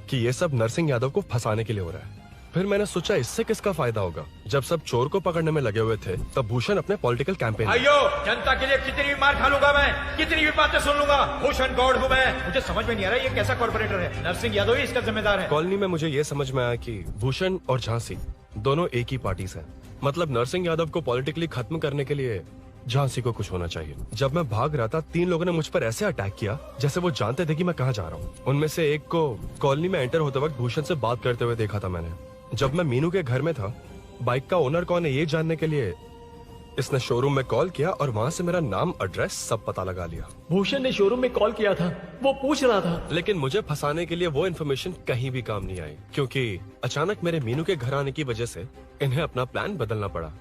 कि ये सब नरसिंह यादव को फंसाने के लिए हो रहा है। फिर मैंने सोचा इससे किसका फायदा होगा। जब सब चोर को पकड़ने में लगे हुए थे तब भूषण अपने पॉलिटिकल कैंपेन। भाइयों, जनता के लिए कितनी भी मार खा लूंगा मैं, कितनी भी बातें सुन लूंगा, भूषण गौड़ हूँ मैं। मुझे समझ में नहीं आ रहा ये कैसा कॉर्पोरेटर है। नरसिंह यादव ही इसका जिम्मेदार है। कॉलोनी में मुझे ये समझ में आया कि भूषण और झांसी दोनों एक ही पार्टी से, मतलब नरसिंह यादव को पॉलिटिकली खत्म करने के लिए झांसी को कुछ होना चाहिए। जब मैं भाग रहा था 3 लोगों ने मुझ पर ऐसे अटैक किया जैसे वो जानते थे कि मैं कहाँ जा रहा हूँ। उनमें से एक को कॉलोनी में एंटर होते वक्त भूषण से बात करते हुए देखा था मैंने। जब मैं मीनू के घर में था, बाइक का ओनर कौन है ये जानने के लिए इसने शोरूम में कॉल किया और वहाँ से मेरा नाम, एड्रेस सब पता लगा लिया। भूषण ने शोरूम में कॉल किया था, वो पूछ रहा था। लेकिन मुझे फंसाने के लिए वो इन्फॉर्मेशन कहीं भी काम नहीं आई, क्योंकि अचानक मेरे मीनू के घर आने की वजह से इन्हें अपना प्लान बदलना पड़ा।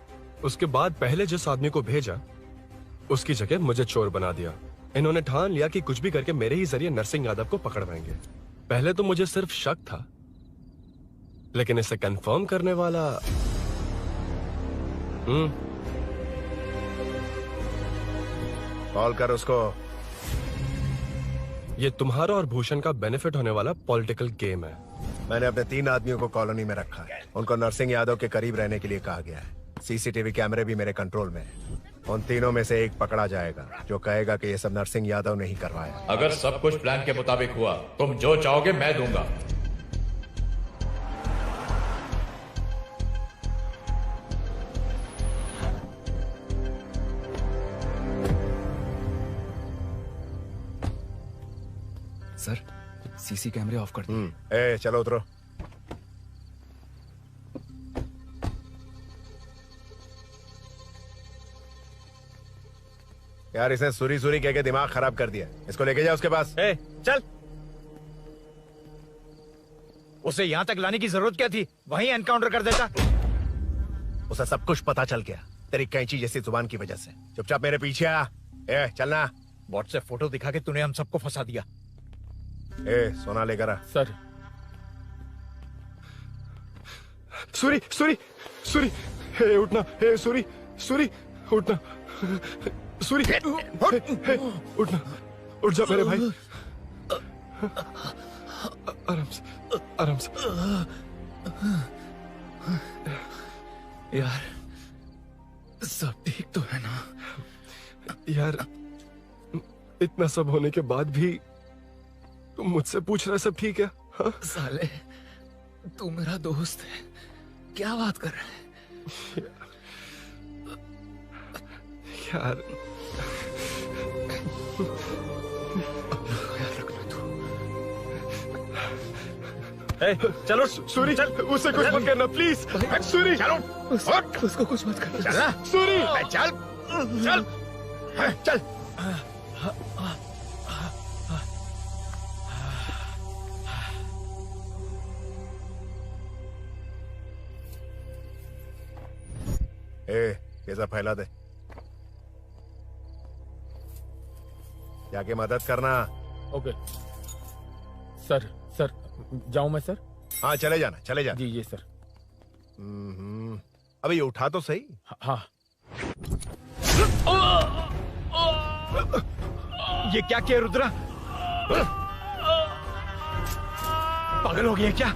उसके बाद पहले जिस आदमी को भेजा उसकी जगह मुझे चोर बना दिया। इन्होंने ठान लिया कि कुछ भी करके मेरे ही जरिए नरसिंह यादव को पकड़वाएंगे। पहले तो मुझे सिर्फ शक था, लेकिन इसे कंफर्म करने वाला कॉल कर उसको। ये तुम्हारा और भूषण का बेनिफिट होने वाला पॉलिटिकल गेम है। मैंने अपने 3 आदमियों को कॉलोनी में रखा है। उनको नरसिंह यादव के करीब रहने के लिए कहा गया है। सीसीटीवी कैमरे भी मेरे कंट्रोल में है। उन तीनों में से एक पकड़ा जाएगा जो कहेगा कि ये सब नरसिंह यादव ने ही करवाया। अगर सब कुछ प्लान के मुताबिक हुआ, तुम जो चाहोगे मैं दूंगा। सर, सीसी कैमरे ऑफ कर दो। चलो उतरो। यार इसने सुरी सुरी कह के दिमाग खराब कर दिया। इसको लेके जा उसके पास। चल। उसे यहाँ तक लाने की जरूरत क्या थी? वहीं एनकाउंटर कर देता। उसे सब कुछ पता चल गया तेरी कैंची जैसी जुबान की वजह से। चुपचाप मेरे पीछे आ। चलना। व्हाट्सएप फोटो दिखा के तूने हम सबको फंसा दिया। सोना लेकर आ। सर। सूरी सूरी सूरी, उठना। सूरी सूरी, उठना। सूरी, उठना। उठ जा मेरे भाई। आराम से, आराम से। यार सब ठीक तो है ना? यार इतना सब होने के बाद भी तुम मुझसे पूछ रहा सब ठीक है? हाँ? साले तू मेरा दोस्त है, क्या बात कर रहा है? यार चलो सूरी, चल। उसे कुछ मत करना प्लीज। सूरी चलो, उसको कुछ मत करना। चल सूरी, चल चल चल। ये सब फैला दे। जाके मदद करना। Okay sir. सर जाऊं मैं सर? हाँ चले जाना, चले जाना। जी सर। अभी उठा तो सही। हाँ। ये क्या किया रुद्रा? पागल हो गया क्या?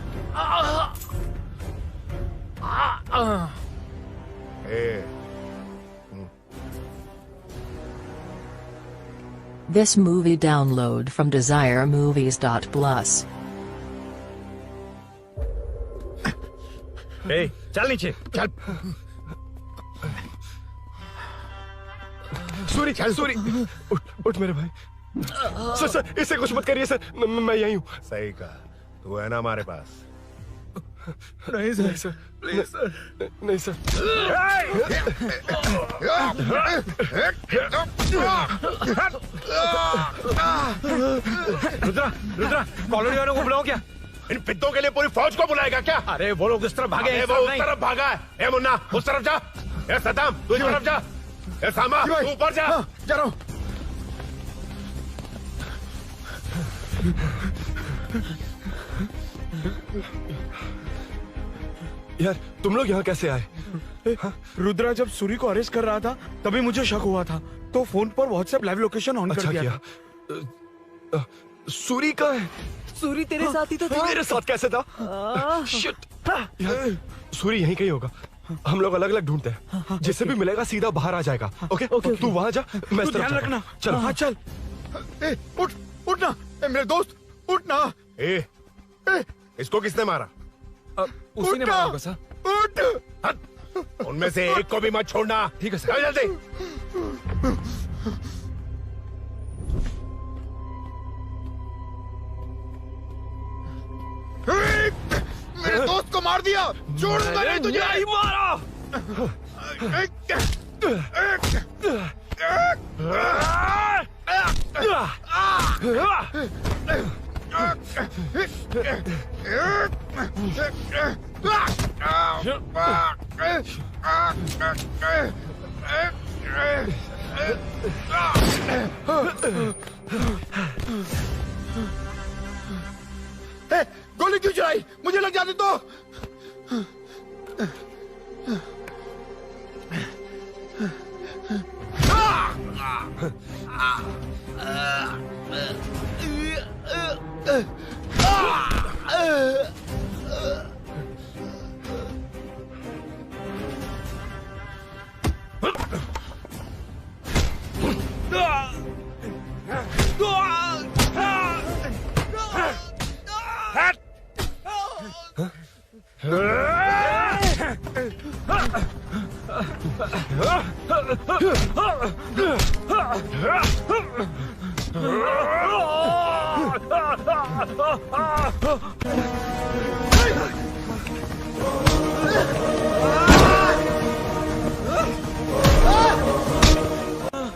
This movie download from DesireMovies.plus. चल नीचे चल। सूरी, सूरी, उठ मेरे भाई। सर इसे कुछ मत करिए सर, मैं यहीं हूँ। सही कहा, तू है ना हमारे पास। नहीं सर, प्लीज सर, नहीं सर। रुद्रा कॉलोनी वालों को बुलाओ क्या? इन पिद्दों के लिए पूरी फौज को बुलाएगा क्या? अरे वो लोग उस तरफ भागे हैं। वो उस तरफ भागा है। ए मुन्ना उस तरफ जा। ए सदाम तू इस तरफ जा। ए सामा तू ऊपर जा। जा रहा हूं। यार तुम लोग यहाँ कैसे आए? रुद्रा जब सूरी को अरेस्ट कर रहा था तभी मुझे शक हुआ था, तो फोन पर व्हाट्सएप लाइव लोकेशन ऑन कर दिया। सूरी का है? सूरी तेरे साथ ही तो था। मेरे साथ कैसे था? शिट। यार, सूरी यहीं कहीं होगा। हम लोग अलग अलग ढूंढते हैं। जिससे भी मिलेगा सीधा बाहर आ जाएगा। ओके? तू वहां जा, मैं इस तरफ ध्यान जाता हूं। रखना। चल। हाँ चल। उठ उठना मेरे दोस्त, उठना। इसको किसने मारा? उसी ने मारा होगा सर। उठ। उनमें से एक को भी मत छोड़ना। ठीक है सर। जल्दी। मेरे दोस्त को मार दिया, छोड़ दूंगा नहीं तुझे। नहीं मारा। गोली क्यों चलाई? मुझे लग जाती तो।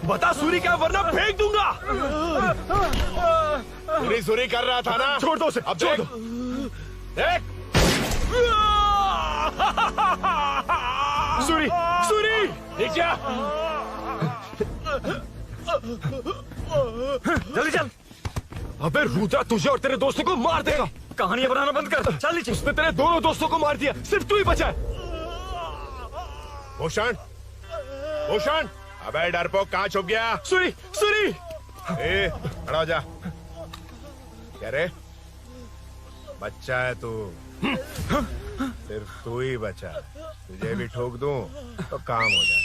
बता सूरी क्या, वरना फेंक दूंगा। सूरी कर रहा था ना? छोड़ दो उसे। अब छोड़ दो। देख। सूरी, सूरी, देख जा। जल्दी चल। अबे रुद्रा तुझे और तेरे दोस्तों को मार देगा। कहानियां बनाना बंद कर। चल नीचे। उसने तेरे दोनों दोस्तों को मार दिया, सिर्फ तू ही बचा है। भूषण, भूषण, अबे डरपोक कहाँ छुप गया? सूरी, सूरी। खड़ा हो जा। क्या रे? बच्चा है तू, सिर्फ तू ही बचा। तुझे भी ठोक दूं तो काम हो जाए।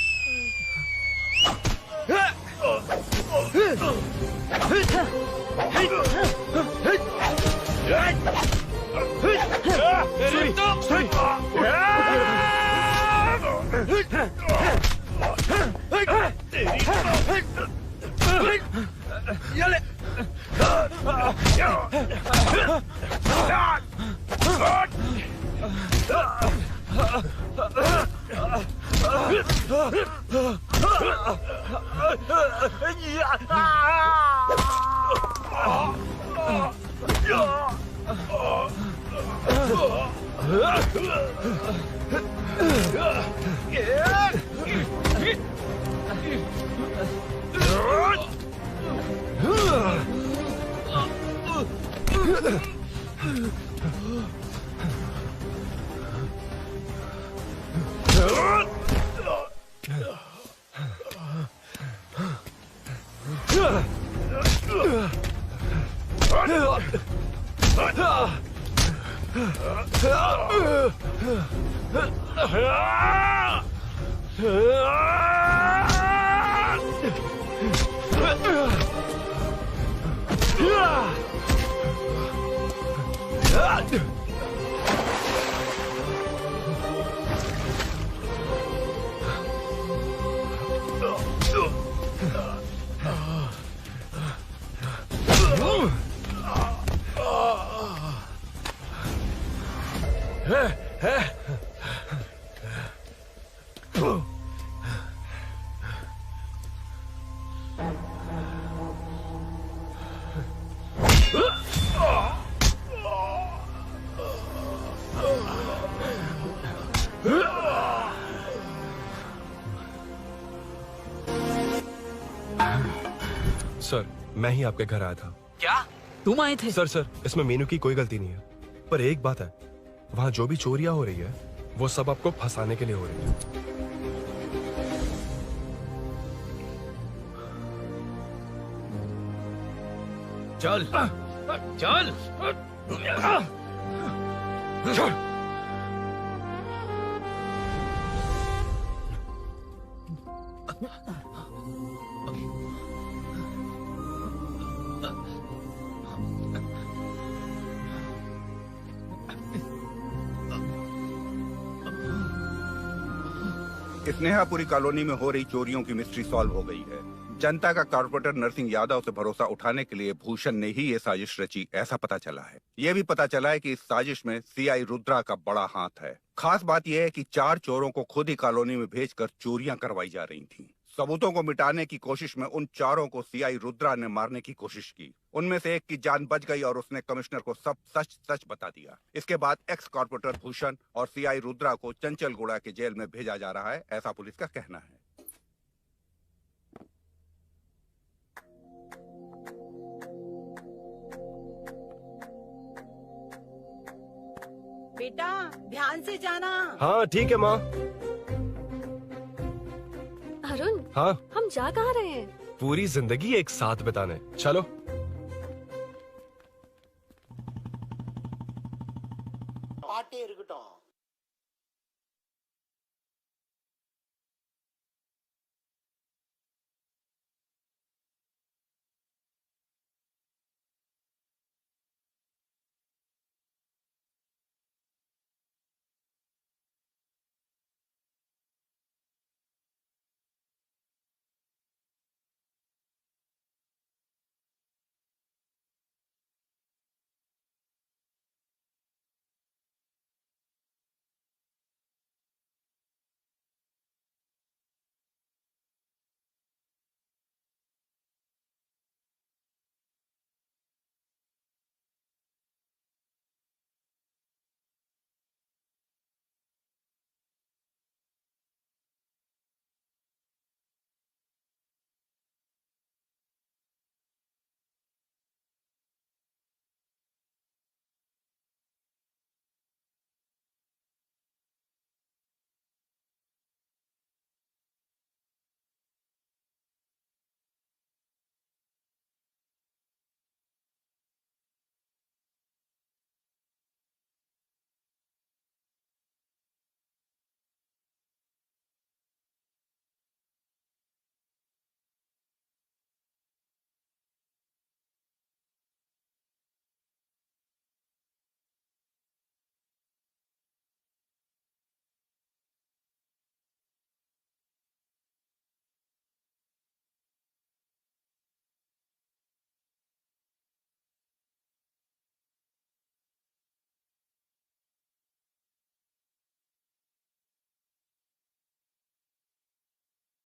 सर, मैं ही आपके घर आया था। क्या? तुम आए थे? सर इसमें मीनू की कोई गलती नहीं है, पर एक बात है, वहाँ जो भी चोरियां हो रही है वो सब आपको फंसाने के लिए हो रही है। चल चल चल। स्नेहापुरी कॉलोनी में हो रही चोरियों की मिस्ट्री सॉल्व हो गई है। जनता का कॉर्पोरेटर नरसिंह यादव से भरोसा उठाने के लिए भूषण ने ही ये साजिश रची, ऐसा पता चला है। ये भी पता चला है कि इस साजिश में सीआई रुद्रा का बड़ा हाथ है। खास बात यह है कि 4 चोरों को खुद ही कॉलोनी में भेजकर चोरियां करवाई जा रही थीं। सबूतों को मिटाने की कोशिश में उन 4 को सीआई रुद्रा ने मारने की कोशिश की। उनमें से एक की जान बच गई और उसने कमिश्नर को सब सच सच बता दिया। इसके बाद एक्स कॉर्पोरेटर भूषण और सीआई रुद्रा को चंचलगुड़ा के जेल में भेजा जा रहा है, ऐसा पुलिस का कहना है। बेटा ध्यान से जाना। हाँ ठीक है माँ। अरुण, हाँ हम जा कहाँ रहे हैं? पूरी जिंदगी एक साथ बिताने, चलो।